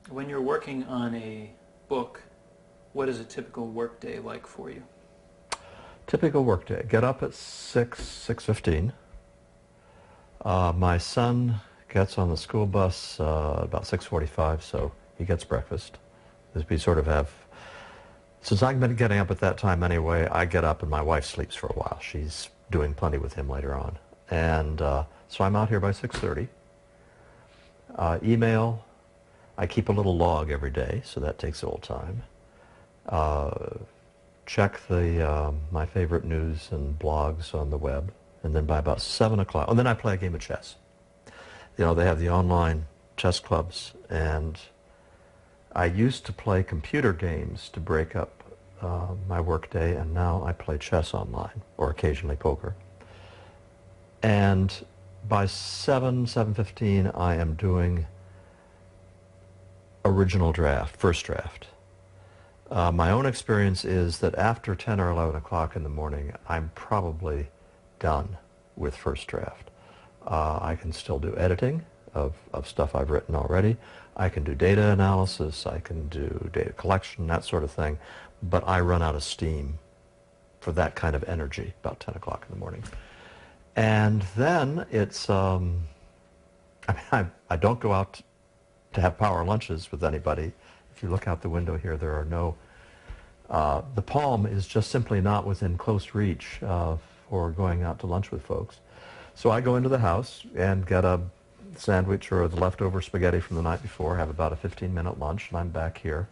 When you're working on a book, what is a typical workday like for you? Typical workday. Get up at 6:15. My son gets on the school bus about 6:45, so he gets breakfast. We sort of have, since I've been getting up at that time anyway, I get up and my wife sleeps for a while. She's doing plenty with him later on. And so I'm out here by 6:30. Email. I keep a little log every day, so that takes a little time. Check my favorite news and blogs on the web. And then by about 7 o'clock, and then I play a game of chess. You know, they have the online chess clubs, and I used to play computer games to break up my workday, and now I play chess online, or occasionally poker. And by 7:15, I am doing original draft, first draft. My own experience is that after 10 or 11 o'clock in the morning, I'm probably done with First Draft. I can still do editing of stuff I've written already. I can do data analysis. I can do data collection, that sort of thing. But I run out of steam for that kind of energy about 10 o'clock in the morning. And then it's, I mean, I don't go out to have power lunches with anybody. If you look out the window here, there are no, the Palm is just simply not within close reach for going out to lunch with folks. So I go into the house and get a sandwich or the leftover spaghetti from the night before, have about a 15-minute lunch, and I'm back here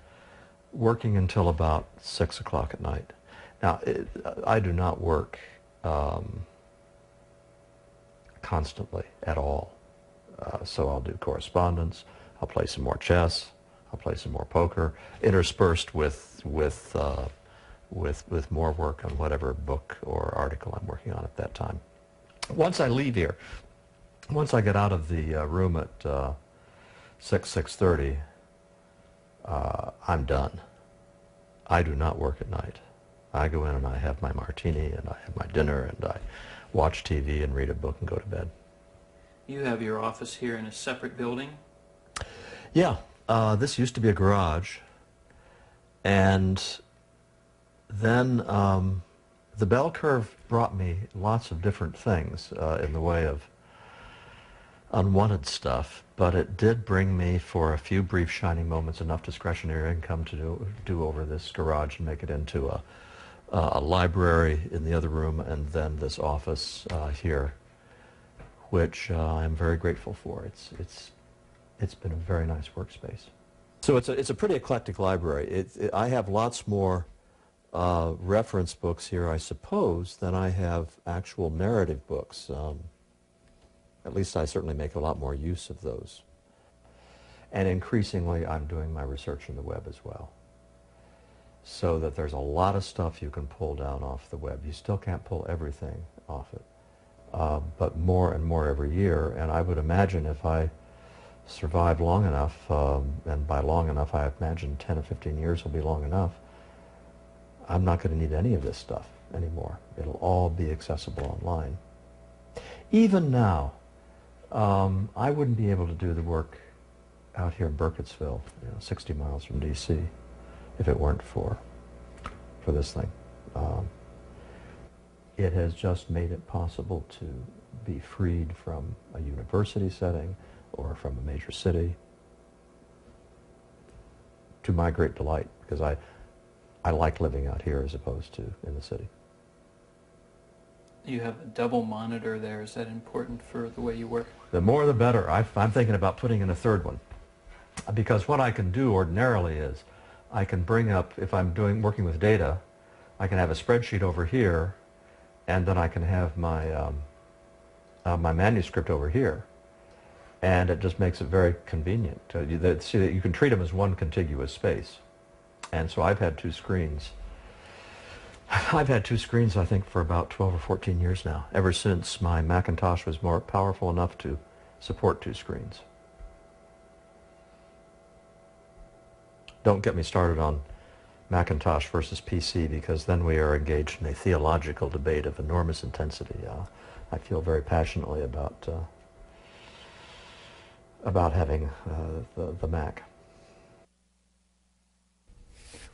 working until about 6 o'clock at night. Now, I do not work constantly at all. So I'll do correspondence, I'll play some more chess, I'll play some more poker, interspersed with more work on whatever book or article I'm working on at that time. Once I leave here, once I get out of the room at 6:30, I'm done. I do not work at night. I go in and I have my martini and I have my dinner and I watch TV and read a book and go to bed. You have your office here in a separate building? Yeah, this used to be a garage, and then the bell curve brought me lots of different things in the way of unwanted stuff, but it did bring me, for a few brief shining moments, enough discretionary income to do over this garage and make it into a library in the other room, and then this office here, which I'm very grateful for. It's been a very nice workspace. So it's a pretty eclectic library. I have lots more reference books here, I suppose, than I have actual narrative books. At least I certainly make a lot more use of those. And increasingly, I'm doing my research in the web as well. So that there's a lot of stuff you can pull down off the web. You still can't pull everything off it, but more and more every year. And I would imagine if I survive long enough, and by long enough I imagine 10 or 15 years will be long enough, I'm not going to need any of this stuff anymore. It'll all be accessible online. Even now, I wouldn't be able to do the work out here in Burkittsville, 60 miles from D.C., if it weren't for this thing. It has just made it possible to be freed from a university setting or from a major city, to my great delight, because I like living out here as opposed to in the city. You have a double monitor there. Is that important for the way you work? The more the better. I'm thinking about putting in a third one, because what I can do ordinarily is I can bring up, if I'm working with data, I can have a spreadsheet over here, and then I can have my my manuscript over here, and it just makes it very convenient. See that you can treat them as one contiguous space, and so I've had two screens. I've had two screens, I think, for about 12 or 14 years now, ever since my Macintosh was more powerful enough to support two screens. Don't get me started on Macintosh versus PC, because then we are engaged in a theological debate of enormous intensity. I feel very passionately about having the Mac.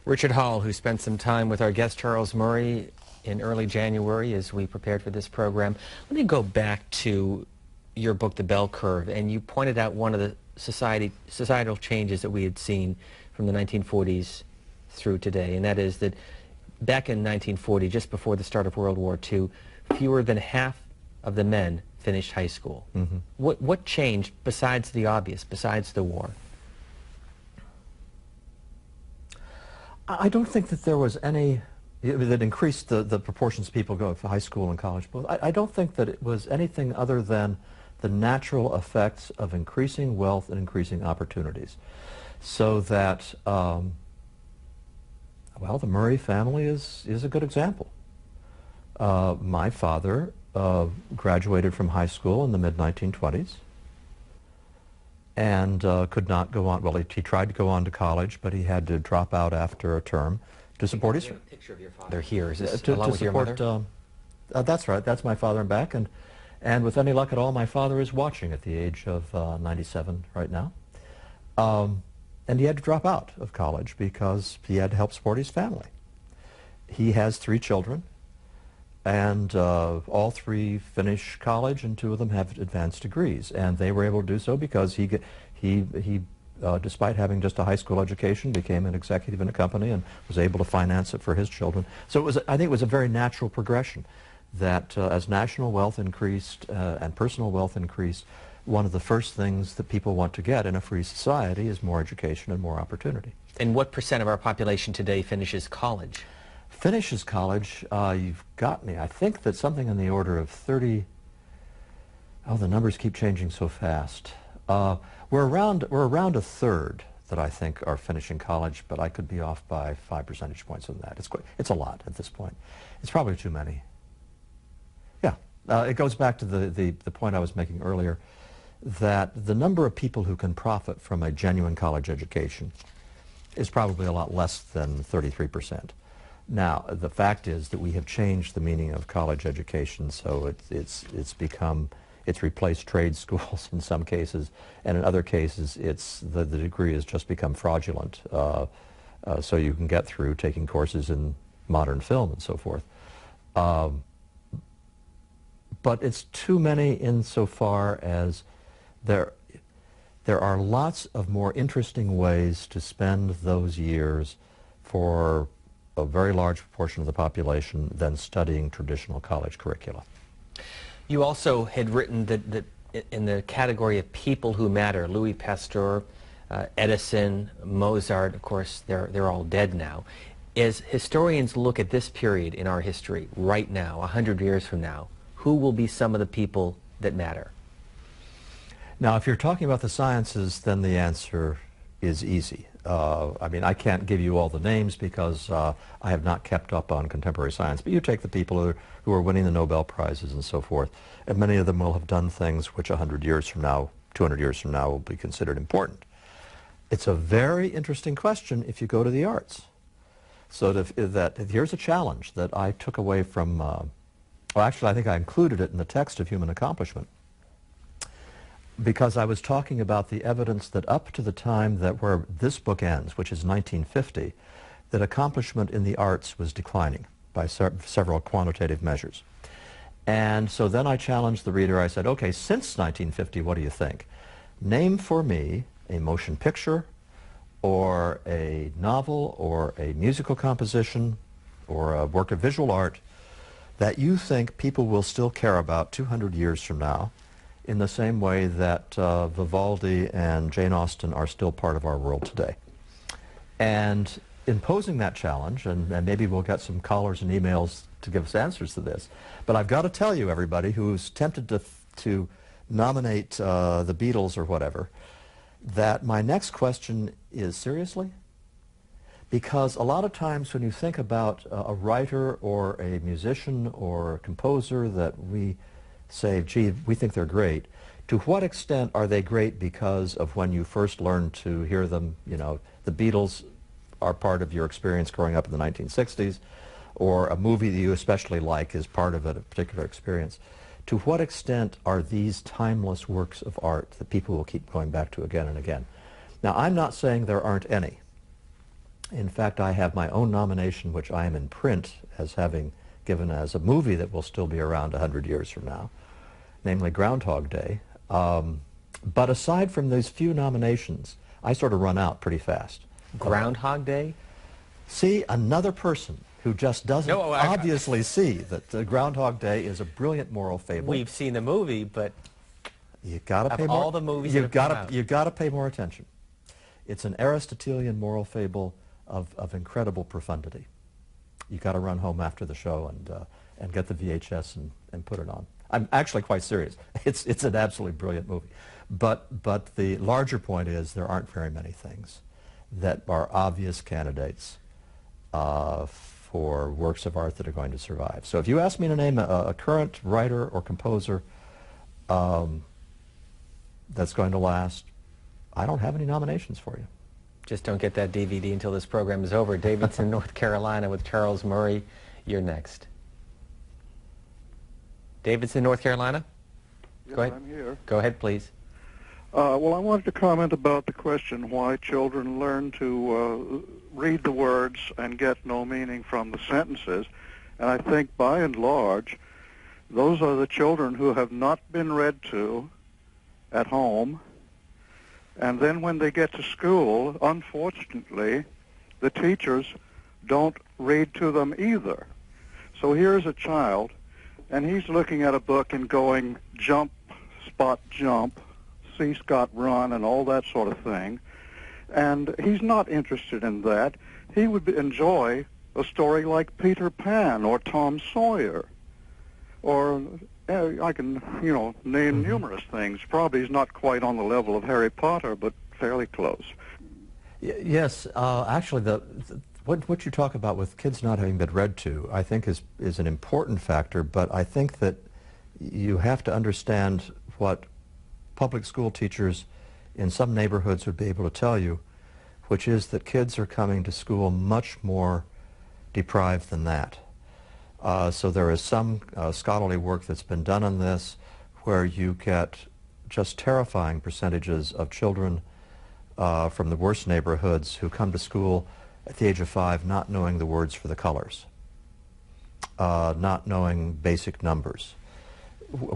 Richard Hall, who spent some time with our guest Charles Murray in early January as we prepared for this program. Let me go back to your book, The Bell Curve, and you pointed out one of the societal changes that we had seen from the 1940s through today, and that is that back in 1940, just before the start of World War II, fewer than half of the men finished high school. Mm-hmm. What changed besides the obvious, besides the war? I don't think that there was any that increased the proportions of people going to high school and college. But I don't think that it was anything other than the natural effects of increasing wealth and increasing opportunities. So that, well, the Murray family is a good example. My father graduated from high school in the mid-1920s. And could not go on. Well, he tried to go on to college, but he had to drop out after a term to support his. A picture of your father here. Is this along with your mother? That's right. That's my father and back. And with any luck at all, my father is watching at the age of 97 right now. And he had to drop out of college because he had to help support his family. He has 3 children, and all 3 finish college, and 2 of them have advanced degrees. And they were able to do so because he despite having just a high school education, became an executive in a company and was able to finance it for his children. So it was, I think it was a very natural progression that as national wealth increased and personal wealth increased, one of the first things that people want to get in a free society is more education and more opportunity. And what % of our population today finishes college? Finishes college, you've got me. I think that something in the order of 30, oh, the numbers keep changing so fast. We're around a third that I think are finishing college, but I could be off by 5 percentage points on that. It's a lot at this point. It's probably too many. Yeah, it goes back to the point I was making earlier, that the number of people who can profit from a genuine college education is probably a lot less than 33%. Now, the fact is that we have changed the meaning of college education, so it's replaced trade schools in some cases, and in other cases the degree has just become fraudulent, so you can get through taking courses in modern film and so forth. But it's too many insofar as there are lots of more interesting ways to spend those years for a very large proportion of the population than studying traditional college curricula. You also had written that in the category of people who matter, Louis Pasteur, Edison, Mozart, of course, they're all dead now. As historians look at this period in our history, right now, 100 years from now, who will be some of the people that matter? Now, if you're talking about the sciences, then the answer is easy. I mean, I can't give you all the names because I have not kept up on contemporary science, but you take the people who are winning the Nobel Prizes and so forth, and many of them will have done things which 100 years from now, 200 years from now will be considered important. It's a very interesting question if you go to the arts. So here's a challenge that I took away from, well, actually I think I included it in the text of Human Accomplishment, because I was talking about the evidence that up to the time that where this book ends, which is 1950, that accomplishment in the arts was declining by several quantitative measures. And so then I challenged the reader. I said, okay, since 1950, what do you think? Name for me a motion picture or a novel or a musical composition or a work of visual art that you think people will still care about 200 years from now, in the same way that Vivaldi and Jane Austen are still part of our world today. And in posing that challenge, and maybe we'll get some callers and emails to give us answers to this, but I've got to tell you, everybody who's tempted to nominate the Beatles or whatever, that my next question is, seriously? Because a lot of times when you think about a writer or a musician or a composer that we say, gee, we think they're great, to what extent are they great because of when you first learned to hear them? You know, the Beatles are part of your experience growing up in the 1960s, or a movie that you especially like is part of a particular experience. To what extent are these timeless works of art that people will keep going back to again and again? Now, I'm not saying there aren't any. In fact, I have my own nomination, which I am in print as having given as a movie that will still be around 100 years from now, namely Groundhog Day. But aside from those few nominations, I sort of run out pretty fast. Groundhog Day? See, another person who just doesn't obviously see that Groundhog Day is a brilliant moral fable. We've seen the movie, but you've got to pay more. All the movies you've got to pay more attention. It's an Aristotelian moral fable of incredible profundity. You've got to run home after the show and get the VHS and put it on. I'm actually quite serious. It's an absolutely brilliant movie. But the larger point is there aren't very many things that are obvious candidates for works of art that are going to survive. So if you ask me to name a current writer or composer that's going to last, I don't have any nominations for you. Just don't get that DVD until this program is over. Davidson, North Carolina with Charles Murray. You're next. Davidson, North Carolina? Yes, Go ahead. I'm here. Go ahead, please. Well, I wanted to comment about the question why children learn to read the words and get no meaning from the sentences. And I think by and large, those are the children who have not been read to at home. And then when they get to school, unfortunately, the teachers don't read to them either. So here's a child, and he's looking at a book and going, jump, spot, jump, see Scott run, and all that sort of thing. And he's not interested in that. He would enjoy a story like Peter Pan or Tom Sawyer. Or I can, name numerous things. Probably he's not quite on the level of Harry Potter, but fairly close. Yes, actually, what you talk about with kids not having been read to, I think is an important factor, but I think that you have to understand what public school teachers in some neighborhoods would be able to tell you, which is that kids are coming to school much more deprived than that. So there is some scholarly work that's been done on this where you get just terrifying percentages of children from the worst neighborhoods who come to school at the age of 5 not knowing the words for the colors, not knowing basic numbers,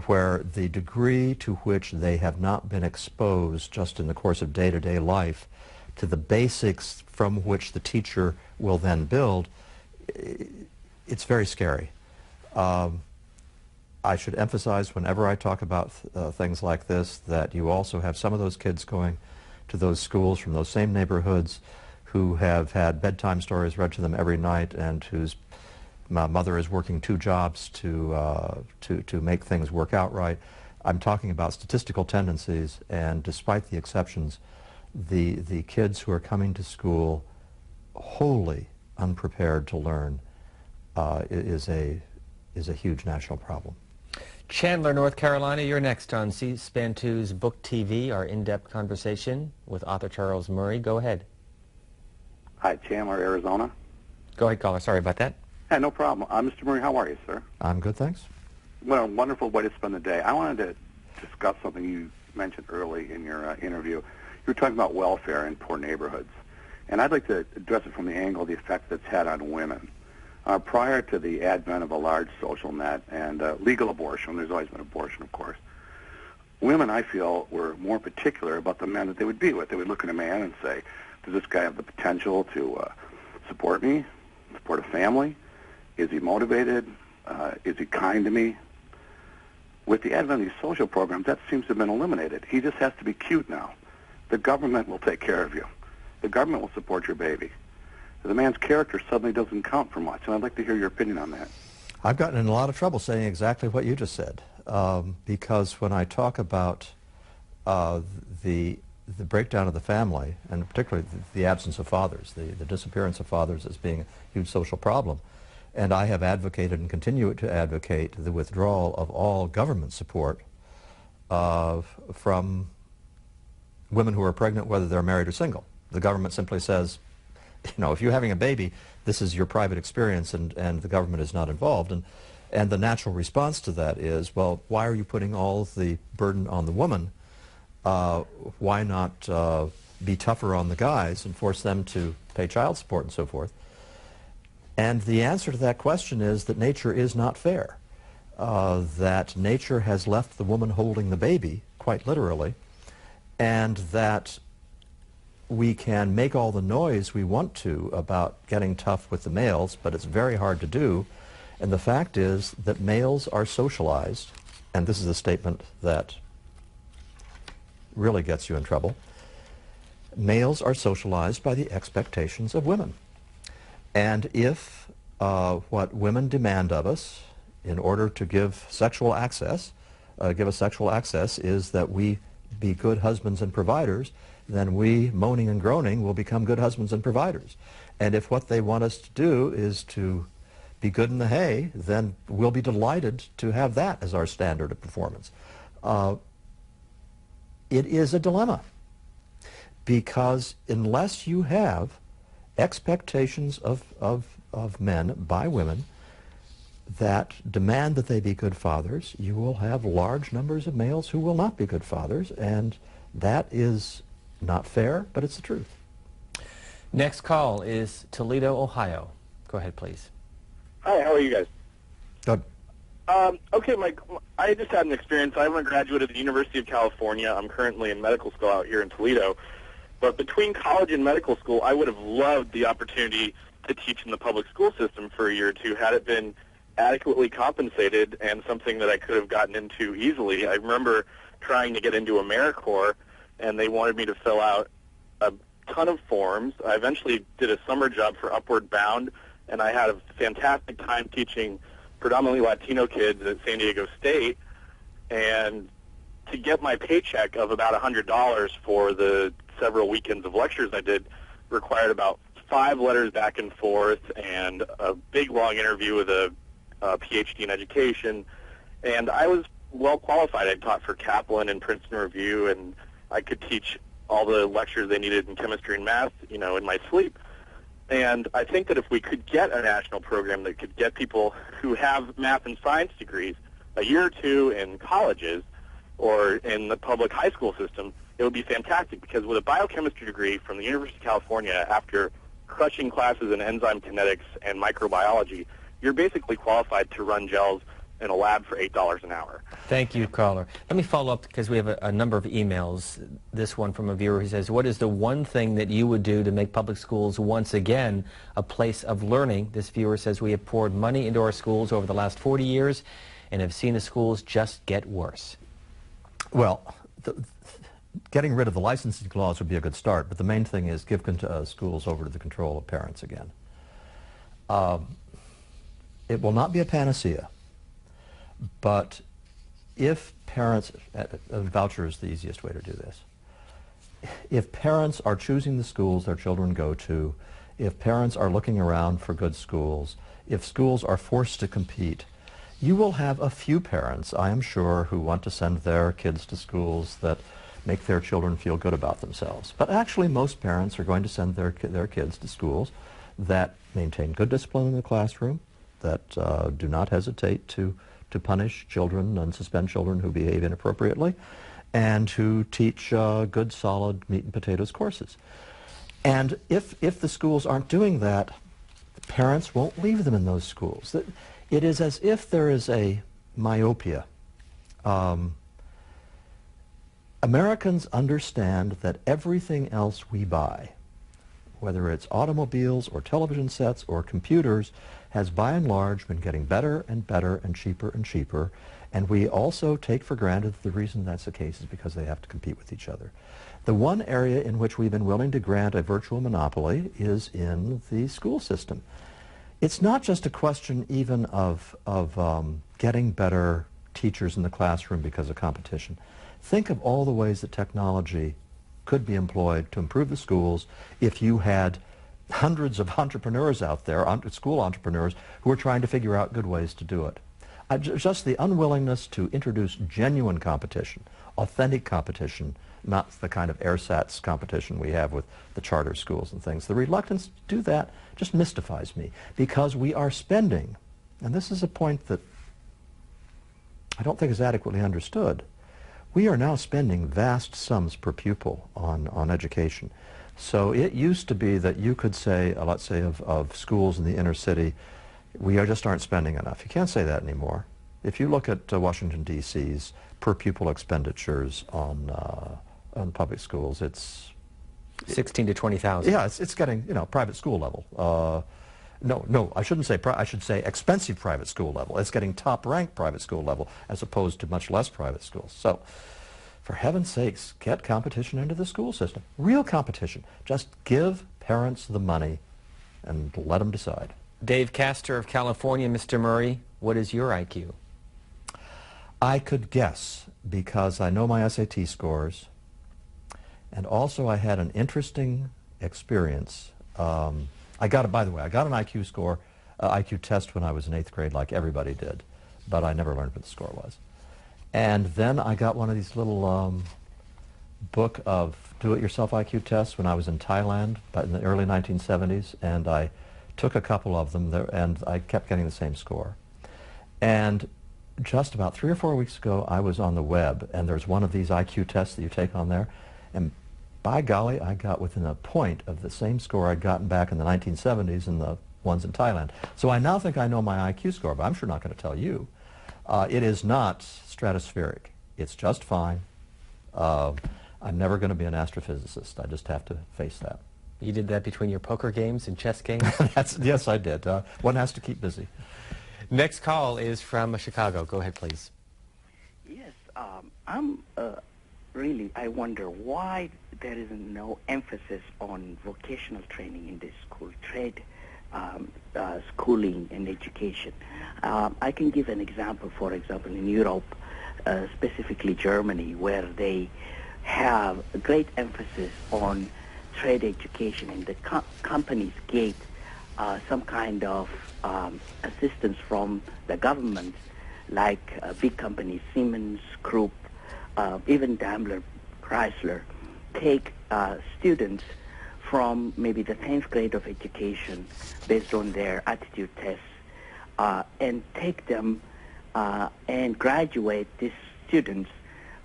where the degree to which they have not been exposed just in the course of day-to-day life to the basics from which the teacher will then build, it's very scary. I should emphasize whenever I talk about things like this that you also have some of those kids going to those schools from those same neighborhoods who have had bedtime stories read to them every night and whose mother is working 2 jobs to make things work out right. I'm talking about statistical tendencies, and despite the exceptions, the kids who are coming to school wholly unprepared to learn is a huge national problem. Chandler, North Carolina, you're next on C-SPAN 2's Book TV, our in-depth conversation with author Charles Murray. Go ahead. Hi, Chandler, Arizona. Go ahead, caller. Sorry about that. Hey, no problem. Mr. Murray, how are you, sir? I'm good, thanks. Well, wonderful way to spend the day. I wanted to discuss something you mentioned early in your interview. You were talking about welfare in poor neighborhoods, and I'd like to address it from the angle of the effect that's had on women. Prior to the advent of a large social net and legal abortion, there's always been abortion, of course, women, I feel, were more particular about the men that they would be with. They would look at a man and say, does this guy have the potential to support me, support a family? Is he motivated? Is he kind to me? With the advent of these social programs, that seems to have been eliminated. He just has to be cute now. The government will take care of you. The government will support your baby. The man's character suddenly doesn't count for much, and I'd like to hear your opinion on that. I've gotten in a lot of trouble saying exactly what you just said, because when I talk about the breakdown of the family, and particularly the absence of fathers, the disappearance of fathers as being a huge social problem, and I have advocated and continue to advocate the withdrawal of all government support from women who are pregnant, whether they're married or single. The government simply says, if you're having a baby, this is your private experience, and the government is not involved. And the natural response to that is, well, why are you putting all the burden on the woman? Why not be tougher on the guys and force them to pay child support and so forth? And the answer to that question is that nature is not fair, that nature has left the woman holding the baby, quite literally, and that we can make all the noise we want to about getting tough with the males, but it's very hard to do. And the fact is that males are socialized, and this is a statement that really gets you in trouble. Males are socialized by the expectations of women. And if what women demand of us in order to give sexual access, is that we be good husbands and providers, then we, moaning and groaning, will become good husbands and providers. And if what they want us to do is to be good in the hay, then we'll be delighted to have that as our standard of performance. It is a dilemma, because unless you have expectations of men by women that demand that they be good fathers, you will have large numbers of males who will not be good fathers, and that is not fair, but it's the truth. Next call is Toledo, Ohio. Go ahead, please. Hi, how are you guys? Good. Okay, Mike, I just had an experience. I'm a graduate of the University of California. I'm currently in medical school out here in Toledo. But between college and medical school, I would have loved the opportunity to teach in the public school system for a year or two had it been adequately compensated and something that I could have gotten into easily. I remember trying to get into AmeriCorps, and they wanted me to fill out a ton of forms. I eventually did a summer job for Upward Bound, and I had a fantastic time teaching predominantly Latino kids at San Diego State, and to get my paycheck of about $100 for the several weekends of lectures I did required about 5 letters back and forth and a big long interview with a PhD in education, and I was well qualified. I taught for Kaplan and Princeton Review, and I could teach all the lectures they needed in chemistry and math, in my sleep. And I think that if we could get a national program that could get people who have math and science degrees a year or two in colleges or in the public high school system, it would be fantastic, because with a biochemistry degree from the University of California, after crushing classes in enzyme kinetics and microbiology, you're basically qualified to run gels in a lab for $8 an hour. Thank you, caller. Let me follow up, because we have a number of emails. This one from a viewer who says, what is the one thing that you would do to make public schools once again a place of learning? This viewer says, we have poured money into our schools over the last 40 years and have seen the schools just get worse. Well, getting rid of the licensing clause would be a good start, but the main thing is give schools over to the control of parents again. It will not be a panacea, but if parents, a voucher is the easiest way to do this. If parents are choosing the schools their children go to, if parents are looking around for good schools, if schools are forced to compete, you will have a few parents, I am sure, who want to send their kids to schools that make their children feel good about themselves. But actually most parents are going to send their kids to schools that maintain good discipline in the classroom, that do not hesitate to punish children and suspend children who behave inappropriately, and who teach good, solid meat and potatoes courses. And if the schools aren't doing that, parents won't leave them in those schools. It is as if there is a myopia. Americans understand that everything else we buy, whether it's automobiles or television sets or computers, has by and large been getting better and better and cheaper, and we also take for granted that the reason that's the case is because they have to compete with each other. The one area in which we've been willing to grant a virtual monopoly is in the school system. It's not just a question even of getting better teachers in the classroom because of competition. Think of all the ways that technology could be employed to improve the schools if you had hundreds of entrepreneurs out there, school entrepreneurs, who are trying to figure out good ways to do it. Just the unwillingness to introduce genuine competition, authentic competition, not the kind of ersatz competition we have with the charter schools and things. The reluctance to do that just mystifies me, because we are spending, and this is a point that I don't think is adequately understood, we are now spending vast sums per pupil on education. So it used to be that you could say, let's say of schools in the inner city, we just aren't spending enough. You can't say that anymore. If you look at Washington, D.C.'s per pupil expenditures on public schools, it's 16 to 20,000. Yeah, it's getting, private school level. No, I shouldn't say I should say expensive private school level. It's getting top-ranked private school level as opposed to much less private schools. So, for heaven's sakes, get competition into the school system. Real competition. Just give parents the money and let them decide. Dave Castor of California, Mr. Murray, what is your IQ? I could guess, because I know my SAT scores, and also I had an interesting experience. By the way, I got an IQ score, IQ test when I was in 8th grade, like everybody did, but I never learned what the score was. And then I got one of these little book of do-it-yourself IQ tests when I was in Thailand in the early 1970s, and I took a couple of them, and I kept getting the same score. And just about 3 or 4 weeks ago, I was on the web, and there's one of these IQ tests that you take on there, and by golly, I got within a point of the same score I'd gotten back in the 1970s in the ones in Thailand. So I now think I know my IQ score, but I'm sure not going to tell you. It is not stratospheric. It's just fine. I'm never going to be an astrophysicist. I just have to face that. You did that between your poker games and chess games? Yes, I did. One has to keep busy. Next call is from Chicago. Go ahead, please. Yes, I wonder why there is no emphasis on vocational training in this school, trade schooling and education. I can give an example, for example, in Europe, specifically Germany, where they have a great emphasis on trade education, and the companies get some kind of assistance from the government, like big companies, Siemens Group, even Daimler, Chrysler, take students from maybe the 10th grade of education based on their aptitude tests and take them and graduate these students,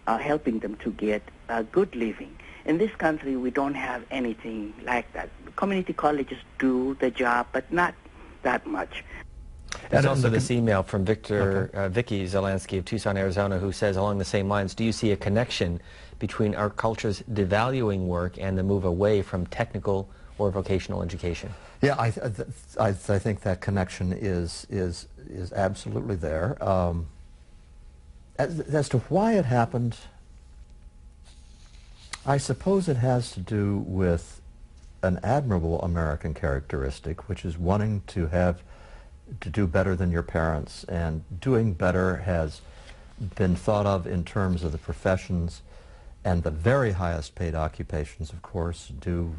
helping them to get a good living. In this country, we don't have anything like that. Community colleges do the job, but not that much. There's also this email from Vicky Zelansky of Tucson, Arizona, who says along the same lines, do you see a connection between our culture's devaluing work and the move away from technical or vocational education? Yeah, I think that connection is absolutely there. As to why it happened, I suppose it has to do with an admirable American characteristic, which is wanting to do better than your parents, and doing better has been thought of in terms of the professions, and the very highest paid occupations, of course, do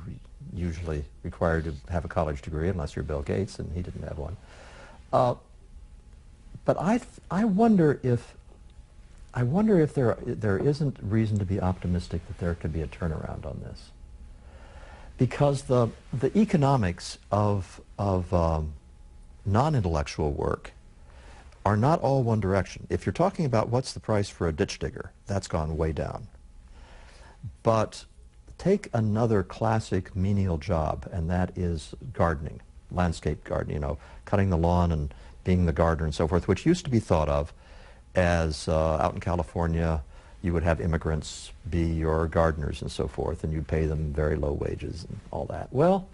usually require to have a college degree, unless you're Bill Gates, and he didn't have one. But I wonder if there isn't reason to be optimistic that there could be a turnaround on this, because the economics of non-intellectual work are not all one direction. If you're talking about what's the price for a ditch digger, that's gone way down. But take another classic menial job, and that is gardening, landscape gardening, cutting the lawn and being the gardener and so forth, which used to be thought of as out in California, you would have immigrants be your gardeners and so forth, and you'd pay them very low wages and all that. Well,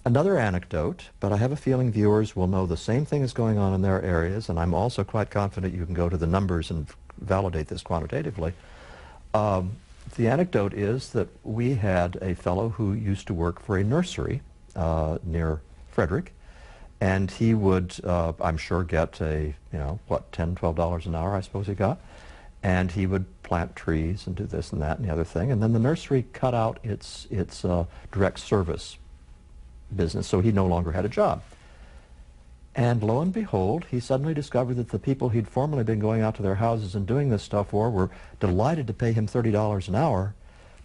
another anecdote, but I have a feeling viewers will know the same thing is going on in their areas, and I'm also quite confident you can go to the numbers and validate this quantitatively. The anecdote is that we had a fellow who used to work for a nursery near Frederick, and he would, I'm sure, get $10, $12 an hour, I suppose he got, and he would plant trees and do this and that and the other thing, and then the nursery cut out its direct service business, so he no longer had a job. And lo and behold, he suddenly discovered that the people he'd formerly been going out to their houses and doing this stuff for were delighted to pay him $30 an hour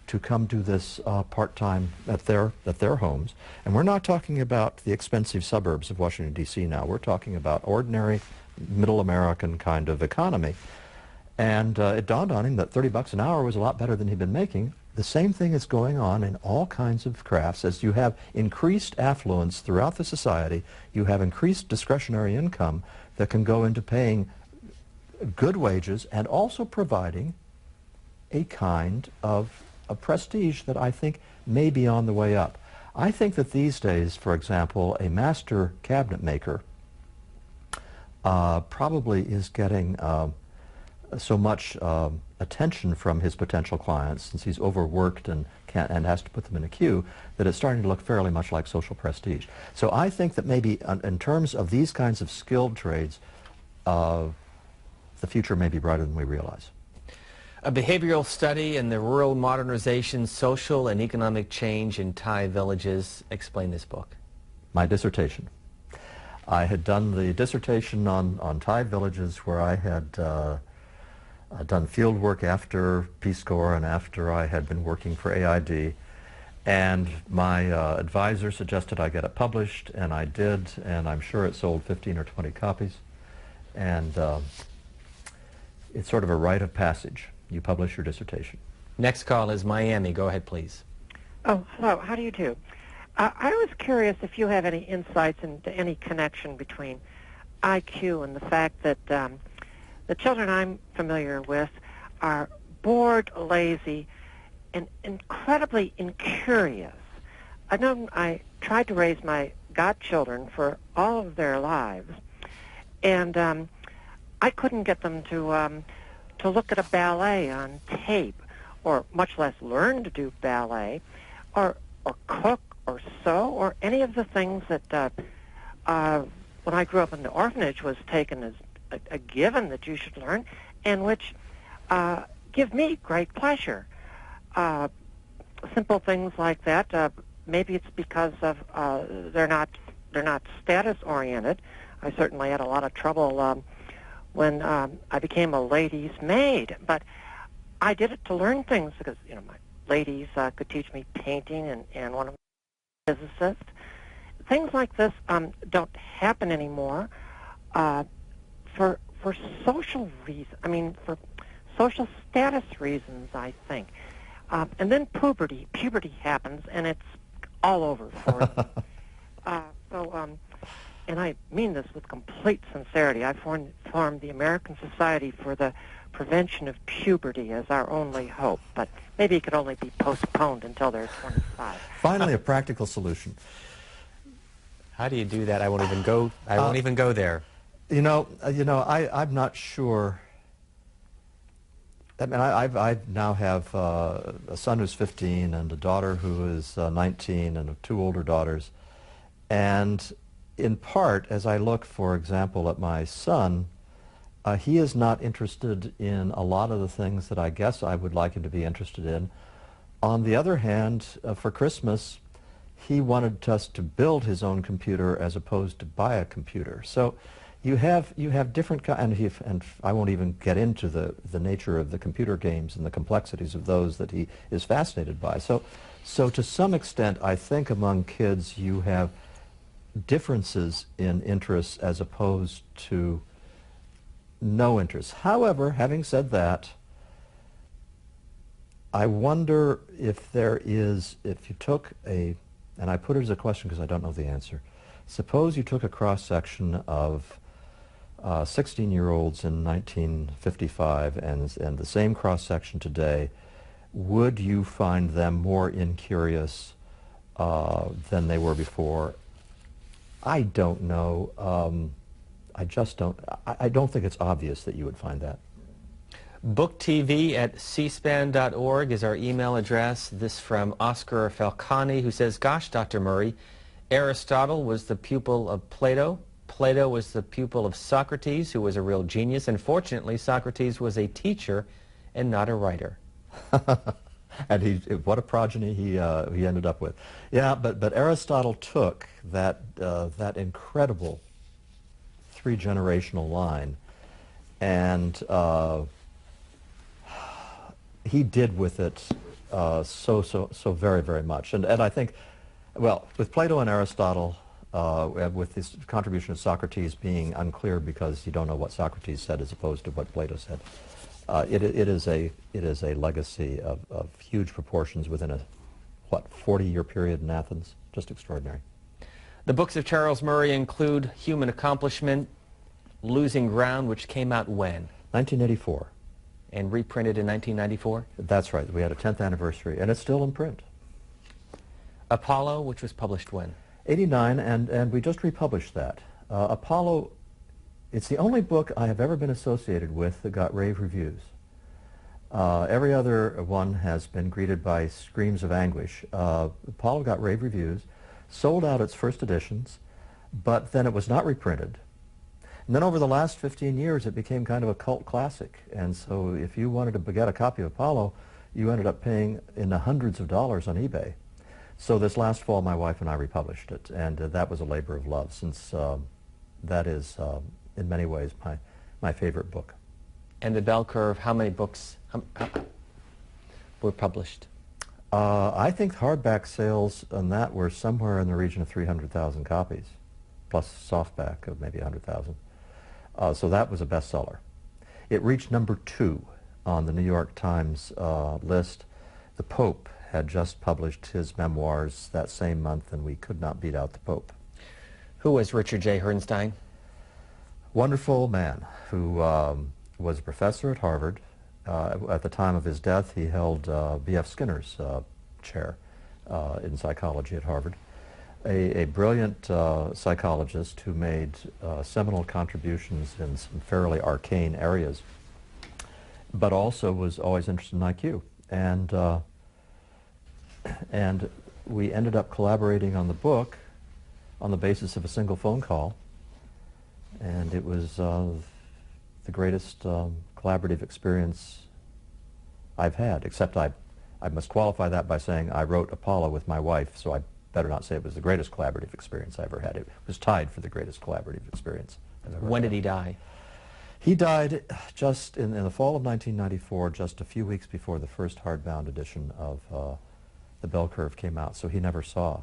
to come do this part-time at their homes. And we're not talking about the expensive suburbs of Washington, D.C. now. We're talking about ordinary, middle American kind of economy. And it dawned on him that $30 an hour was a lot better than he'd been making. The same thing is going on in all kinds of crafts. As you have increased affluence throughout the society, you have increased discretionary income that can go into paying good wages and also providing a kind of prestige that I think may be on the way up. I think that these days, for example, a master cabinet maker probably is getting so much attention from his potential clients, since he's overworked and has to put them in a queue, that it's starting to look fairly much like social prestige. So I think that maybe in terms of these kinds of skilled trades, the future may be brighter than we realize. A behavioral study in the rural modernization, social and economic change in Thai villages. Explain this book. My dissertation. I had done the dissertation on Thai villages where I had done field work after Peace Corps and after I had been working for AID. And my advisor suggested I get it published, and I did, and I'm sure it sold 15 or 20 copies. And it's sort of a rite of passage. You publish your dissertation. Next call is Miami. Go ahead, please. Oh, hello. How do you do? I was curious if you have any insights into any connection between IQ and the fact that the children I'm familiar with are bored, lazy, and incredibly incurious. I tried to raise my godchildren for all of their lives, and I couldn't get them to look at a ballet on tape, or much less learn to do ballet, or cook, or sew, or any of the things that when I grew up in the orphanage was taken as a given that you should learn, and which give me great pleasure. Simple things like that. Maybe it's because of they're not status oriented. I certainly had a lot of trouble when I became a lady's maid, but I did it to learn things because my ladies could teach me painting, and one of my physicists. Things like this don't happen anymore for social reasons. I mean, for social status reasons, I think. And then puberty happens, and it's all over for them. And I mean this with complete sincerity. I formed the American Society for the Prevention of Puberty as our only hope, but maybe it could only be postponed until they're 25. Finally, a practical solution. How do you do that? I won't even go. I won't even go there. I'm not sure. I mean, I now have a son who's 15 and a daughter who is 19 and 2 older daughters. And in part, as I look, for example, at my son, he is not interested in a lot of the things that I guess I would like him to be interested in. On the other hand, for Christmas, he wanted us to build his own computer as opposed to buy a computer. So you have different and I won't even get into the nature of the computer games and the complexities of those that he is fascinated by. So to some extent, I think among kids you have differences in interests as opposed to no interests. However, having said that, I wonder if if you took and I put it as a question because I don't know the answer. Suppose you took a cross-section of 16-year-olds in 1955 and the same cross-section today, would you find them more incurious than they were before? I don't know. I just don't. I don't think it's obvious that you would find that. BookTV@cspan.org is our email address. This from Oscar Falcani, who says, "Gosh, Dr. Murray, Aristotle was the pupil of Plato. Plato was the pupil of Socrates, who was a real genius. And fortunately, Socrates was a teacher and not a writer." And what a progeny he ended up with. Yeah, but Aristotle took that incredible 3-generational line, and he did with it so very, very much. And I think, well, with Plato and Aristotle, with this contribution of Socrates being unclear because you don't know what Socrates said as opposed to what Plato said, it is a legacy of huge proportions within a 40-year period in Athens. Just extraordinary. The books of Charles Murray include Human Accomplishment, Losing Ground, which came out when? 1984. And reprinted in 1994? That's right. We had a 10th anniversary, and it's still in print. Apollo, which was published when? 89, and we just republished that. Apollo, it's the only book I have ever been associated with that got rave reviews. Every other one has been greeted by screams of anguish. Apollo got rave reviews, sold out its first editions, but then it was not reprinted. And then over the last 15 years, it became kind of a cult classic. And so if you wanted to get a copy of Apollo, you ended up paying in the hundreds of dollars on eBay. So this last fall, my wife and I republished it, and that was a labor of love, since that is, in many ways, my favorite book. And the bell curve, how many books were published? I think hardback sales on that were somewhere in the region of 300,000 copies, plus softback of maybe 100,000. So that was a bestseller. It reached number 2 on the New York Times list. The Pope had just published his memoirs that same month, and we could not beat out the Pope. Who was Richard J. Herrnstein? Wonderful man who was a professor at Harvard. At the time of his death, he held B.F. Skinner's chair in psychology at Harvard. A brilliant psychologist who made seminal contributions in some fairly arcane areas, but also was always interested in IQ. And we ended up collaborating on the book on the basis of a single phone call, and it was the greatest collaborative experience I've had, except I must qualify that by saying I wrote Apollo with my wife, so I better not say it was the greatest collaborative experience I ever had. It was tied for the greatest collaborative experience I've ever When had. did he die? He died just in the fall of 1994, just a few weeks before the first hardbound edition of The Bell Curve came out, so he never saw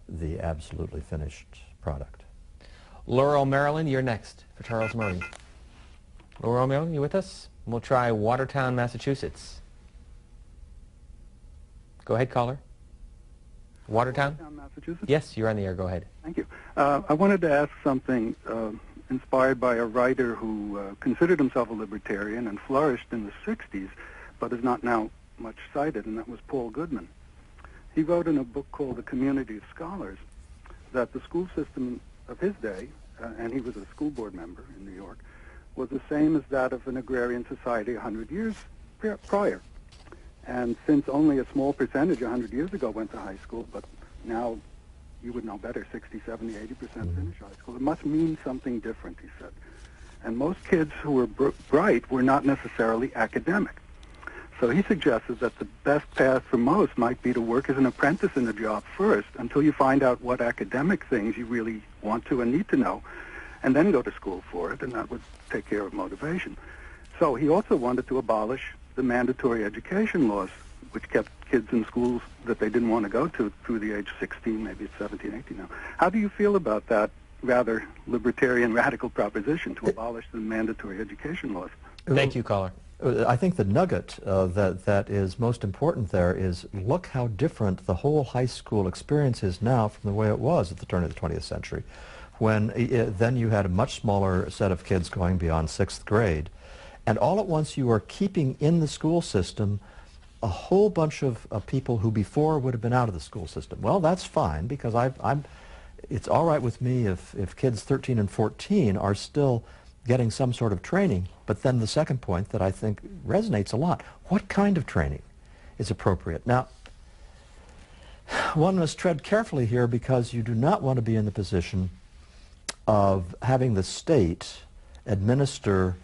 the absolutely finished product. Laurel, Maryland, you're next for Charles Murray. Laurel, Maryland, you with us? We'll try Watertown, Massachusetts. Go ahead, caller. Watertown? Massachusetts? Yes, you're on the air. Go ahead. Thank you. I wanted to ask something inspired by a writer who considered himself a libertarian and flourished in the 60s, but is not now much cited, and that was Paul Goodman. He wrote in a book called The Community of Scholars that the school system of his day, and he was a school board member in New York, was the same as that of an agrarian society 100 years prior. And since only a small percentage 100 years ago went to high school, but now you would know better, 60, 70, 80% finish high school, it must mean something different, he said. And most kids who were bright were not necessarily academic. So he suggested that the best path for most might be to work as an apprentice in a job first until you find out what academic things you really want to and need to know, and then go to school for it, and that would take care of motivation. So he also wanted to abolish the mandatory education laws, which kept kids in schools that they didn't want to go to through the age 16, maybe it's 17, 18 now. How do you feel about that rather libertarian radical proposition to abolish the mandatory education laws? Thank you, caller. I think the nugget that is most important there is look how different the whole high school experience is now from the way it was at the turn of the 20th century, when then you had a much smaller set of kids going beyond 6th grade, and all at once you are keeping in the school system a whole bunch of people who before would have been out of the school system. Well, that's fine, because it's all right with me if kids 13 and 14 are still getting some sort of training. But then the second point that I think resonates a lot, what kind of training is appropriate? Now, one must tread carefully here, because you do not want to be in the position of having the state administer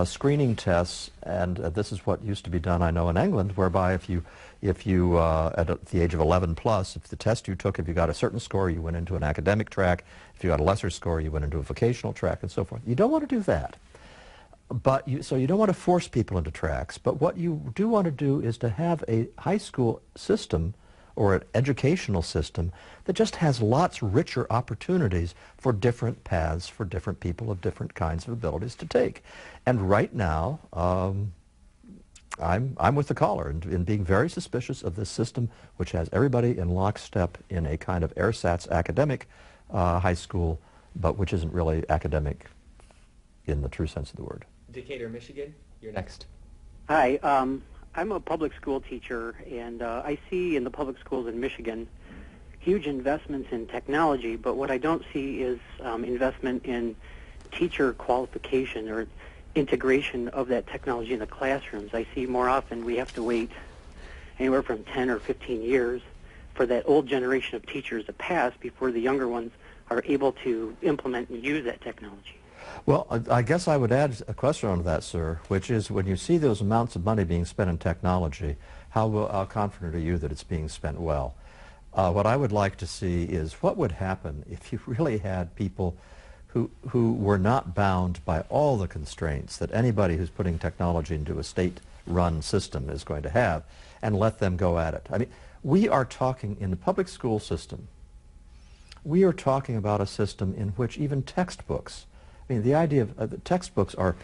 screening tests, and this is what used to be done, I know, in England, whereby if you at the age of 11 plus, if the test you took, if you got a certain score, you went into an academic track. If you got a lesser score, you went into a vocational track, and so forth. You don't want to do that. But so you don't want to force people into tracks. But what you do want to do is to have a high school system or an educational system that just has lots richer opportunities for different paths for different people of different kinds of abilities to take. And right now, I'm with the caller in being very suspicious of this system, which has everybody in lockstep in a kind of ersatz academic high school, but which isn't really academic in the true sense of the word. Decatur, Michigan, you're next. Hi, I'm a public school teacher, and I see in the public schools in Michigan huge investments in technology, but what I don't see is investment in teacher qualification or integration of that technology in the classrooms. I see more often we have to wait anywhere from 10 or 15 years for that old generation of teachers to pass before the younger ones are able to implement and use that technology. Well, I guess I would add a question on that, sir, which is when you see those amounts of money being spent in technology, how confident are you that it's being spent well? What I would like to see is what would happen if you really had people who were not bound by all the constraints that anybody who's putting technology into a state run system is going to have, and let them go at it. I mean, we are talking in the public school system, we are talking about a system in which even textbooks, I mean, the idea of the textbooks are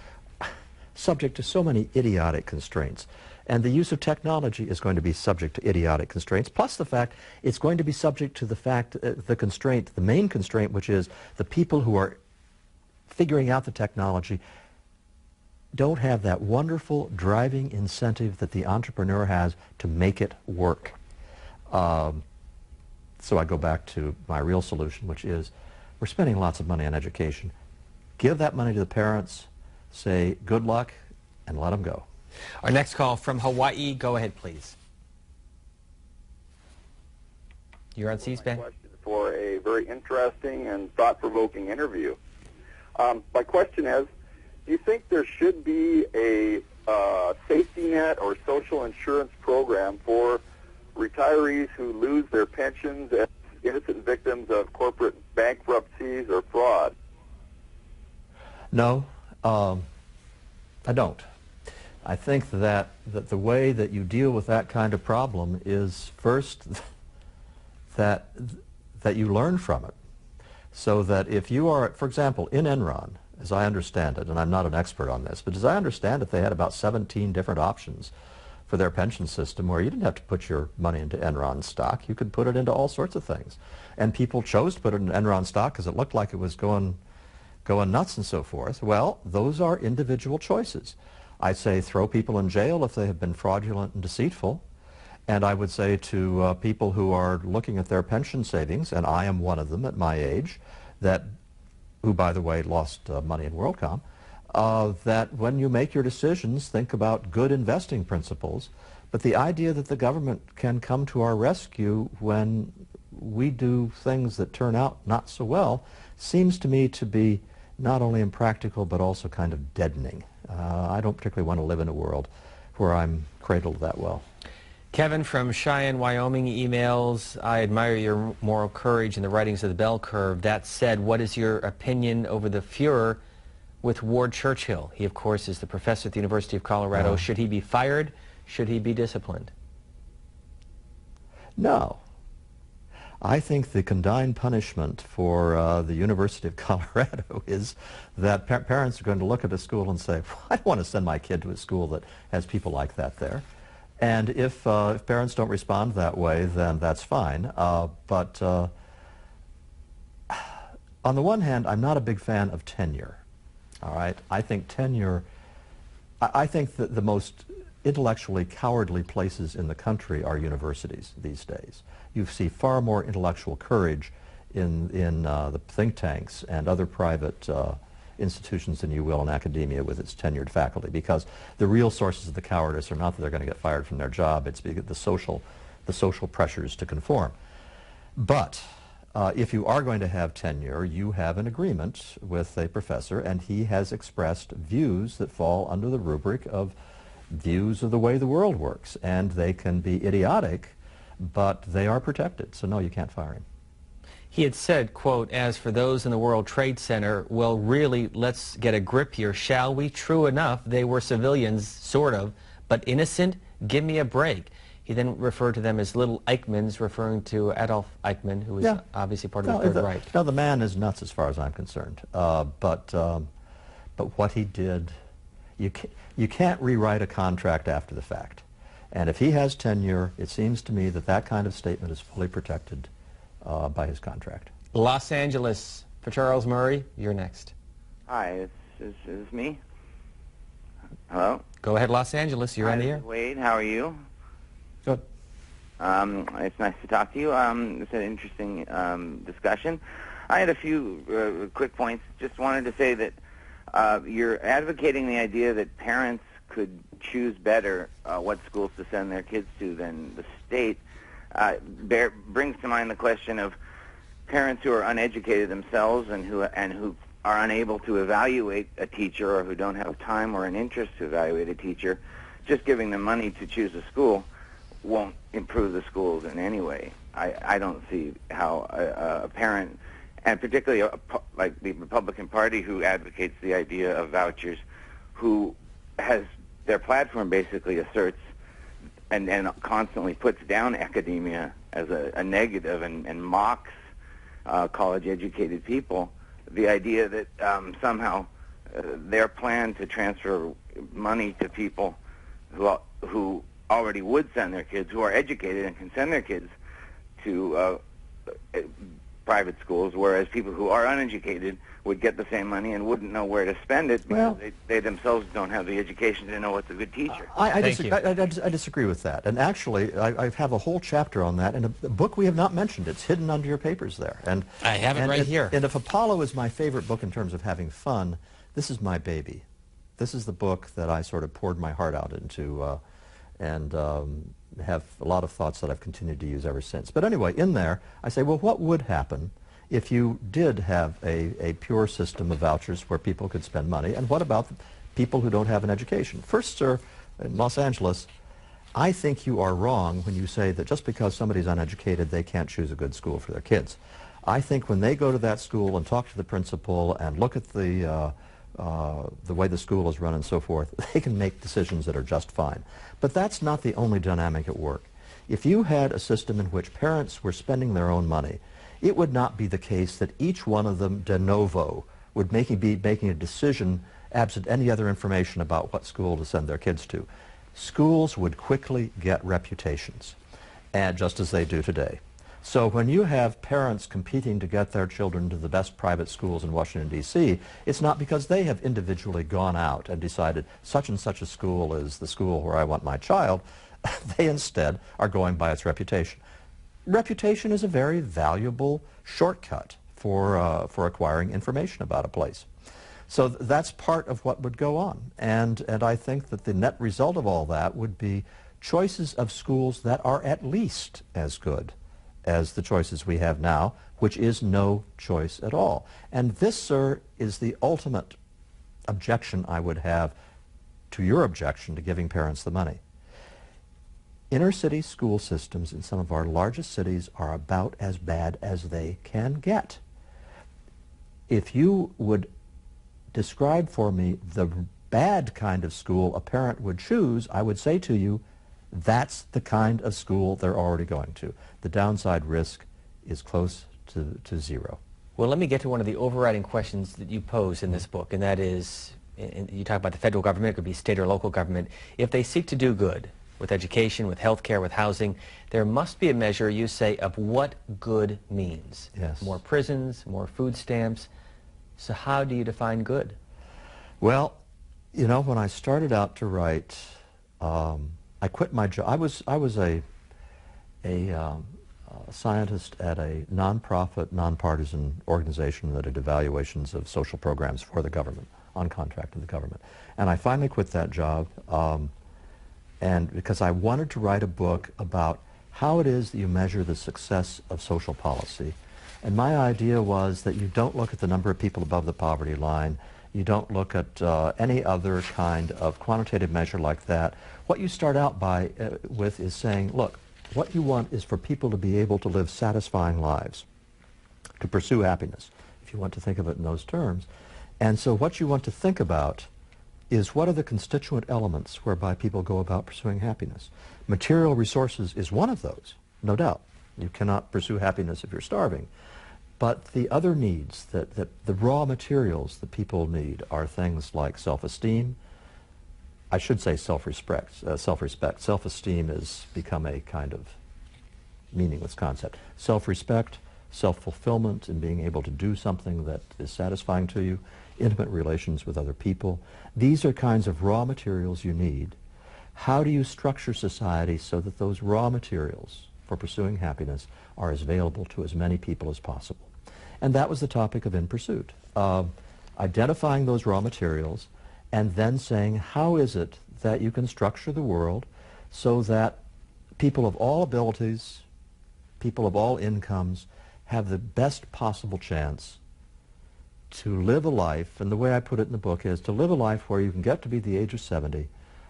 subject to so many idiotic constraints. And the use of technology is going to be subject to idiotic constraints, plus the fact it's going to be subject to the fact, the constraint, the main constraint, which is the people who are figuring out the technology don't have that wonderful driving incentive that the entrepreneur has to make it work. So I go back to my real solution, which is we're spending lots of money on education. Give that money to the parents, say good luck, and let them go. Our next call from Hawaii. Go ahead, please. You're on C-SPAN. For a very interesting and thought-provoking interview. My question is, do you think there should be a safety net or social insurance program for retirees who lose their pensions as innocent victims of corporate bankruptcies or fraud? No, I don't. I think that the way that you deal with that kind of problem is first that you learn from it. So that if you are, for example, in Enron, as I understand it, and I'm not an expert on this, but as I understand it, they had about 17 different options for their pension system where you didn't have to put your money into Enron stock. You could put it into all sorts of things. And people chose to put it in Enron stock because it looked like it was going nuts and so forth. Well, those are individual choices. I say throw people in jail if they have been fraudulent and deceitful. And I would say to people who are looking at their pension savings, and I am one of them at my age, who, by the way, lost money in WorldCom, that when you make your decisions, think about good investing principles. But the idea that the government can come to our rescue when we do things that turn out not so well seems to me to be not only impractical but also kind of deadening. I don't particularly want to live in a world where I'm cradled that well. Kevin from Cheyenne, Wyoming emails, I admire your moral courage and the writings of the bell curve. That said, what is your opinion over the furor with Ward Churchill? He, of course, is the professor at the University of Colorado. Should he be fired? Should he be disciplined? No. I think the condign punishment for the University of Colorado is that parents are going to look at a school and say, I don't want to send my kid to a school that has people like that there. And if parents don't respond that way, then that's fine. But on the one hand, I'm not a big fan of tenure. All right? I think tenure, I think that the most intellectually cowardly places in the country are universities these days. You see far more intellectual courage in the think tanks and other private institutions than you will in academia with its tenured faculty, because the real sources of the cowardice are not that they're going to get fired from their job, it's the social pressures to conform. But if you are going to have tenure, you have an agreement with a professor, and he has expressed views that fall under the rubric of views of the way the world works, and they can be idiotic, but they are protected, so no, you can't fire him. He had said, quote, as for those in the World Trade Center, well, really, let's get a grip here, shall we? True enough, they were civilians, sort of, but innocent? Give me a break. He then referred to them as little Eichmanns, referring to Adolf Eichmann, who was obviously part of the Third Reich. No, the man is nuts as far as I'm concerned. But what he did, you can't rewrite a contract after the fact. And if he has tenure, it seems to me that that kind of statement is fully protected by his contract. Los Angeles, for Charles Murray, you're next. Hi, this is me. Hello? Go ahead, Los Angeles, you're on the air. Wade, how are you? Good. It's nice to talk to you. It's an interesting discussion. I had a few quick points. Just wanted to say that you're advocating the idea that parents could choose better what schools to send their kids to than the state. Brings to mind the question of parents who are uneducated themselves and who are unable to evaluate a teacher, or who don't have time or an interest to evaluate a teacher. Just giving them money to choose a school won't improve the schools in any way. I don't see how a parent, and particularly like the Republican Party, who advocates the idea of vouchers, who has their platform basically asserts and constantly puts down academia as a negative and mocks college-educated people. The idea that somehow their plan to transfer money to people who already would send their kids, who are educated and can send their kids to private schools, whereas people who are uneducated would get the same money and wouldn't know where to spend it because they themselves don't have the education to know what's a good teacher. I disagree with that. And actually, I have a whole chapter on that in a book we have not mentioned. It's hidden under your papers there. And I have it right here. And if Apollo is my favorite book in terms of having fun, this is my baby. This is the book that I sort of poured my heart out into and have a lot of thoughts that I've continued to use ever since. But anyway, in there, I say, well, what would happen if you did have a pure system of vouchers where people could spend money, and what about the people who don't have an education? First, sir, in Los Angeles, I think you are wrong when you say that just because somebody's uneducated, they can't choose a good school for their kids. I think when they go to that school and talk to the principal and look at the way the school is run and so forth, they can make decisions that are just fine. But that's not the only dynamic at work. If you had a system in which parents were spending their own money, it would not be the case that each one of them de novo would be making a decision absent any other information about what school to send their kids to. Schools would quickly get reputations, and just as they do today. So when you have parents competing to get their children to the best private schools in Washington, D.C., it's not because they have individually gone out and decided such and such a school is the school where I want my child. They instead are going by its reputation. Reputation is a very valuable shortcut for acquiring information about a place. So that's part of what would go on. And I think that the net result of all that would be choices of schools that are at least as good as the choices we have now, which is no choice at all. And this, sir, is the ultimate objection I would have to your objection to giving parents the money. Inner city school systems in some of our largest cities are about as bad as they can get. If you would describe for me the bad kind of school a parent would choose, I would say to you, that's the kind of school they're already going to. The downside risk is close to zero. Well, let me get to one of the overriding questions that you pose in this book, and that is, you talk about the federal government, it could be state or local government. If they seek to do good with education, with health care, with housing, there must be a measure, you say, of what good means. Yes. More prisons, more food stamps. So how do you define good? Well, you know, when I started out to write, I quit my job. I was a scientist at a nonprofit, nonpartisan organization that did evaluations of social programs for the government, on contract with the government. And I finally quit that job, and because I wanted to write a book about how it is that you measure the success of social policy. And my idea was that you don't look at the number of people above the poverty line. You don't look at any other kind of quantitative measure like that. What you start out with is saying, look, what you want is for people to be able to live satisfying lives, to pursue happiness, if you want to think of it in those terms. And so what you want to think about is what are the constituent elements whereby people go about pursuing happiness. Material resources is one of those, no doubt. You cannot pursue happiness if you're starving. But the other needs, the raw materials that people need are things like self-esteem. I should say self-respect. Self-esteem has become a kind of meaningless concept. Self-respect, self-fulfillment, and being able to do something that is satisfying to you, intimate relations with other people. These are kinds of raw materials you need. How do you structure society so that those raw materials for pursuing happiness are as available to as many people as possible? And that was the topic of In Pursuit. Identifying those raw materials and then saying, how is it that you can structure the world so that people of all abilities, people of all incomes, have the best possible chance to live a life, and the way I put it in the book is to live a life where you can get to be the age of 70,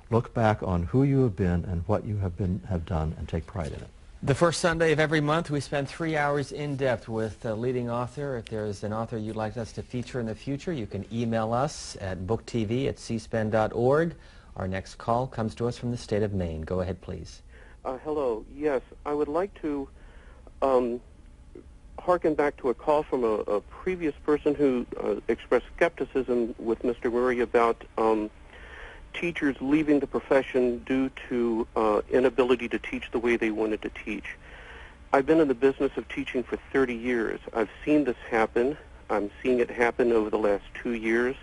look back on who you have been and what you have done, and take pride in it. The first Sunday of every month, we spend 3 hours in depth with a leading author. If there's an author you'd like us to feature in the future, you can email us at booktv@cspan.org, Our next call comes to us from the state of Maine. Go ahead, please. Hello. Yes, I would like to harken back to a call from a previous person who expressed skepticism with Mr. Murray about teachers leaving the profession due to inability to teach the way they wanted to teach. I've been in the business of teaching for 30 years. I've seen this happen. I'm seeing it happen over the last 2 years.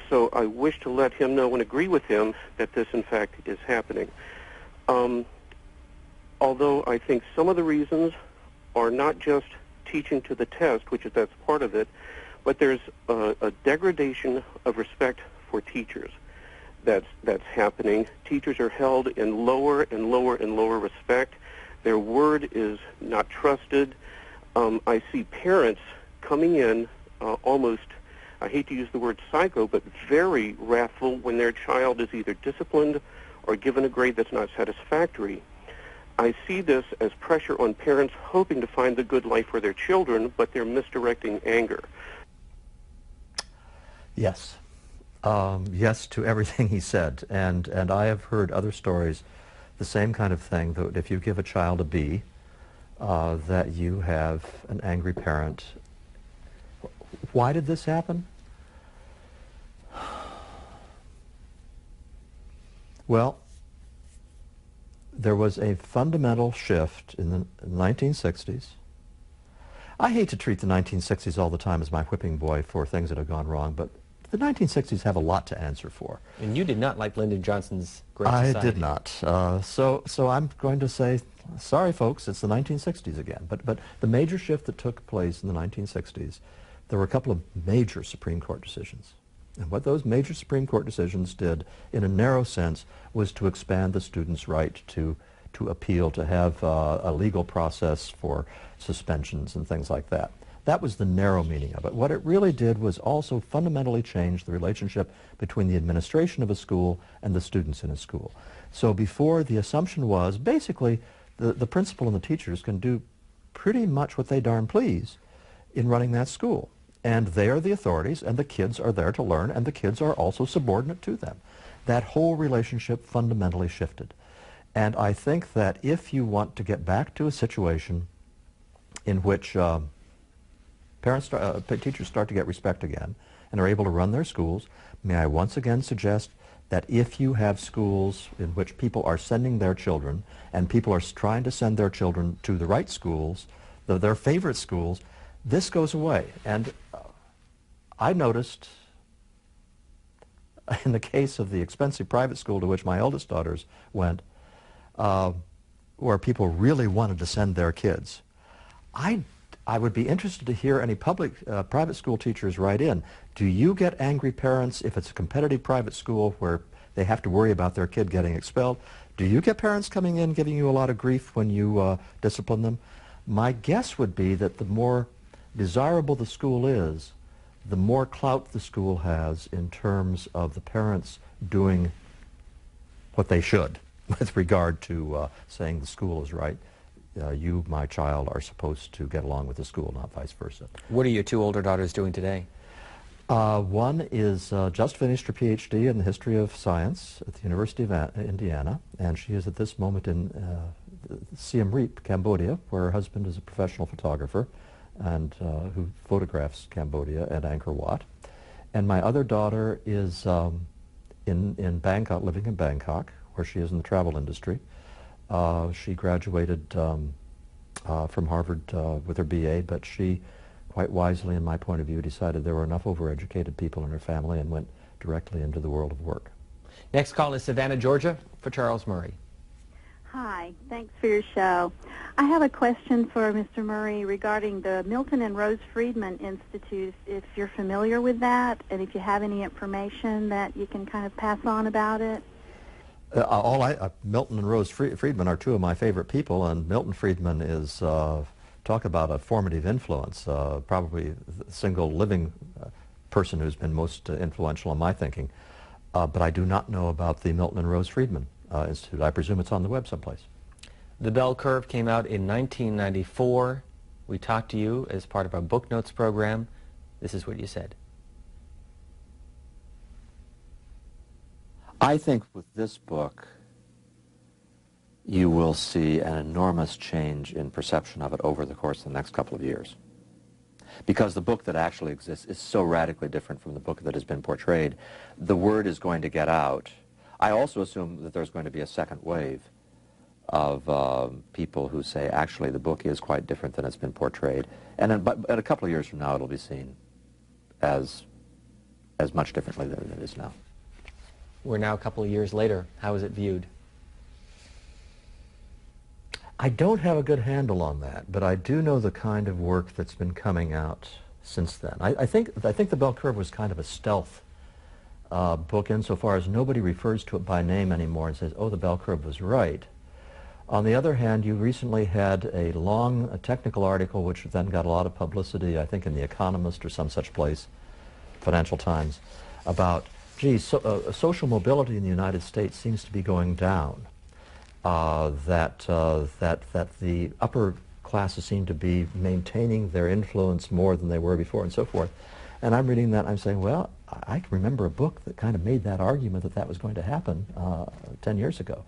So I wish to let him know and agree with him that this, in fact, is happening. Although I think some of the reasons are not just teaching to the test, that's part of it, but there's a degradation of respect for teachers that's happening. Teachers are held in lower and lower and lower respect. Their word is not trusted. I see parents coming in almost, I hate to use the word psycho, but very wrathful when their child is either disciplined or given a grade that's not satisfactory. I see this as pressure on parents hoping to find the good life for their children, but they're misdirecting anger. Yes. Yes to everything he said. And I have heard other stories, the same kind of thing, that if you give a child a B, that you have an angry parent. Why did this happen? Well, there was a fundamental shift in the 1960s. I hate to treat the 1960s all the time as my whipping boy for things that have gone wrong, but the 1960s have a lot to answer for. And you did not like Lyndon Johnson's Great Society. I did not. So I'm going to say, sorry folks, it's the 1960s again. But the major shift that took place in the 1960s, there were a couple of major Supreme Court decisions. And what those major Supreme Court decisions did, in a narrow sense, was to expand the student's right to appeal, to have a legal process for suspensions and things like that. That was the narrow meaning of it. What it really did was also fundamentally change the relationship between the administration of a school and the students in a school. So before, the assumption was basically the principal and the teachers can do pretty much what they darn please in running that school. And they are the authorities, and the kids are there to learn, and the kids are also subordinate to them. That whole relationship fundamentally shifted. And I think that if you want to get back to a situation in which teachers start to get respect again and are able to run their schools, may I once again suggest that if you have schools in which people are sending their children, and people are trying to send their children to the right schools, their favorite schools, this goes away. And I noticed in the case of the expensive private school to which my eldest daughters went, where people really wanted to send their kids, I would be interested to hear any private school teachers write in. Do you get angry parents if it's a competitive private school where they have to worry about their kid getting expelled? Do you get parents coming in giving you a lot of grief when you discipline them? My guess would be that the more desirable the school is, the more clout the school has in terms of the parents doing what they should with regard to saying the school is right. You, my child, are supposed to get along with the school, not vice versa. What are your two older daughters doing today? One is just finished her PhD in the history of science at the University of Indiana, and she is at this moment in Siem Reap, Cambodia, where her husband is a professional photographer and who photographs Cambodia at Angkor Wat. And my other daughter is in Bangkok, living in Bangkok, where she is in the travel industry. She graduated from Harvard with her BA, but she, quite wisely, in my point of view, decided there were enough overeducated people in her family and went directly into the world of work. Next call is Savannah, Georgia, for Charles Murray. Hi, thanks for your show. I have a question for Mr. Murray regarding the Milton and Rose Friedman Institute, if you're familiar with that, and if you have any information that you can kind of pass on about it. Milton and Rose Friedman are two of my favorite people, and Milton Friedman is, talk about a formative influence, probably the single living person who's been most influential in my thinking. But I do not know about the Milton and Rose Friedman Institute. I presume it's on the web someplace. The Bell Curve came out in 1994. We talked to you as part of our Book Notes program. This is what you said. I think with this book, you will see an enormous change in perception of it over the course of the next couple of years. Because the book that actually exists is so radically different from the book that has been portrayed. The word is going to get out. I also assume that there's going to be a second wave of people who say, actually, the book is quite different than it's been portrayed. And then, but a couple of years from now, it'll be seen as much differently than it is now. We're now a couple of years later. How is it viewed? I don't have a good handle on that, but I do know the kind of work that's been coming out since then. I think The Bell Curve was kind of a stealth book insofar as nobody refers to it by name anymore and says, oh, The Bell Curve was right. On the other hand, you recently had a long technical article which then got a lot of publicity, I think in The Economist or some such place, Financial Times, about, gee, social mobility in the United States seems to be going down. That the upper classes seem to be maintaining their influence more than they were before and so forth. And I'm reading that and I'm saying, well, I can remember a book that kind of made that argument that that was going to happen 10 years ago.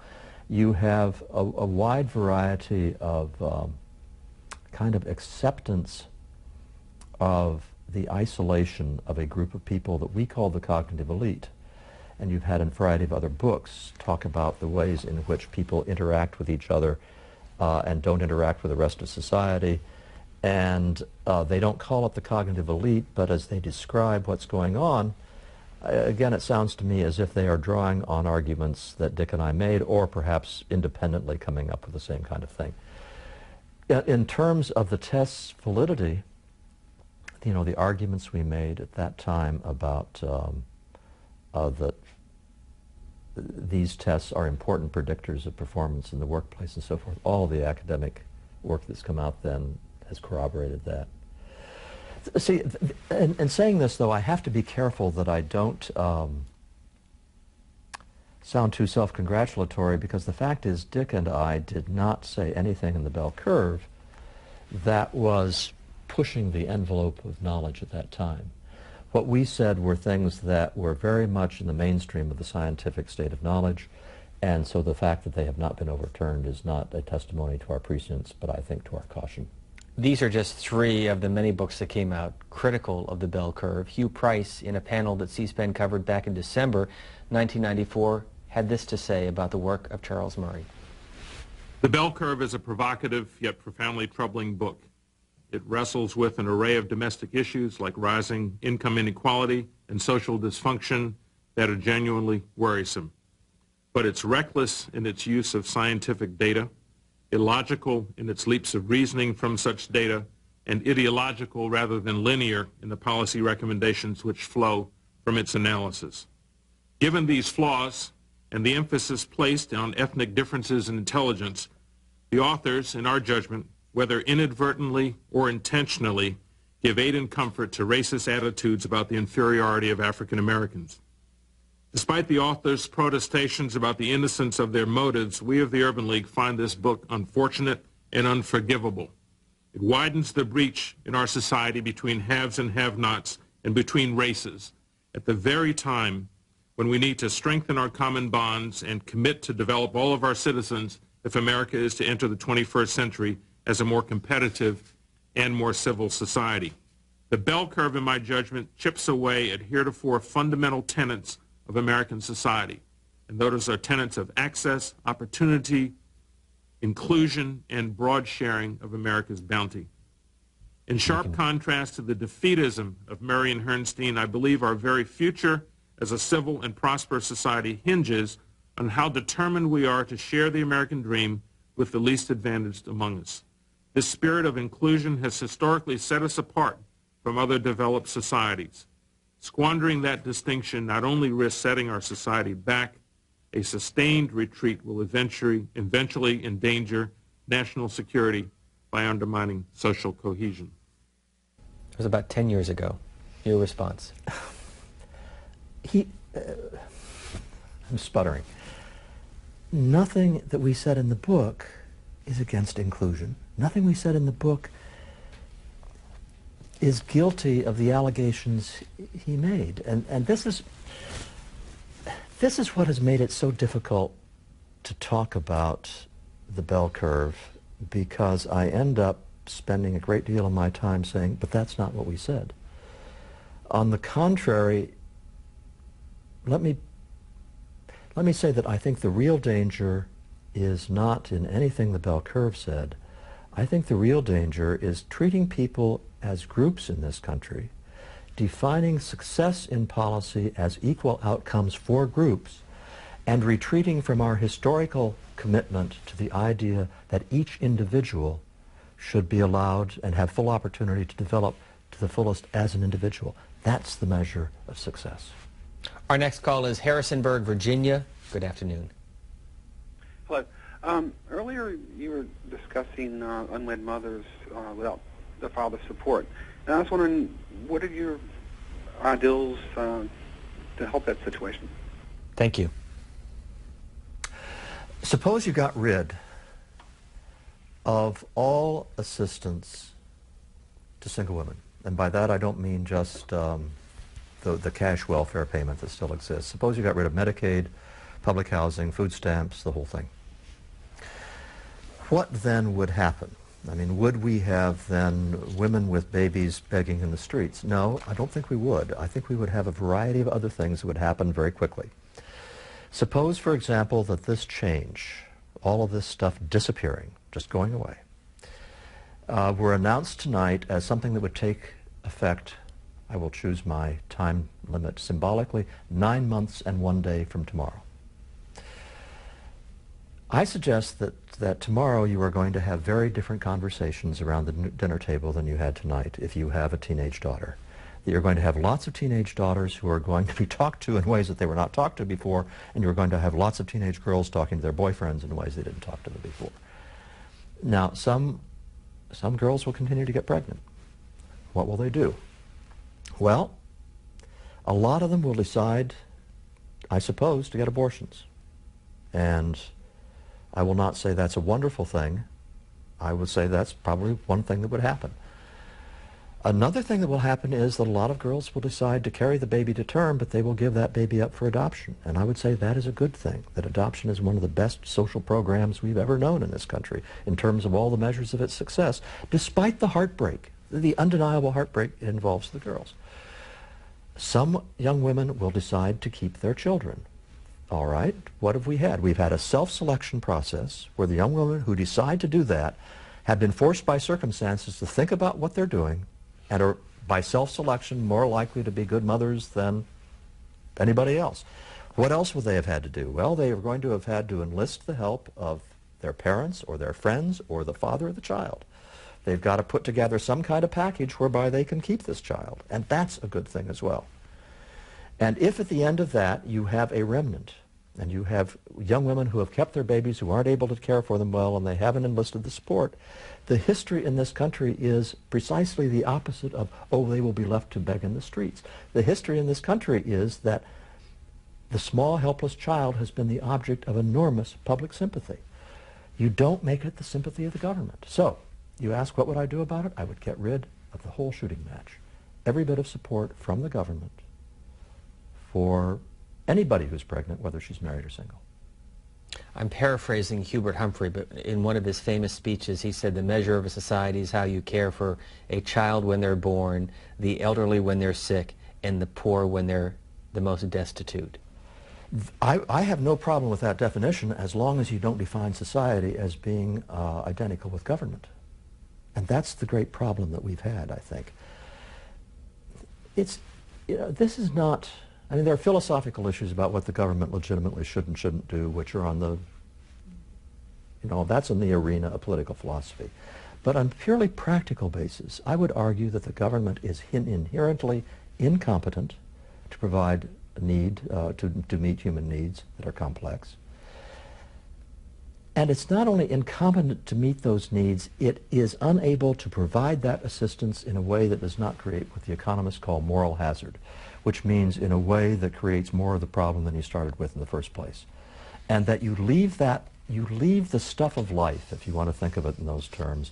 You have a wide variety of kind of acceptance of the isolation of a group of people that we call the cognitive elite. And you've had a variety of other books talk about the ways in which people interact with each other and don't interact with the rest of society. And they don't call it the cognitive elite, but as they describe what's going on, again, it sounds to me as if they are drawing on arguments that Dick and I made, or perhaps independently coming up with the same kind of thing. In terms of the test's validity, you know, the arguments we made at that time about that these tests are important predictors of performance in the workplace and so forth. All the academic work that's come out then has corroborated that. See, in saying this, though, I have to be careful that I don't sound too self-congratulatory, because the fact is Dick and I did not say anything in The Bell Curve that was pushing the envelope of knowledge at that time. What we said were things that were very much in the mainstream of the scientific state of knowledge, and so the fact that they have not been overturned is not a testimony to our prescience, but I think to our caution. These are just three of the many books that came out critical of the Bell Curve. Hugh Price, in a panel that C-SPAN covered back in December 1994, had this to say about the work of Charles Murray. The Bell Curve is a provocative yet profoundly troubling book. It wrestles with an array of domestic issues like rising income inequality and social dysfunction that are genuinely worrisome. But it's reckless in its use of scientific data, illogical in its leaps of reasoning from such data, and ideological rather than linear in the policy recommendations which flow from its analysis. Given these flaws and the emphasis placed on ethnic differences in intelligence, the authors, in our judgment, whether inadvertently or intentionally, give aid and comfort to racist attitudes about the inferiority of African Americans. Despite the authors' protestations about the innocence of their motives, we of the Urban League find this book unfortunate and unforgivable. It widens the breach in our society between haves and have-nots and between races at the very time when we need to strengthen our common bonds and commit to develop all of our citizens if America is to enter the 21st century as a more competitive and more civil society. The Bell Curve, in my judgment, chips away at heretofore fundamental tenets of American society, and those are tenets of access, opportunity, inclusion, and broad sharing of America's bounty. In sharp contrast to the defeatism of Murray and Herrnstein, I believe our very future as a civil and prosperous society hinges on how determined we are to share the American dream with the least advantaged among us. This spirit of inclusion has historically set us apart from other developed societies. Squandering that distinction not only risks setting our society back, a sustained retreat will eventually endanger national security by undermining social cohesion. It was about 10 years ago. Your response? I'm sputtering. Nothing that we said in the book is against inclusion. Nothing we said in the book is guilty of the allegations he made. And this is, This is what has made it so difficult to talk about the bell curve, because I end up spending a great deal of my time saying, but that's not what we said. On the contrary, let me say that I think the real danger is not in anything the bell curve said. I think the real danger is treating people as groups in this country, defining success in policy as equal outcomes for groups, and retreating from our historical commitment to the idea that each individual should be allowed and have full opportunity to develop to the fullest as an individual. That's the measure of success. Our next call is Harrisonburg, Virginia. Good afternoon. Hello. Earlier you were discussing unwed mothers without the father's support. And I was wondering, what are your ideals to help that situation? Thank you. Suppose you got rid of all assistance to single women. And by that I don't mean just the cash welfare payment that still exists. Suppose you got rid of Medicaid, public housing, food stamps, the whole thing. What then would happen? I mean, would we have then women with babies begging in the streets? No, I don't think we would. I think we would have a variety of other things that would happen very quickly. Suppose, for example, that this change, all of this stuff disappearing, just going away, were announced tonight as something that would take effect, I will choose my time limit symbolically, 9 months and 1 day from tomorrow. I suggest that tomorrow you are going to have very different conversations around the dinner table than you had tonight if you have a teenage daughter. That you're going to have lots of teenage daughters who are going to be talked to in ways that they were not talked to before, and you're going to have lots of teenage girls talking to their boyfriends in ways they didn't talk to them before. Now, some girls will continue to get pregnant. What will they do? Well, a lot of them will decide, I suppose, to get abortions. And I will not say that's a wonderful thing. I would say that's probably one thing that would happen. Another thing that will happen is that a lot of girls will decide to carry the baby to term, but they will give that baby up for adoption. And I would say that is a good thing, that adoption is one of the best social programs we've ever known in this country in terms of all the measures of its success, despite the heartbreak, the undeniable heartbreak it involves the girls. Some young women will decide to keep their children. All right, what have we had? We've had a self-selection process where the young women who decide to do that have been forced by circumstances to think about what they're doing and are, by self-selection, more likely to be good mothers than anybody else. What else would they have had to do? Well, they are going to have had to enlist the help of their parents or their friends or the father of the child. They've got to put together some kind of package whereby they can keep this child, and that's a good thing as well. And if at the end of that you have a remnant, and you have young women who have kept their babies, who aren't able to care for them well, and they haven't enlisted the support, the history in this country is precisely the opposite of, oh, they will be left to beg in the streets. The history in this country is that the small, helpless child has been the object of enormous public sympathy. You don't make it the sympathy of the government. So, you ask, what would I do about it? I would get rid of the whole shooting match. Every bit of support from the government for anybody who's pregnant, whether she's married or single. I'm paraphrasing Hubert Humphrey, but in one of his famous speeches, he said the measure of a society is how you care for a child when they're born, the elderly when they're sick, and the poor when they're the most destitute. I have no problem with that definition as long as you don't define society as being identical with government. And that's the great problem that we've had, I think. It's, this is not, I mean, there are philosophical issues about what the government legitimately should and shouldn't do, which are on the, that's in the arena of political philosophy. But on a purely practical basis, I would argue that the government is inherently incompetent to provide a need, to meet human needs that are complex. And it's not only incompetent to meet those needs, it is unable to provide that assistance in a way that does not create what the economists call moral hazard, which means in a way that creates more of the problem than you started with in the first place. And that you leave the stuff of life, if you want to think of it in those terms,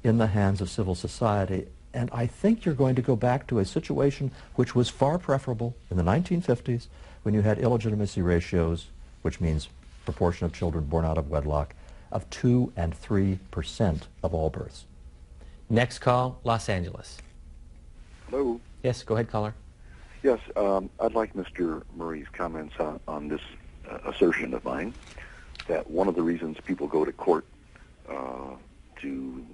in the hands of civil society. And I think you're going to go back to a situation which was far preferable in the 1950s when you had illegitimacy ratios, which means proportion of children born out of wedlock, of 2 and 3% of all births. Next call, Los Angeles. Hello. Yes, go ahead, caller. Yes, I'd like Mr. Murray's comments on this assertion of mine, that one of the reasons people go to court to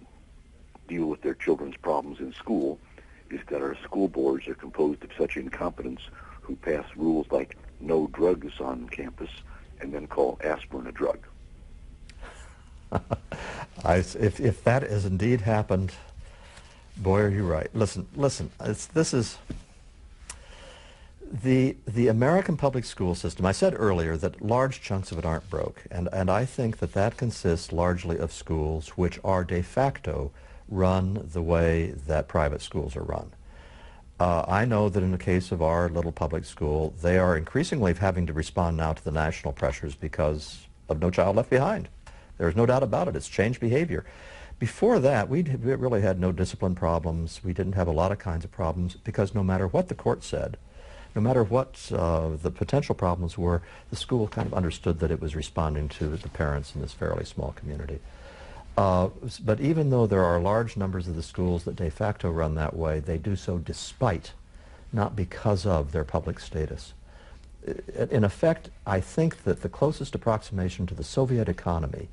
deal with their children's problems in school is that our school boards are composed of such incompetents who pass rules like no drugs on campus and then call aspirin a drug. If that has indeed happened, boy, are you right. Listen, this is the American public school system. I said earlier that large chunks of it aren't broke, and I think that that consists largely of schools which are de facto run the way that private schools are run. I know that in the case of our little public school, they are increasingly having to respond now to the national pressures because of No Child Left Behind. There's no doubt about it. It's changed behavior. Before that, we really had no discipline problems. We didn't have a lot of kinds of problems because no matter what the court said, no matter what the potential problems were, the school kind of understood that it was responding to the parents in this fairly small community. But even though there are large numbers of the schools that de facto run that way, they do so despite, not because of, their public status. In effect, I think that the closest approximation to the Soviet economy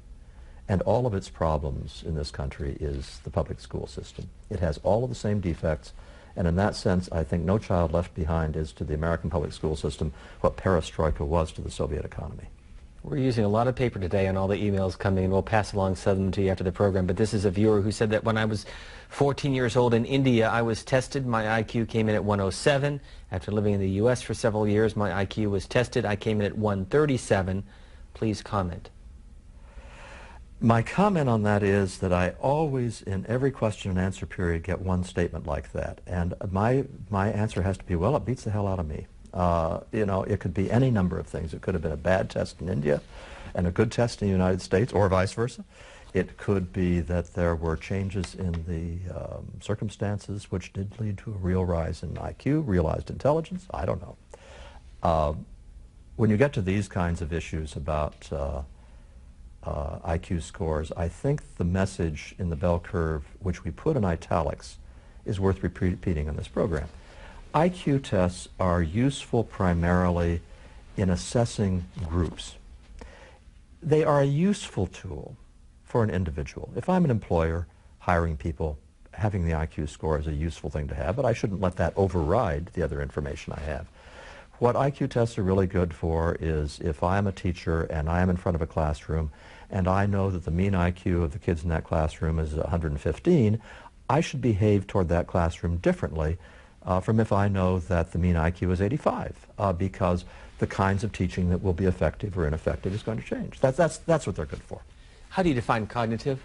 and all of its problems in this country is the public school system. It has all of the same defects, and in that sense, I think No Child Left Behind is to the American public school system what perestroika was to the Soviet economy. We're using a lot of paper today on all the emails coming, and we'll pass along some of them to you after the program. But this is a viewer who said that when I was 14 years old in India, I was tested. My IQ came in at 107. After living in the U.S. for several years, my IQ was tested. I came in at 137. Please comment. My comment on that is that I always, in every question and answer period, get one statement like that. And my answer has to be, well, it beats the hell out of me. You know, it could be any number of things. It could have been a bad test in India and a good test in the United States, or vice versa. It could be that there were changes in the circumstances which did lead to a real rise in IQ, realized intelligence. I don't know. When you get to these kinds of issues about IQ scores, I think the message in the bell curve, which we put in italics, is worth repeating on this program. IQ tests are useful primarily in assessing groups. They are a useful tool for an individual. If I'm an employer hiring people, having the IQ score is a useful thing to have, but I shouldn't let that override the other information I have. What IQ tests are really good for is if I'm a teacher and I am in front of a classroom and I know that the mean IQ of the kids in that classroom is 115, I should behave toward that classroom differently from if I know that the mean IQ is 85, because the kinds of teaching that will be effective or ineffective is going to change. That's what they're good for. How do you define cognitive?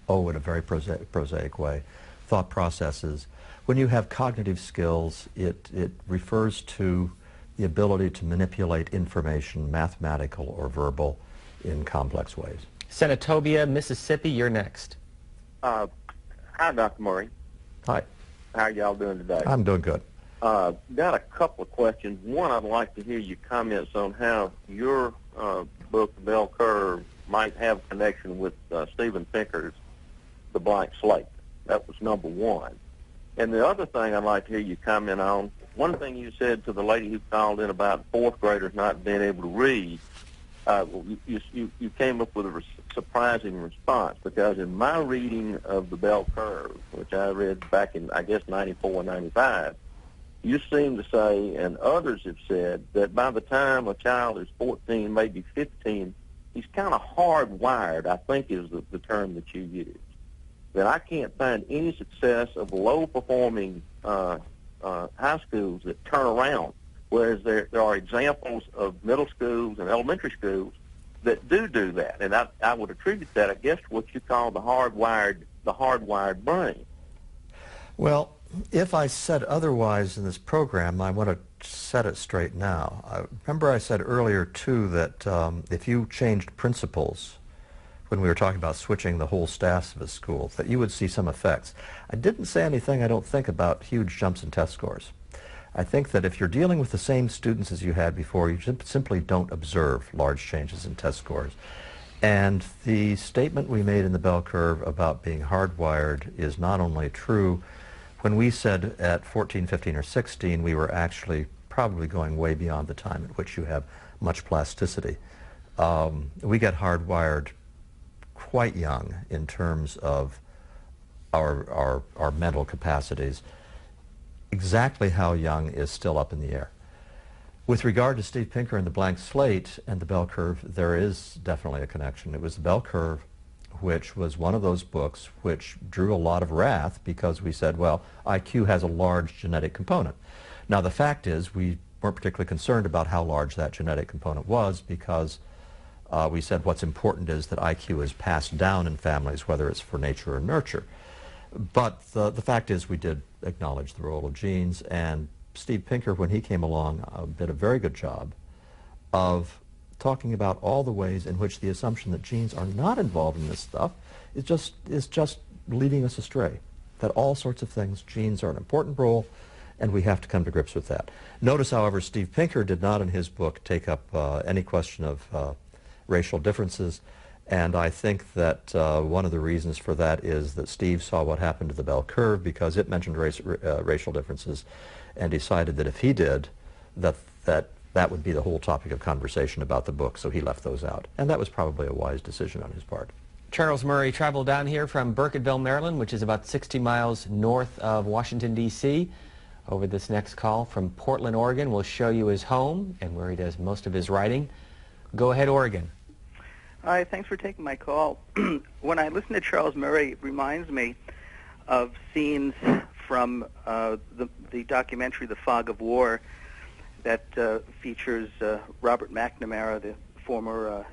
Oh, in a very prosaic way. Thought processes. When you have cognitive skills, it refers to the ability to manipulate information, mathematical or verbal, in complex ways. Senatobia, Mississippi, you're next. Hi, Dr. Murray. Hi. How are y'all doing today? I'm doing good. Got a couple of questions. One, I'd like to hear your comments on how your book, The Bell Curve, might have a connection with Steven Pinker's The Blank Slate. That was number one. And the other thing I'd like to hear you comment on, one thing you said to the lady who called in about fourth graders not being able to read, you came up with a surprising response, because in my reading of The Bell Curve, which I read back in, I guess, 94 and 95, you seem to say, and others have said, that by the time a child is 14, maybe 15, he's kind of hardwired, I think is the term that you use. That I can't find any success of low-performing high schools that turn around, whereas there are examples of middle schools and elementary schools that do that. And I would attribute that, I guess, to what you call the hardwired brain. Well, if I said otherwise in this program, I want to set it straight now. Remember I said earlier, too, that if you changed principles when we were talking about switching the whole staffs of a school, that you would see some effects. I didn't say anything, I don't think, about huge jumps in test scores. I think that if you're dealing with the same students as you had before, you simply don't observe large changes in test scores. And the statement we made in the bell curve about being hardwired is not only true. When we said at 14, 15, or 16, we were actually probably going way beyond the time at which you have much plasticity. We get hardwired quite young in terms of our mental capacities. Exactly how young is still up in the air. With regard to Steve Pinker and the blank slate and the bell curve, there is definitely a connection. It was the bell curve which was one of those books which drew a lot of wrath because we said, well, IQ has a large genetic component. Now the fact is we weren't particularly concerned about how large that genetic component was because we said what's important is that IQ is passed down in families, whether it's for nature or nurture. But the fact is we did acknowledge the role of genes, and Steve Pinker, when he came along, did a very good job of talking about all the ways in which the assumption that genes are not involved in this stuff is just leading us astray. That all sorts of things, genes are an important role, and we have to come to grips with that. Notice, however, Steve Pinker did not in his book take up any question of racial differences, and I think that one of the reasons for that is that Steve saw what happened to the bell curve because it mentioned racial differences and decided that if he did, that would be the whole topic of conversation about the book, so he left those out. And that was probably a wise decision on his part. Charles Murray traveled down here from Burkittville, Maryland, which is about 60 miles north of Washington, D.C. Over this next call from Portland, Oregon, we'll show you his home and where he does most of his writing. Go ahead, Oregon. Hi, thanks for taking my call. When I listen to Charles Murray, it reminds me of scenes from the documentary The Fog of War that features Robert McNamara, the former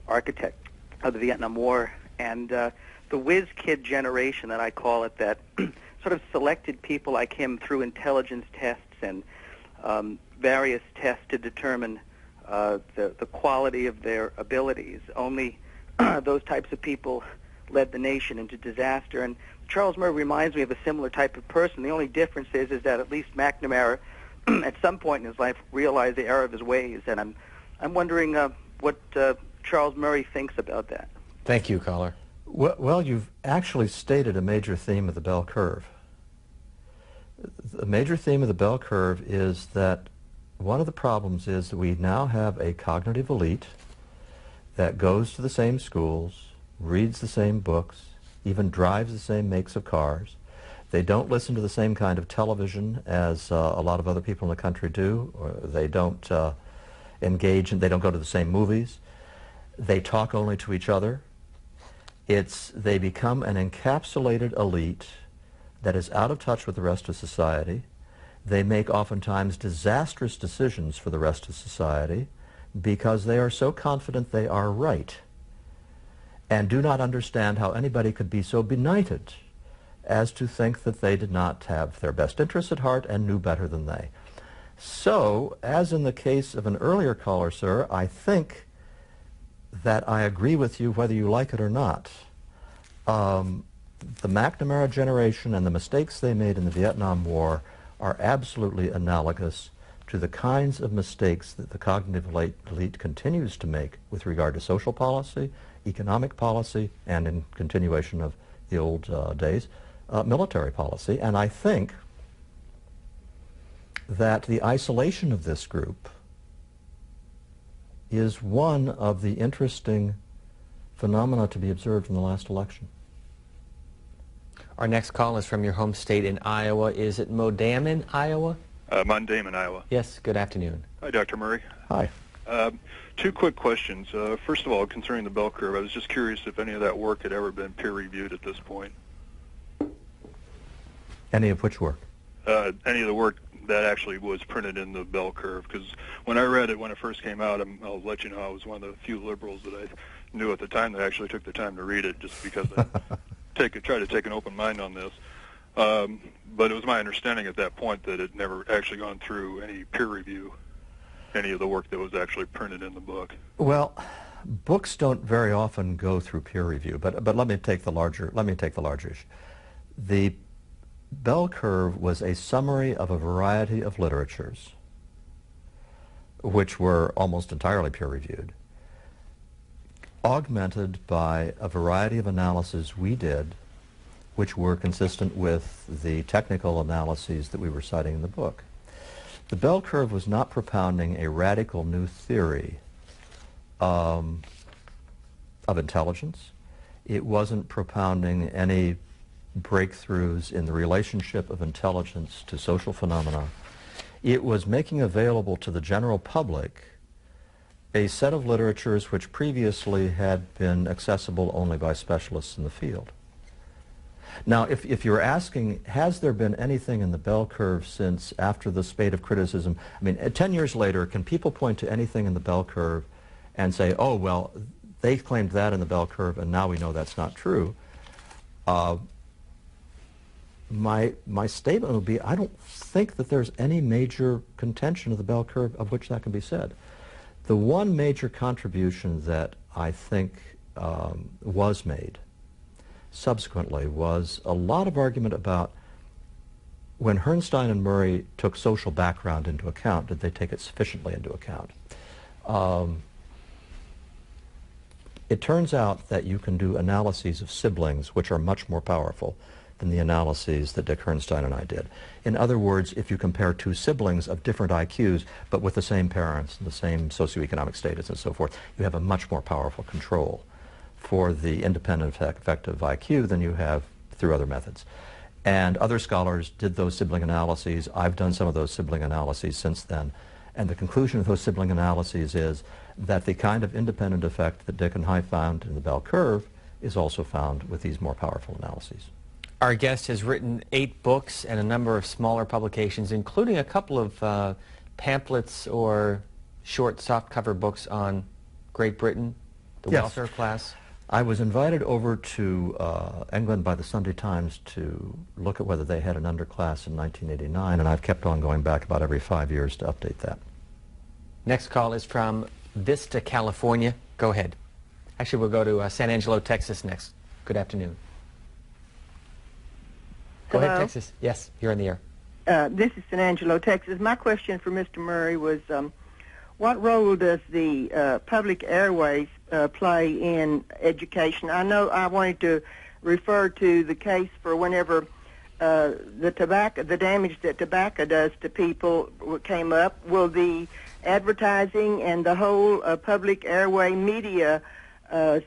architect of the Vietnam War, and the whiz kid generation that I call it, that sort of selected people like him through intelligence tests and various tests to determine the quality of their abilities. Only those types of people led the nation into disaster. And Charles Murray reminds me of a similar type of person. The only difference is that at least McNamara, at some point in his life, realized the error of his ways. And I'm wondering what Charles Murray thinks about that. Thank you, caller. Well, you've actually stated a major theme of the bell curve. The major theme of the bell curve is that one of the problems is that we now have a cognitive elite that goes to the same schools, reads the same books, even drives the same makes of cars. They don't listen to the same kind of television as a lot of other people in the country do, or they don't engage and they don't go to the same movies. They talk only to each other. They become an encapsulated elite that is out of touch with the rest of society. They make oftentimes disastrous decisions for the rest of society because they are so confident they are right and do not understand how anybody could be so benighted as to think that they did not have their best interests at heart and knew better than they. So, as in the case of an earlier caller, sir, I think that I agree with you whether you like it or not. The McNamara generation and the mistakes they made in the Vietnam War are absolutely analogous to the kinds of mistakes that the cognitive elite continues to make with regard to social policy, economic policy, and in continuation of the old days, military policy. And I think that the isolation of this group is one of the interesting phenomena to be observed in the last election. Our next call is from your home state in Iowa. Is it Modamin, Iowa? Mondamin, Iowa. Yes, good afternoon. Hi, Dr. Murray. Hi. Two quick questions. First of all, concerning the bell curve, I was just curious if any of that work had ever been peer-reviewed at this point. Any of which work? Any of the work that actually was printed in the bell curve, because when I read it when it first came out, I'll let you know I was one of the few liberals that I knew at the time that actually took the time to read it, just because I try to take an open mind on this. But it was my understanding at that point that it never actually gone through any peer review, any of the work that was actually printed in the book. Well, books don't very often go through peer review, but let me take the larger issue. The bell curve was a summary of a variety of literatures, which were almost entirely peer reviewed, augmented by a variety of analyses we did, which were consistent with the technical analyses that we were citing in the book. The bell curve was not propounding a radical new theory of intelligence. It wasn't propounding any breakthroughs in the relationship of intelligence to social phenomena. It was making available to the general public a set of literatures which previously had been accessible only by specialists in the field. Now, if you're asking, has there been anything in the bell curve since after the spate of criticism? I mean, 10 years later, can people point to anything in the bell curve and say, oh, well, they claimed that in the bell curve, and now we know that's not true? My statement would be, I don't think that there's any major contention of the bell curve of which that can be said. The one major contribution that I think was made subsequently was a lot of argument about when Herrnstein and Murray took social background into account, did they take it sufficiently into account? It turns out that you can do analyses of siblings which are much more powerful than the analyses that Dick Herrnstein and I did. In other words, if you compare two siblings of different IQs, but with the same parents and the same socioeconomic status and so forth, you have a much more powerful control for the independent effect of IQ than you have through other methods. And other scholars did those sibling analyses. I've done some of those sibling analyses since then. And the conclusion of those sibling analyses is that the kind of independent effect that Dick and I found in the bell curve is also found with these more powerful analyses. Our guest has written 8 books and a number of smaller publications, including a couple of pamphlets or short softcover books on Great Britain, the welfare class. I was invited over to England by the Sunday Times to look at whether they had an underclass in 1989, and I've kept on going back about every 5 years to update that. Next call is from Vista, California. Go ahead. Actually, we'll go to San Angelo, Texas next. Good afternoon. Go ahead, Texas. Yes, you're in the air. This is San Angelo, Texas. My question for Mr. Murray was, what role does the public airways play in education? I know I wanted to refer to the case for whenever the damage that tobacco does to people came up. Will the advertising and the whole public airway media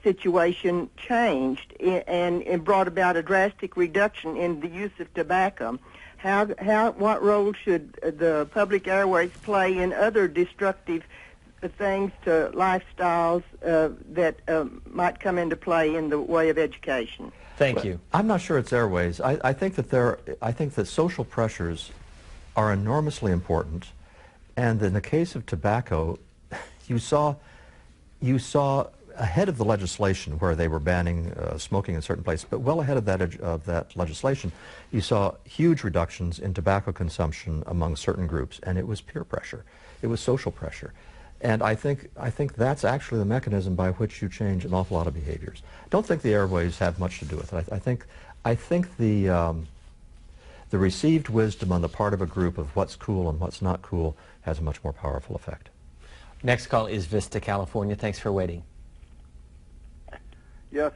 situation changed and brought about a drastic reduction in the use of tobacco? What role should the public airways play in other destructive things to lifestyles that might come into play in the way of education? Thank you. I'm not sure it's airways. I think that social pressures are enormously important, and in the case of tobacco, you saw ahead of the legislation where they were banning smoking in certain places, but well ahead of that legislation, you saw huge reductions in tobacco consumption among certain groups, and it was peer pressure. It was social pressure. And I think that's actually the mechanism by which you change an awful lot of behaviors. I don't think the airways have much to do with it. I think the received wisdom on the part of a group of what's cool and what's not cool has a much more powerful effect. Next call is Vista, California. Thanks for waiting. Yes,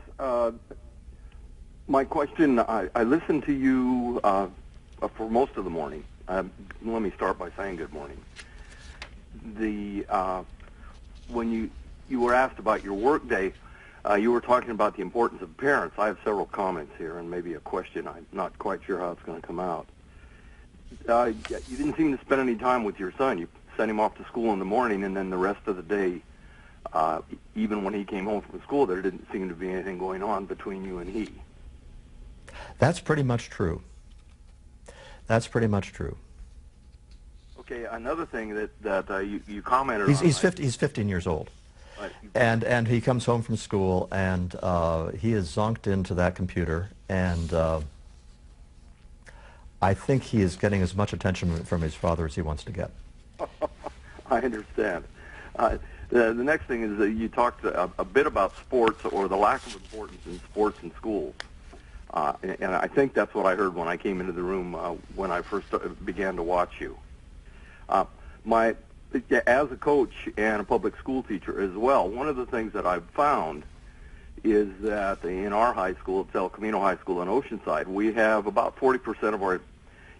my question, I listened to you for most of the morning. Let me start by saying good morning. When you were asked about your work day, you were talking about the importance of parents. I have several comments here and maybe a question. I'm not quite sure how it's going to come out. You didn't seem to spend any time with your son. You sent him off to school in the morning, and then the rest of the day, even when he came home from school, there didn't seem to be anything going on between you and he. That's pretty much true. That's pretty much true. Okay, another thing that you commented on. He's 15 years old. Right. And he comes home from school, and he is zonked into that computer, and I think he is getting as much attention from his father as he wants to get. I understand. The next thing is that you talked a bit about sports or the lack of importance in sports in schools. And I think that's what I heard when I came into the room when I first began to watch you. As a coach and a public school teacher as well, one of the things that I've found is that in our high school, at El Camino High School in Oceanside, we have about 40% of our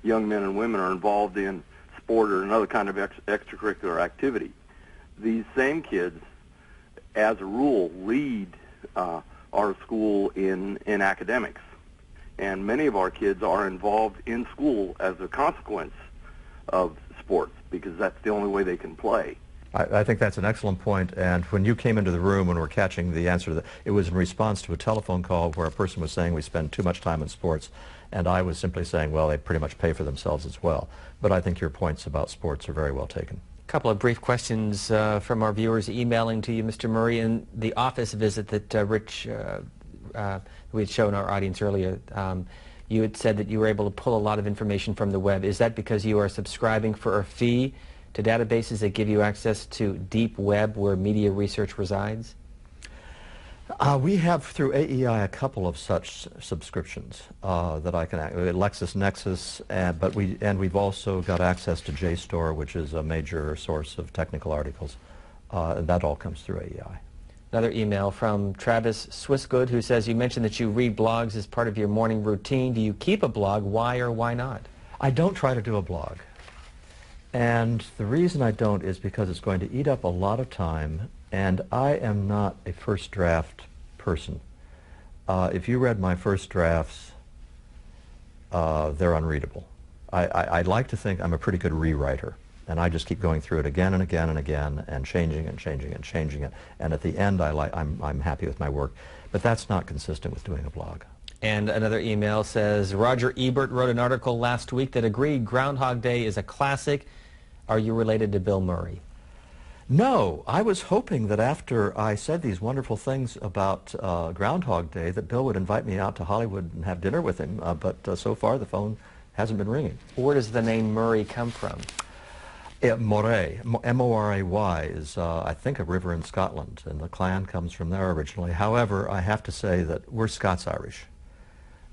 young men and women are involved in sport or another kind of extracurricular activity. These same kids, as a rule, lead our school in academics. And many of our kids are involved in school as a consequence of sports because that's the only way they can play. I think that's an excellent point, and when you came into the room when we're catching the answer to that, it was in response to a telephone call where a person was saying we spend too much time in sports, and I was simply saying, well, they pretty much pay for themselves as well. But I think your points about sports are very well taken. A couple of brief questions from our viewers emailing to you, Mr. Murray, in the office visit that Rich, we had shown our audience earlier. You had said that you were able to pull a lot of information from the web. Is that because you are subscribing for a fee to databases that give you access to deep web where media research resides? We have through AEI a couple of such subscriptions that I can LexisNexis, but we've also got access to JSTOR, which is a major source of technical articles, and that all comes through AEI. Another email from Travis Swissgood, who says, you mentioned that you read blogs as part of your morning routine. Do you keep a blog? Why or why not? I don't try to do a blog. And the reason I don't is because it's going to eat up a lot of time, and I am not a first draft person. If you read my first drafts, they're unreadable. I'd like to think I'm a pretty good rewriter, and I just keep going through it again and again and again and changing and changing and changing it. And at the end, I'm happy with my work. But that's not consistent with doing a blog. And another email says, Roger Ebert wrote an article last week that agreed Groundhog Day is a classic. Are you related to Bill Murray? No. I was hoping that after I said these wonderful things about Groundhog Day that Bill would invite me out to Hollywood and have dinner with him, but so far the phone hasn't been ringing. Where does the name Murray come from? Moray, M-O-R-A-Y, is, I think, a river in Scotland, and the clan comes from there originally. However, I have to say that we're Scots-Irish,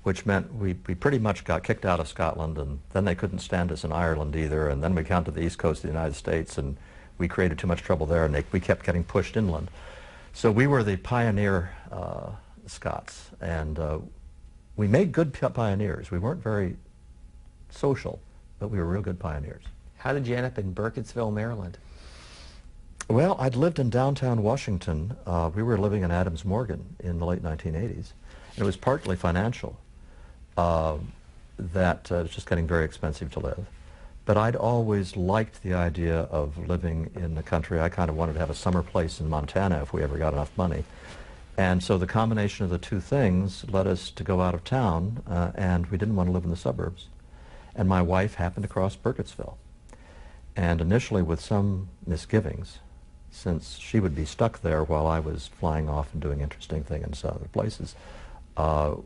which meant we pretty much got kicked out of Scotland, and then they couldn't stand us in Ireland either, and then we came to the east coast of the United States, and we created too much trouble there, and we kept getting pushed inland. So we were the pioneer Scots, and we made good pioneers. We weren't very social, but we were real good pioneers. How did you end up in Burkittsville, Maryland? Well, I'd lived in downtown Washington. We were living in Adams Morgan in the late 1980s, and it was partly financial. That it was just getting very expensive to live. But I'd always liked the idea of living in the country. I kind of wanted to have a summer place in Montana if we ever got enough money. And so the combination of the two things led us to go out of town, and we didn't want to live in the suburbs. And my wife happened to cross Burkittsville. And initially with some misgivings, since she would be stuck there while I was flying off and doing interesting things in other places,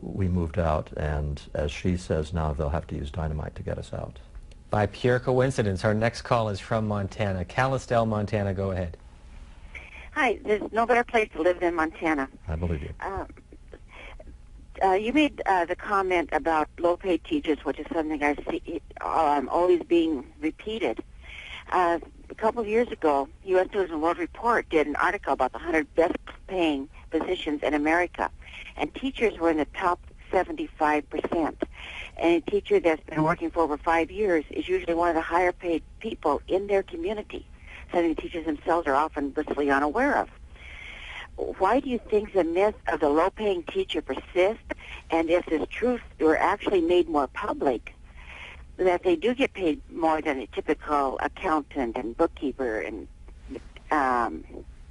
we moved out, and as she says now, they'll have to use dynamite to get us out. By pure coincidence, our next call is from Montana. Calistel, Montana, go ahead. Hi, there's no better place to live than Montana. I believe you. You made the comment about low-paid teachers, which is something I see always being repeated. A couple of years ago, U.S. News and World Report did an article about the 100 best-paying positions in America, and teachers were in the top 75%. And a teacher that's been working for over 5 years is usually one of the higher-paid people in their community, something the teachers themselves are often blissfully unaware of. Why do you think the myth of the low-paying teacher persists, and if this truth were actually made more public, that they do get paid more than a typical accountant and bookkeeper, and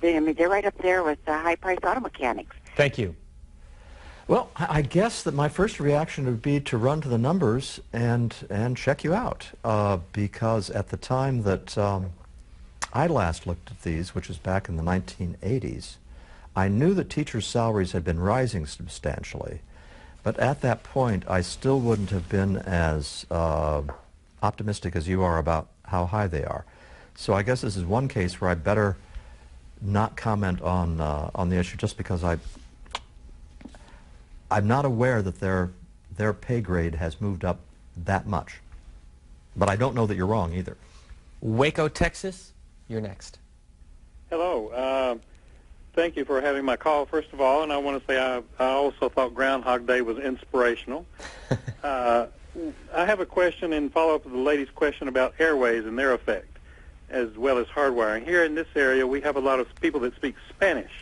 they're right up there with the high-priced auto mechanics? Thank you. Well, I guess that my first reaction would be to run to the numbers and check you out, because at the time that I last looked at these, which was back in the 1980s, I knew that teachers' salaries had been rising substantially. But at that point, I still wouldn't have been as optimistic as you are about how high they are. So I guess this is one case where I better not comment on the issue just because I'm not aware that their pay grade has moved up that much. But I don't know that you're wrong either. Waco, Texas, you're next. Hello. Thank you for having my call, first of all, and I want to say I also thought Groundhog Day was inspirational. I have a question in follow-up to the lady's question about airways and their effect, as well as hardwiring. Here in this area, we have a lot of people that speak Spanish,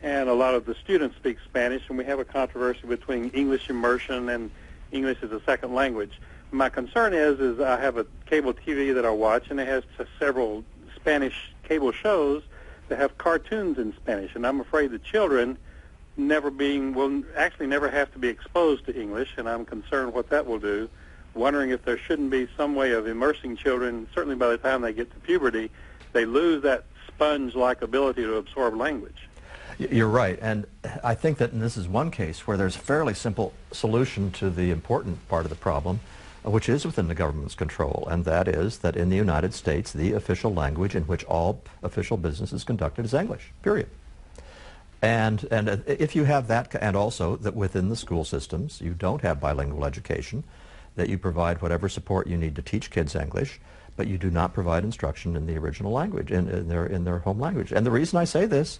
and a lot of the students speak Spanish, and we have a controversy between English immersion and English as a second language. My concern is I have a cable TV that I watch, and it has several Spanish cable shows that have cartoons in Spanish, and I'm afraid the children will actually never have to be exposed to English, and I'm concerned what that will do, wondering if there shouldn't be some way of immersing children. Certainly by the time they get to puberty, they lose that sponge-like ability to absorb language. You're right, and I think that this is one case where there's a fairly simple solution to the important part of the problem, which is within the government's control, and that is that in the United States, the official language in which all official business is conducted is English, period. And if you have that, and also that within the school systems, you don't have bilingual education, that you provide whatever support you need to teach kids English, but you do not provide instruction in the original language, in their home language. And the reason I say this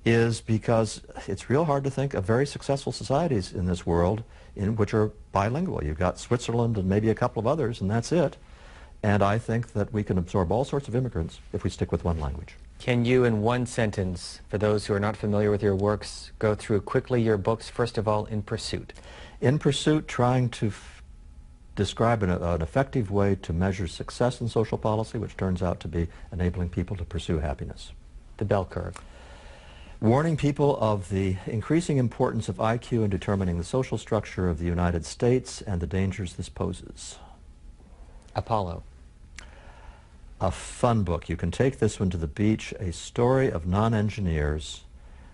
is because it's real hard to think of very successful societies in this world in which are bilingual. You've got Switzerland and maybe a couple of others, and that's it. And I think that we can absorb all sorts of immigrants if we stick with one language. Can you, in one sentence, for those who are not familiar with your works, go through quickly your books, first of all, In Pursuit? In Pursuit, trying to describe an effective way to measure success in social policy, which turns out to be enabling people to pursue happiness. The Bell Curve. Warning people of the increasing importance of IQ in determining the social structure of the United States and the dangers this poses. Apollo. A fun book. You can take this one to the beach, a story of non-engineers,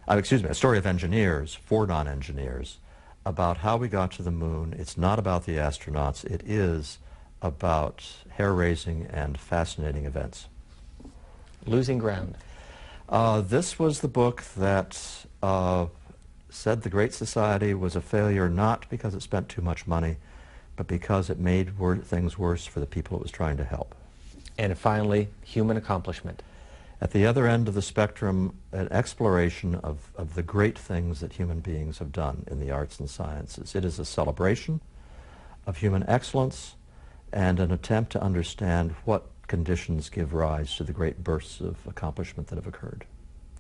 a story of engineers for non-engineers about how we got to the moon. It's not about the astronauts. It is about hair-raising and fascinating events. Losing Ground. This was the book that said the Great Society was a failure not because it spent too much money, but because it made things worse for the people it was trying to help. And finally, Human Accomplishment. At the other end of the spectrum, an exploration of the great things that human beings have done in the arts and sciences. It is a celebration of human excellence and an attempt to understand what conditions give rise to the great bursts of accomplishment that have occurred.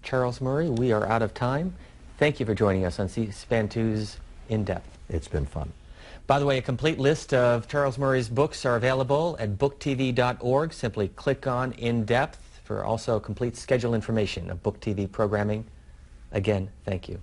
Charles Murray, we are out of time. Thank you for joining us on C-SPAN 2's In Depth. It's been fun. By the way, a complete list of Charles Murray's books are available at booktv.org. Simply click on In Depth for also complete schedule information of Book TV programming. Again, thank you.